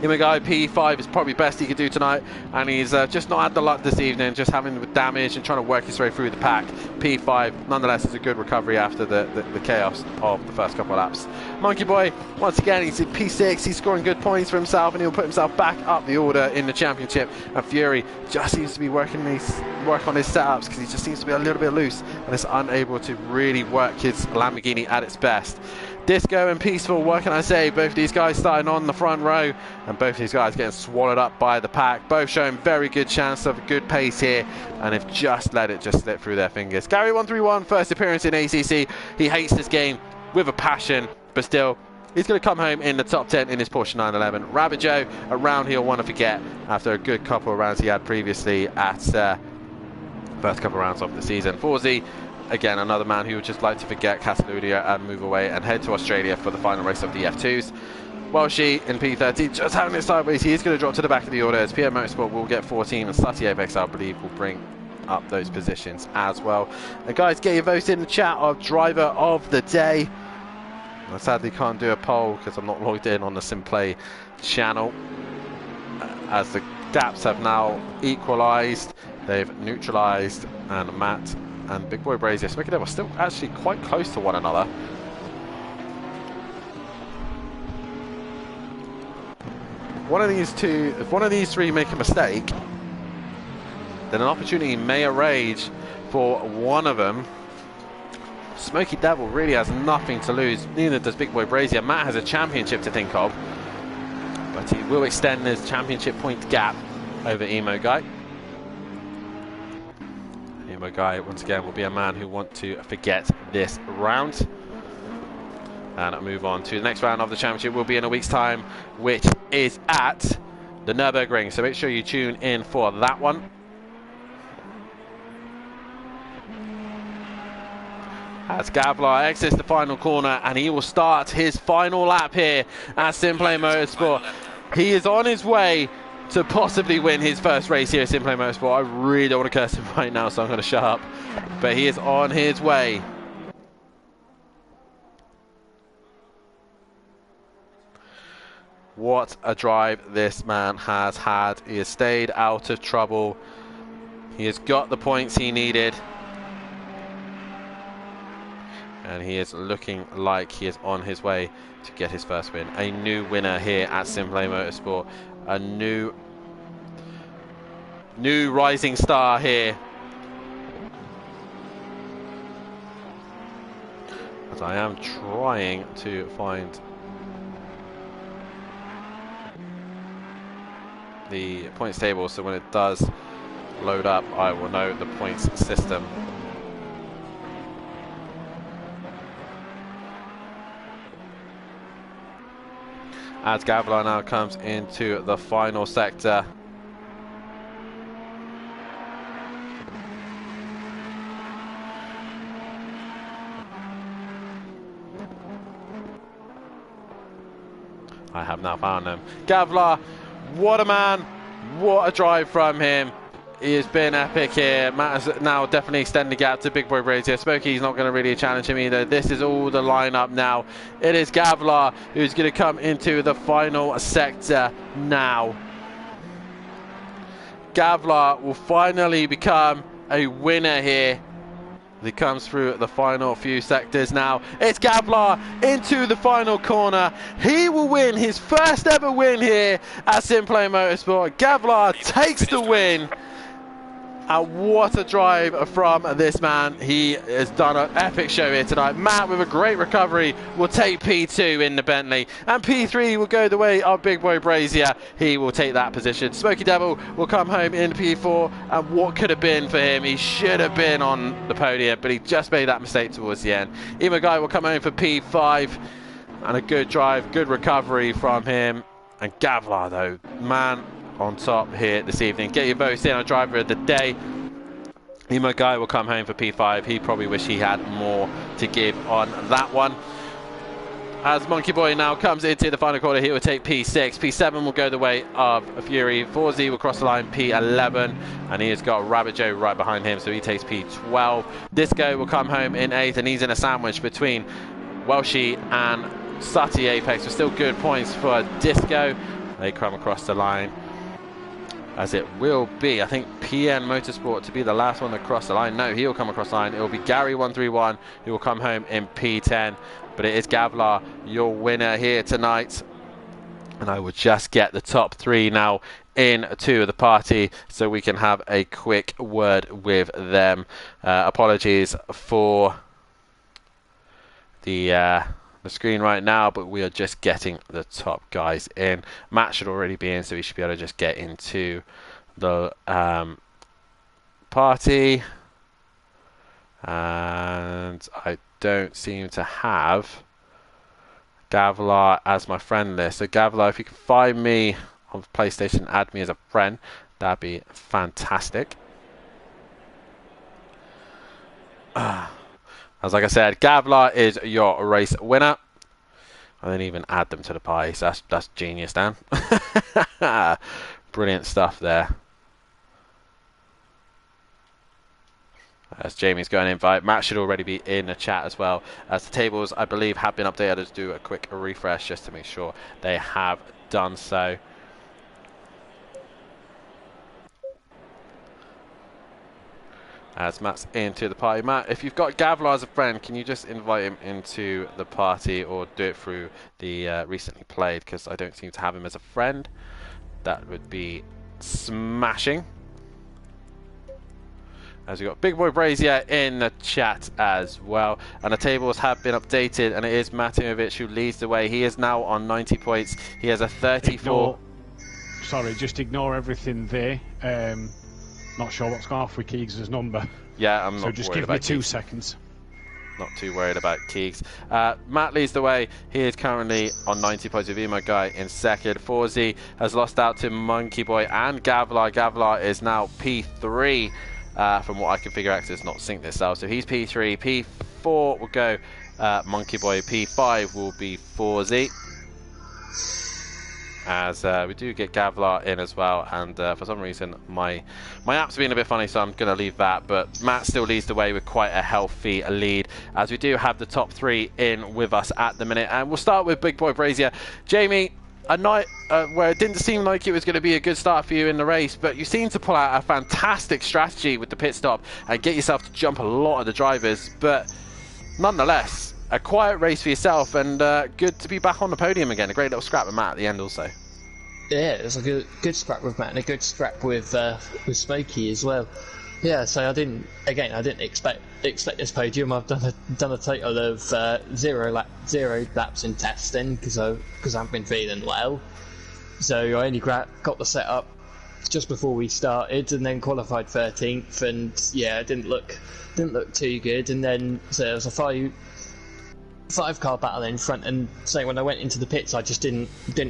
Speaker 3: Imagai P5 is probably best he could do tonight, and he's just not had the luck this evening, just having the damage and trying to work his way through the pack. P5, nonetheless, is a good recovery after the chaos of the first couple of laps. Monkey Boy, once again, he's in P6, he's scoring good points for himself, and he'll put himself back up the order in the championship. And Fury just seems to be work on his setups because he just seems to be a little bit loose and is unable to really work his Lamborghini at its best. Disco and Peaceful, what can I say? Both of these guys starting on the front row, and both of these guys getting swallowed up by the pack. Both showing very good chance of a good pace here, and have just let it just slip through their fingers. Gary 131, first appearance in ACC. He hates this game with a passion, but still, he's going to come home in the top 10 in his Porsche 911. Rabbit Joe, a round he'll want to forget after a good couple of rounds he had previously at first couple of rounds of the season. Forzy, again, another man who would just like to forget Catalonia and move away and head to Australia for the final race of the F2s. Welshie in P13, just having it sideways. He is going to drop to the back of the order as PM Motorsport will get 14, and Sati Apex, I believe, will bring up those positions as well. And guys, get your votes in the chat of driver of the day. I sadly can't do a poll because I'm not logged in on the Simplay channel, as the gaps have now equalised. They've neutralised, and Matt and Big Boy Brazier, Smoky Devil, still actually quite close to one another. One of these two, if one of these three make a mistake, then an opportunity may arrange for one of them. Smoky Devil really has nothing to lose, neither does Big Boy Brazier. Matt has a championship to think of, but he will extend his championship point gap over Emo Guy. Emo Guy, once again, will be a man who wants to forget this round. and move on to the next round of the championship. Will be in a week's time, which is at the Nürburgring. So make sure you tune in for that one. As Gavlar exits the final corner, and he will start his final lap here at Simplane Motorsport. He is on his way to possibly win his first race here at Simplane Motorsport. I really don't want to curse him right now, so I'm going to shut up. But he is on his way. What a drive this man has had. He has stayed out of trouble. He has got the points he needed. And he is looking like he is on his way to get his first win. A new winner here at Simplane Motorsport. A new rising star here. As I am trying to find the points table, so when it does load up, I will know the points system. As Gavlar now comes into the final sector. I have now found him. Gavlar, what a man, what a drive from him. He has been epic here. Matt has now definitely extended the gap to Big Boy Brazier. Smokey's not going to really challenge him either. This is all the lineup now. It is Gavlar who's going to come into the final sector now. Gavlar will finally become a winner here. He comes through the final few sectors now. It's Gavlar into the final corner. He will win his first ever win here at Simplane Motorsport. Gavlar takes the win. And what a drive from this man. He has done an epic show here tonight. Matt, with a great recovery, will take P2 in the Bentley. And P3 will go the way of Big Boy Brazier. He will take that position. Smokey Devil will come home in P4. And what could have been for him? He should have been on the podium, but he just made that mistake towards the end. Emo Guy will come home for P5. And a good drive, good recovery from him. And Gavlar, though, man, on top here this evening. Get your votes in on driver of the day. Emo Guy will come home for P5. He probably wish he had more to give on that one. As Monkey Boy now comes into the final quarter, he will take P6. P7 will go the way of Fury. Forzy will cross the line P11, and he has got Rabbit Joe right behind him, so he takes P12. Disco will come home in 8th, and he's in a sandwich between Welshie and Sutty Apex, with still good points for Disco. They come across the line, as it will be, I think, PN Motorsport to be the last one to cross the line. No, he'll come across the line. It will be Gary131 who will come home in P10. But it is Gavlar, your winner here tonight. And I will just get the top 3 now into the party so we can have a quick word with them. Apologies for the screen right now, but we are just getting the top guys in. Matt should already be in, so he should be able to just get into the party. And I don't seem to have Gavlar as my friend list. So Gavlar, if you can find me on PlayStation, add me as a friend, that'd be fantastic. As like I said, Gavlar is your race winner. I didn't even add them to the pie, so that's genius, Dan. Brilliant stuff there. As Jamie's going to invite, Matt should already be in the chat as well. As the tables, I believe, have been updated. Let's do a quick refresh just to make sure they have done so. As Matt's into the party. Matt, if you've got Gavlar as a friend, can you just invite him into the party or do it through the recently played, because I don't seem to have him as a friend. That would be smashing. As we've got Big Boy Brazier in the chat as well. And the tables have been updated, and it is Matimovic who leads the way. He is now on 90 points. He has a 34.
Speaker 1: Just ignore everything there. Not sure what's gone off with Keegs' number.
Speaker 3: Yeah, I'm not
Speaker 1: So just give me 2 seconds.
Speaker 3: not too worried about Keegs. Matt leads the way. He is currently on 90 points with my guy in second. Forzy has lost out to Monkey Boy and Gavlar. Gavlar is now P3 from what I can figure out, because it's not synced itself. So he's P3. P4 will go Monkey Boy. P5 will be Forzy. As we do get Gavlar in as well, and for some reason my app's been a bit funny, so I'm going to leave that. But Matt still leads the way with quite a healthy lead, as we do have the top 3 in with us at the minute. And we'll start with Big Boy Brazier. Jamie, a night where it didn't seem like it was going to be a good start for you in the race, but you seem to pull out a fantastic strategy with the pit stop and get yourself to jump a lot of the drivers. But nonetheless, a quiet race for yourself, and good to be back on the podium again. A great little scrap with Matt at the end also.
Speaker 8: Yeah, it was a good scrap with Matt and a good scrap with Smokey as well. Yeah, so I didn't expect this podium. I've done a total of 0 laps in testing because I haven't been feeling well. So I only got the setup just before we started, and then qualified 13th, and yeah, it didn't look too good. And then so there was a 5-car battle in front, and so when I went into the pits, I just didn't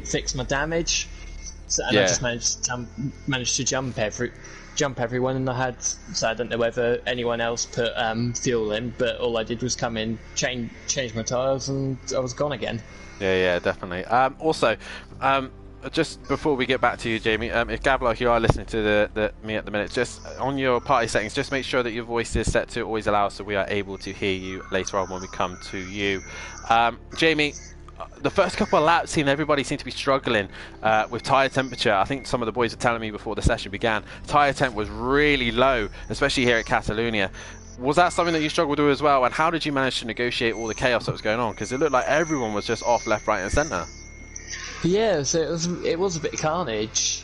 Speaker 8: fix my damage. So, and I just managed to jump everyone, and I don't know whether anyone else put fuel in, but all I did was come in, change my tyres, and I was gone again.
Speaker 3: Yeah, definitely. Also, just before we get back to you, Jamie, if Gavlar, if you are listening to me at the minute, just on your party settings, just make sure that your voice is set to always allow, so we are able to hear you later on when we come to you. Jamie, the first couple of laps, everybody seemed to be struggling with tyre temperature. I think some of the boys were telling me before the session began, tyre temp was really low, especially here at Catalonia. Was that something that you struggled with as well? And how did you manage to negotiate all the chaos that was going on? Because it looked like everyone was just off left, right and centre.
Speaker 8: Yeah, so it was a bit of carnage.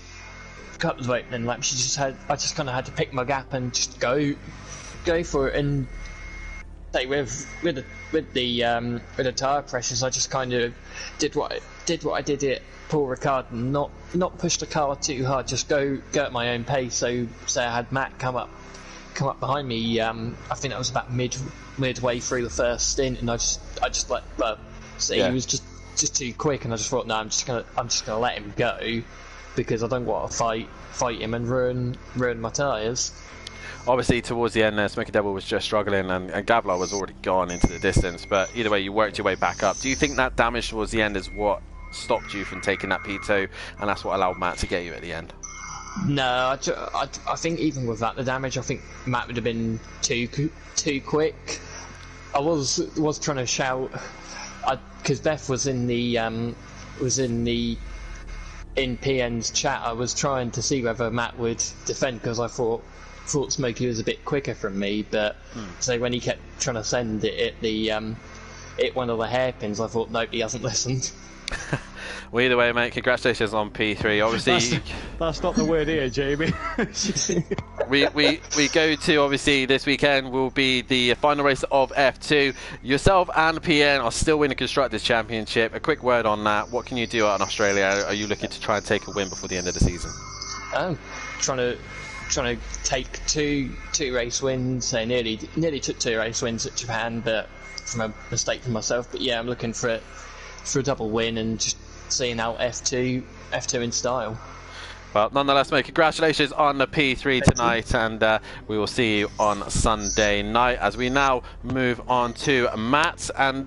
Speaker 8: A couple of opening laps, I just kind of had to pick my gap and just go for it. And say with the tyre pressures, I just kind of did what I did at Paul Ricard, and not push the car too hard, just go at my own pace. So I had Matt come up behind me. I think that was about midway through the first stint, and I just let he was just too quick, and I just thought, no, I'm just gonna let him go, because I don't want to fight him and ruin my tyres.
Speaker 3: Obviously, towards the end there, Smoky Devil was just struggling, and Gavlar was already gone into the distance. But either way, you worked your way back up. Do you think that damage towards the end is what stopped you from taking that P2, and that's what allowed Matt to get you at the end?
Speaker 8: No, I think even with that, the damage, I think Matt would have been too quick. I was trying to shout, because Beth was in PN's chat. I was trying to see whether Matt would defend, because I thought Smokey was a bit quicker from me, but so when he kept trying to send it at one of the hairpins, I thought, nope, he hasn't listened.
Speaker 3: Well, either way, mate, congratulations on P3. Obviously,
Speaker 1: that's not the word here, Jamie.
Speaker 3: we go to, obviously, this weekend will be the final race of F2. Yourself and PN are still winning Constructors Championship. A quick word on that. What can you do out in Australia? Are you looking to try and take a win before the end of the season?
Speaker 8: Trying to take two race wins. I nearly took 2 race wins at Japan, but from a mistake from myself. But yeah, I'm looking for a double win and just seeing out F2 in style.
Speaker 3: Well, nonetheless, mate, congratulations on the P3 tonight, and we will see you on Sunday night. As we now move on to Matt, and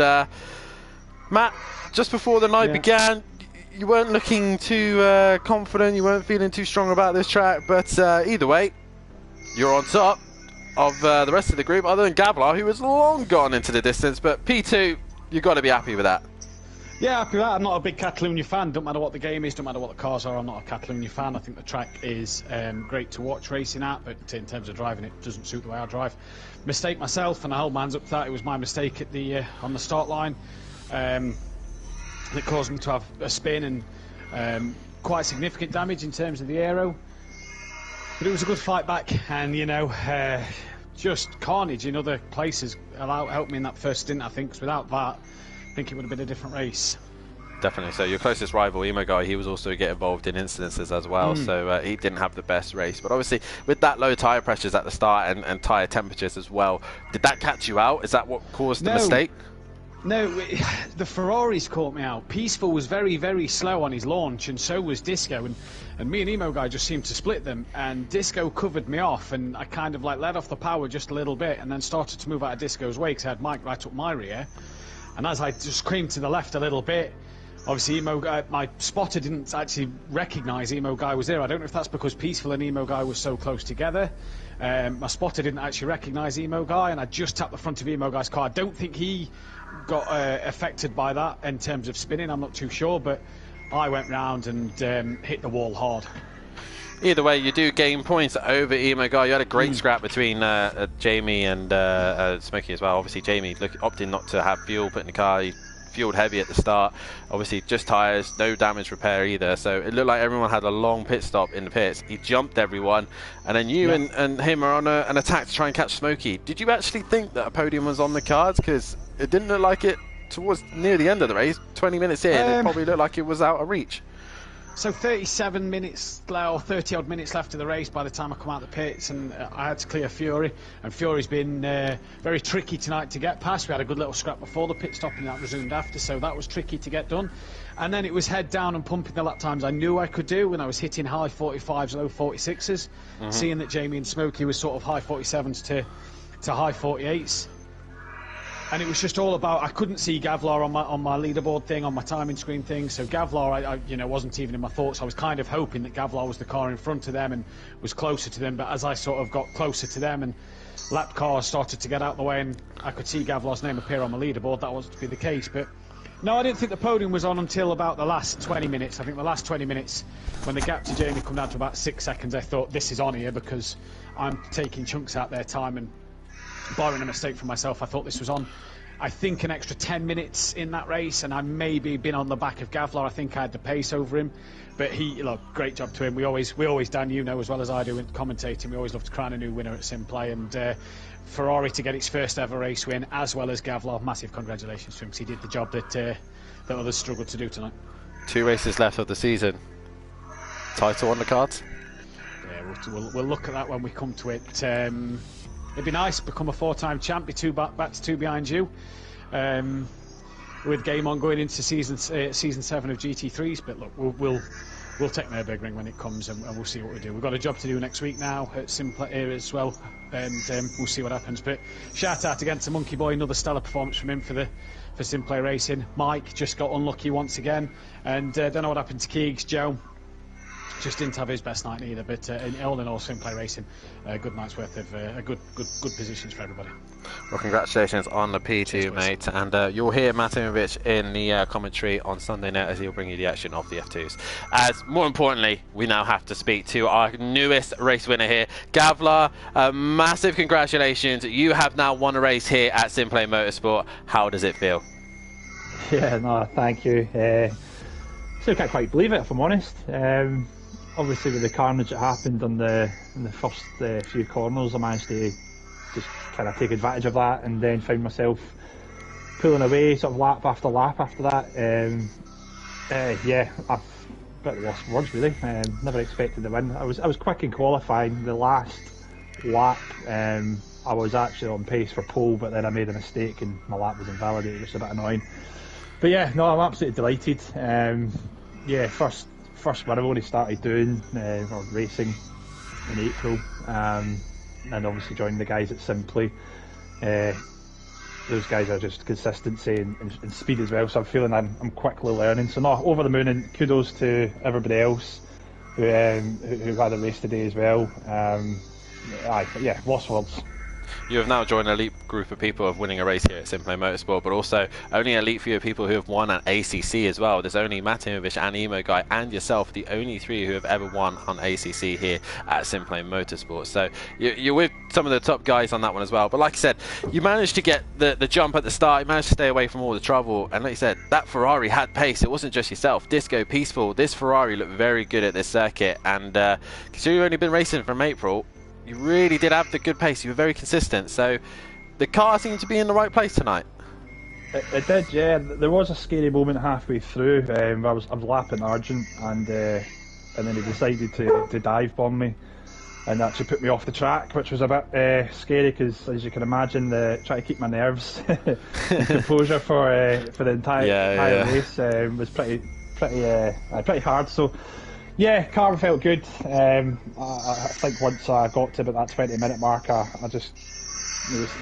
Speaker 3: Matt, just before the night began, you weren't looking too confident, you weren't feeling too strong about this track, but either way, you're on top of the rest of the group, other than Gavlar, who was long gone into the distance. But P2, you've got to be happy with that.
Speaker 1: Yeah, happy with that. I'm not a big Catalonia fan. Don't matter what the game is, don't matter what the cars are, I'm not a Catalonia fan. I think the track is great to watch racing at, but in terms of driving, it doesn't suit the way I drive. Mistake myself, and I hold my hands up to that. It was my mistake at the on the start line. It caused me to have a spin and quite significant damage in terms of the aero. But it was a good fight back, and just carnage in other places helped me in that first stint, I think, because without that, I think it would have been a different race.
Speaker 3: definitely. So your closest rival, Emo Guy, he was also get involved in incidences as well, so he didn't have the best race. But obviously, with that low tyre pressures at the start and tyre temperatures as well, did that catch you out? Is that what caused the mistake?
Speaker 1: No, the Ferraris caught me out. Peaceful was very, very slow on his launch, and so was Disco. And me and Emo Guy just seemed to split them. And Disco covered me off, and I kind of like let off the power just a little bit, and then started to move out of Disco's way because I had Mike right up my rear. And as I just creamed to the left a little bit, obviously Emo Guy, my spotter didn't actually recognise Emo Guy was there. I don't know if that's because Peaceful and Emo Guy were so close together. My spotter didn't actually recognise Emo Guy, and I just tapped the front of Emo Guy's car. I don't think he got affected by that in terms of spinning, I'm not too sure, but I went round and hit the wall hard.
Speaker 3: Either way, you do gain points over Emo Guy. You had a great scrap between Jamie and Smokey as well. Obviously, Jamie opting not to have fuel put in the car. He fueled heavy at the start. Obviously, just tyres, no damage repair either. So it looked like everyone had a long pit stop in the pits. He jumped everyone, and then you and him are on an attack to try and catch Smokey. Did you actually think that a podium was on the cards? Because it didn't look like it towards near the end of the race. 20 minutes in, it probably looked like it was out of reach.
Speaker 1: So 37 minutes, or 30 odd minutes left of the race by the time I come out the pits, and I had to clear Fury, and Fury's been very tricky tonight to get past. We had a good little scrap before the pit stop, and that resumed after, so that was tricky to get done. And then it was head down and pumping the lap times I knew I could do, when I was hitting high 45s, low 46s, seeing that Jamie and Smokey was sort of high 47s to high 48s. And it was just all about, I couldn't see Gavlar on my leaderboard thing, on my timing screen thing. So Gavlar, I wasn't even in my thoughts. I was kind of hoping that Gavlar was the car in front of them and was closer to them. But as I sort of got closer to them and lap cars started to get out of the way and I could see Gavlar's name appear on my leaderboard, that wasn't to be the case. But no, I didn't think the podium was on until about the last 20 minutes. I think the last 20 minutes, when the gap to Jamie come down to about 6 seconds, I thought this is on here because I'm taking chunks out their time, and barring a mistake from myself, I thought this was on. I think an extra 10 minutes in that race, and I maybe been on the back of Gavlar. I think I had the pace over him, but great job to him. We always, Dan, you know as well as I do in commentating, we always love to crown a new winner at Simplay, and Ferrari to get its first ever race win, as well as Gavlar. Massive congratulations to him because he did the job that others struggled to do tonight. 2 races left of the season. Title on the cards? Yeah, we'll look at that when we come to it. It'd be nice to become a 4-time champ, be back to 2 behind you. With game on going into season 7 of GT3s, but look, we'll take Nürburgring when it comes, and we'll see what we do. We've got a job to do next week now at Simplay as well, and we'll see what happens. But shout out again to Monkey Boy, another stellar performance from him for Simplay Racing. Mike just got unlucky once again, and don't know what happened to Keegs. Joe just didn't have his best night either, but all in all, Simplay Racing, a good night's worth of good positions for everybody. Well, congratulations on the P2, mate, and you'll hear Matimovic in the commentary on Sunday night as he'll bring you the action of the F2s. As more importantly, we now have to speak to our newest race winner here, Gavlar. Massive congratulations! You have now won a race here at Simplay Motorsport. How does it feel?
Speaker 9: Yeah, no, thank you. Still can't quite believe it, if I'm honest. Obviously, with the carnage that happened in the first few corners, I managed to just kind of take advantage of that, and then found myself pulling away sort of lap after lap after that. Yeah, I've a bit lost words really. Never expected the win. I was quick in qualifying. The last lap, I was actually on pace for pole, but then I made a mistake and my lap was invalidated, which is a bit annoying. But yeah, no, I'm absolutely delighted. Yeah, first win I've only started doing or racing in April, and obviously joined the guys at Simplay. Those guys are just consistency and speed as well, so I'm feeling I'm quickly learning. So no, over the moon, and kudos to everybody else who had a race today as well. Yeah, lost words.
Speaker 3: You have now joined an elite group of people of winning a race here at Simplay Motorsport, but also only an elite few of people who have won an ACC as well. There's only Matimovic and Emo Guy and yourself, the only 3 who have ever won on ACC here at Simplay Motorsport. So you're with some of the top guys on that one as well. But like I said, you managed to get the jump at the start, you managed to stay away from all the trouble, and like you said, that Ferrari had pace. It wasn't just yourself. Disco, Peaceful, this Ferrari looked very good at this circuit, and because you've only been racing from April, you really did have the good pace. You were very consistent, so the car seemed to be in the right place tonight.
Speaker 9: It did, yeah. There was a scary moment halfway through. I was lapping Argent, and then he decided to dive bomb me, and actually put me off the track, which was a bit scary because, as you can imagine, trying to keep my nerves and composure for the entire race was pretty hard. So, yeah, car felt good. I think once I got to about that 20-minute mark, I just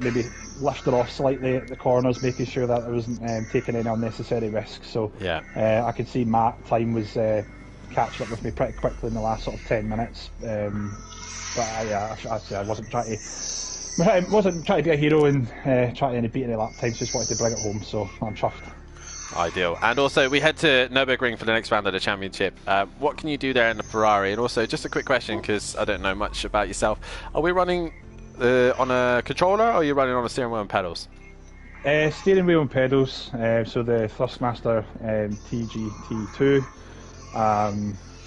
Speaker 9: maybe lifted off slightly at the corners, making sure that I wasn't taking any unnecessary risks. So I could see Matt time was catching up with me pretty quickly in the last sort of 10 minutes. But I wasn't trying to be a hero and try to beat any lap times. Just wanted to bring it home, so I'm chuffed.
Speaker 3: Ideal. And also, we head to Nürburgring for the next round of the championship. What can you do there in the Ferrari? And also, just a quick question, because I don't know much about yourself. Are we running on a controller, or are you running on a steering wheel and pedals?
Speaker 9: Steering wheel and pedals. So the Thrustmaster TGT2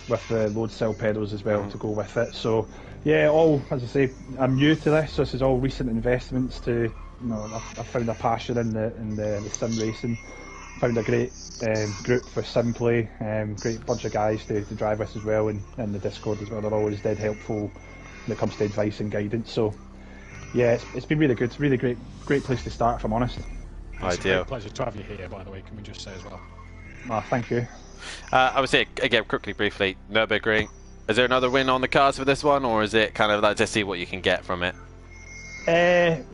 Speaker 9: with the load cell pedals as well to go with it. So yeah, all, as I say, I'm new to this. So this is all recent investments. I found a passion in the sim racing. Found a great group for Simplay, great bunch of guys to drive with as well, and in the Discord as well. They're always dead helpful when it comes to advice and guidance. So yeah, it's been really good. It's a really great place to start, if I'm honest.
Speaker 1: It's a great pleasure to have you here, by the way, can we just say as well.
Speaker 9: Thank you.
Speaker 3: I would say, again, quickly, briefly, Nürburgring, is there another win on the cards for this one, or is it kind of like to see what you can get from it?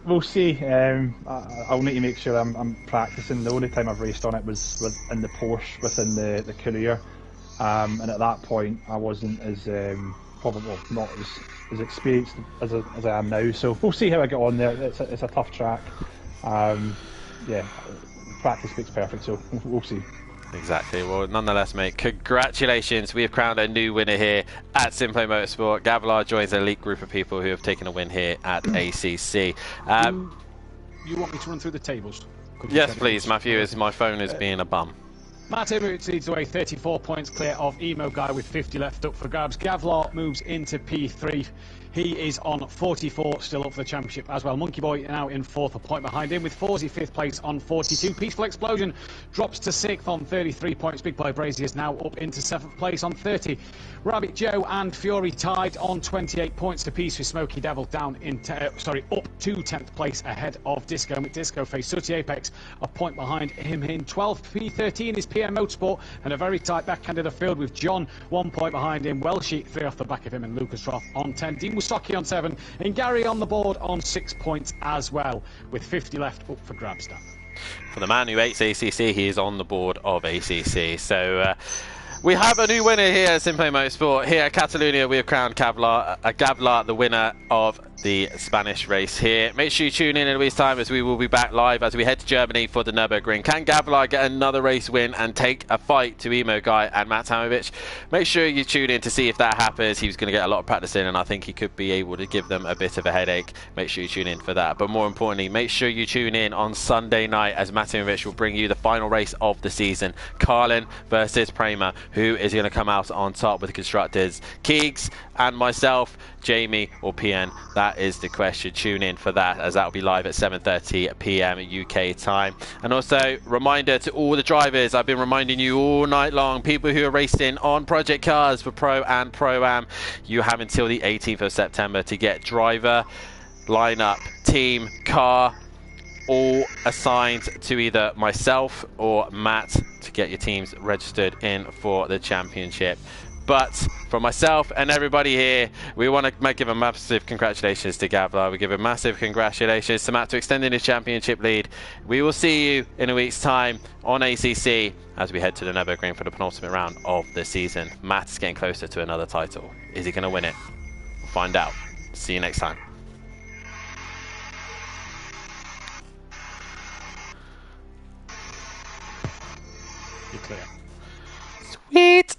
Speaker 9: We'll see. I'll need to make sure I'm practicing. The only time I've raced on it was in the Porsche within the career, and at that point I wasn't as probably not as experienced as I am now. So we'll see how I get on there. It's a tough track. Yeah, practice makes perfect. So we'll see.
Speaker 3: Exactly. Well, nonetheless, mate, congratulations. We have crowned a new winner here at Simplay Motorsport. Gavlar joins an elite group of people who have taken a win here at ACC.
Speaker 1: You want me to run through the tables?
Speaker 3: Yes, please, Matthew, as my phone is being a bum.
Speaker 1: Matt Immert leads the way, 34 points clear of Emo Guy with 50 left up for grabs. Gavlar moves into P3. He is on 44, still up for the championship as well. Monkey Boy now in 4th, a point behind him, with Forzy 5th place on 42. Peaceful Explosion drops to 6th on 33 points. Big Boy Brazier is now up into 7th place on 30. Rabbit Joe and Fury tied on 28 points apiece, with Smoky Devil down up to 10th place ahead of Disco McDisco Face. Sooty Apex a point behind him in 12th. P13 is PM Motorsport, and a very tight back end of the field with John 1 point behind him. Welshie 3 off the back of him, and Lucas Roth on 10. Dean Stocky on 7, and Gary on the board on 6 points as well, with 50 left up for grabs.
Speaker 3: For the man who hates ACC, he is on the board of ACC. So we have a new winner here at Simplay Motorsport. Here at Catalonia, we have crowned Gavlar the winner of the Spanish race here. Make sure you tune in a week's time, as we will be back live as we head to Germany for the Nürburgring. Can Gavlar get another race win and take a fight to Emo Guy and Matt Hamovich? Make sure you tune in to see if that happens. He was going to get a lot of practice in, and I think he could be able to give them a bit of a headache. Make sure you tune in for that. But more importantly, make sure you tune in on Sunday night, as Matt Hamovich will bring you the final race of the season. Carlin versus Prema. Who is going to come out on top with the constructors? Keegs and myself, Jamie or PN? That is the question. Tune in for that, as that will be live at 7:30 PM UK time. And also, reminder to all the drivers, I've been reminding you all night long, people who are racing on Project Cars for Pro and Pro-Am, you have until the 18th of September to get driver, lineup, team, car, all assigned to either myself or Matt to get your teams registered in for the championship. But for myself and everybody here, we want to give a massive congratulations to Gavlar. We give a massive congratulations to Matt to extending his championship lead. We will see you in a week's time on ACC as we head to the Nürburgring for the penultimate round of the season. Matt is getting closer to another title. Is he going to win it? We'll find out. See you next time.
Speaker 1: You're clear.
Speaker 3: Sweet.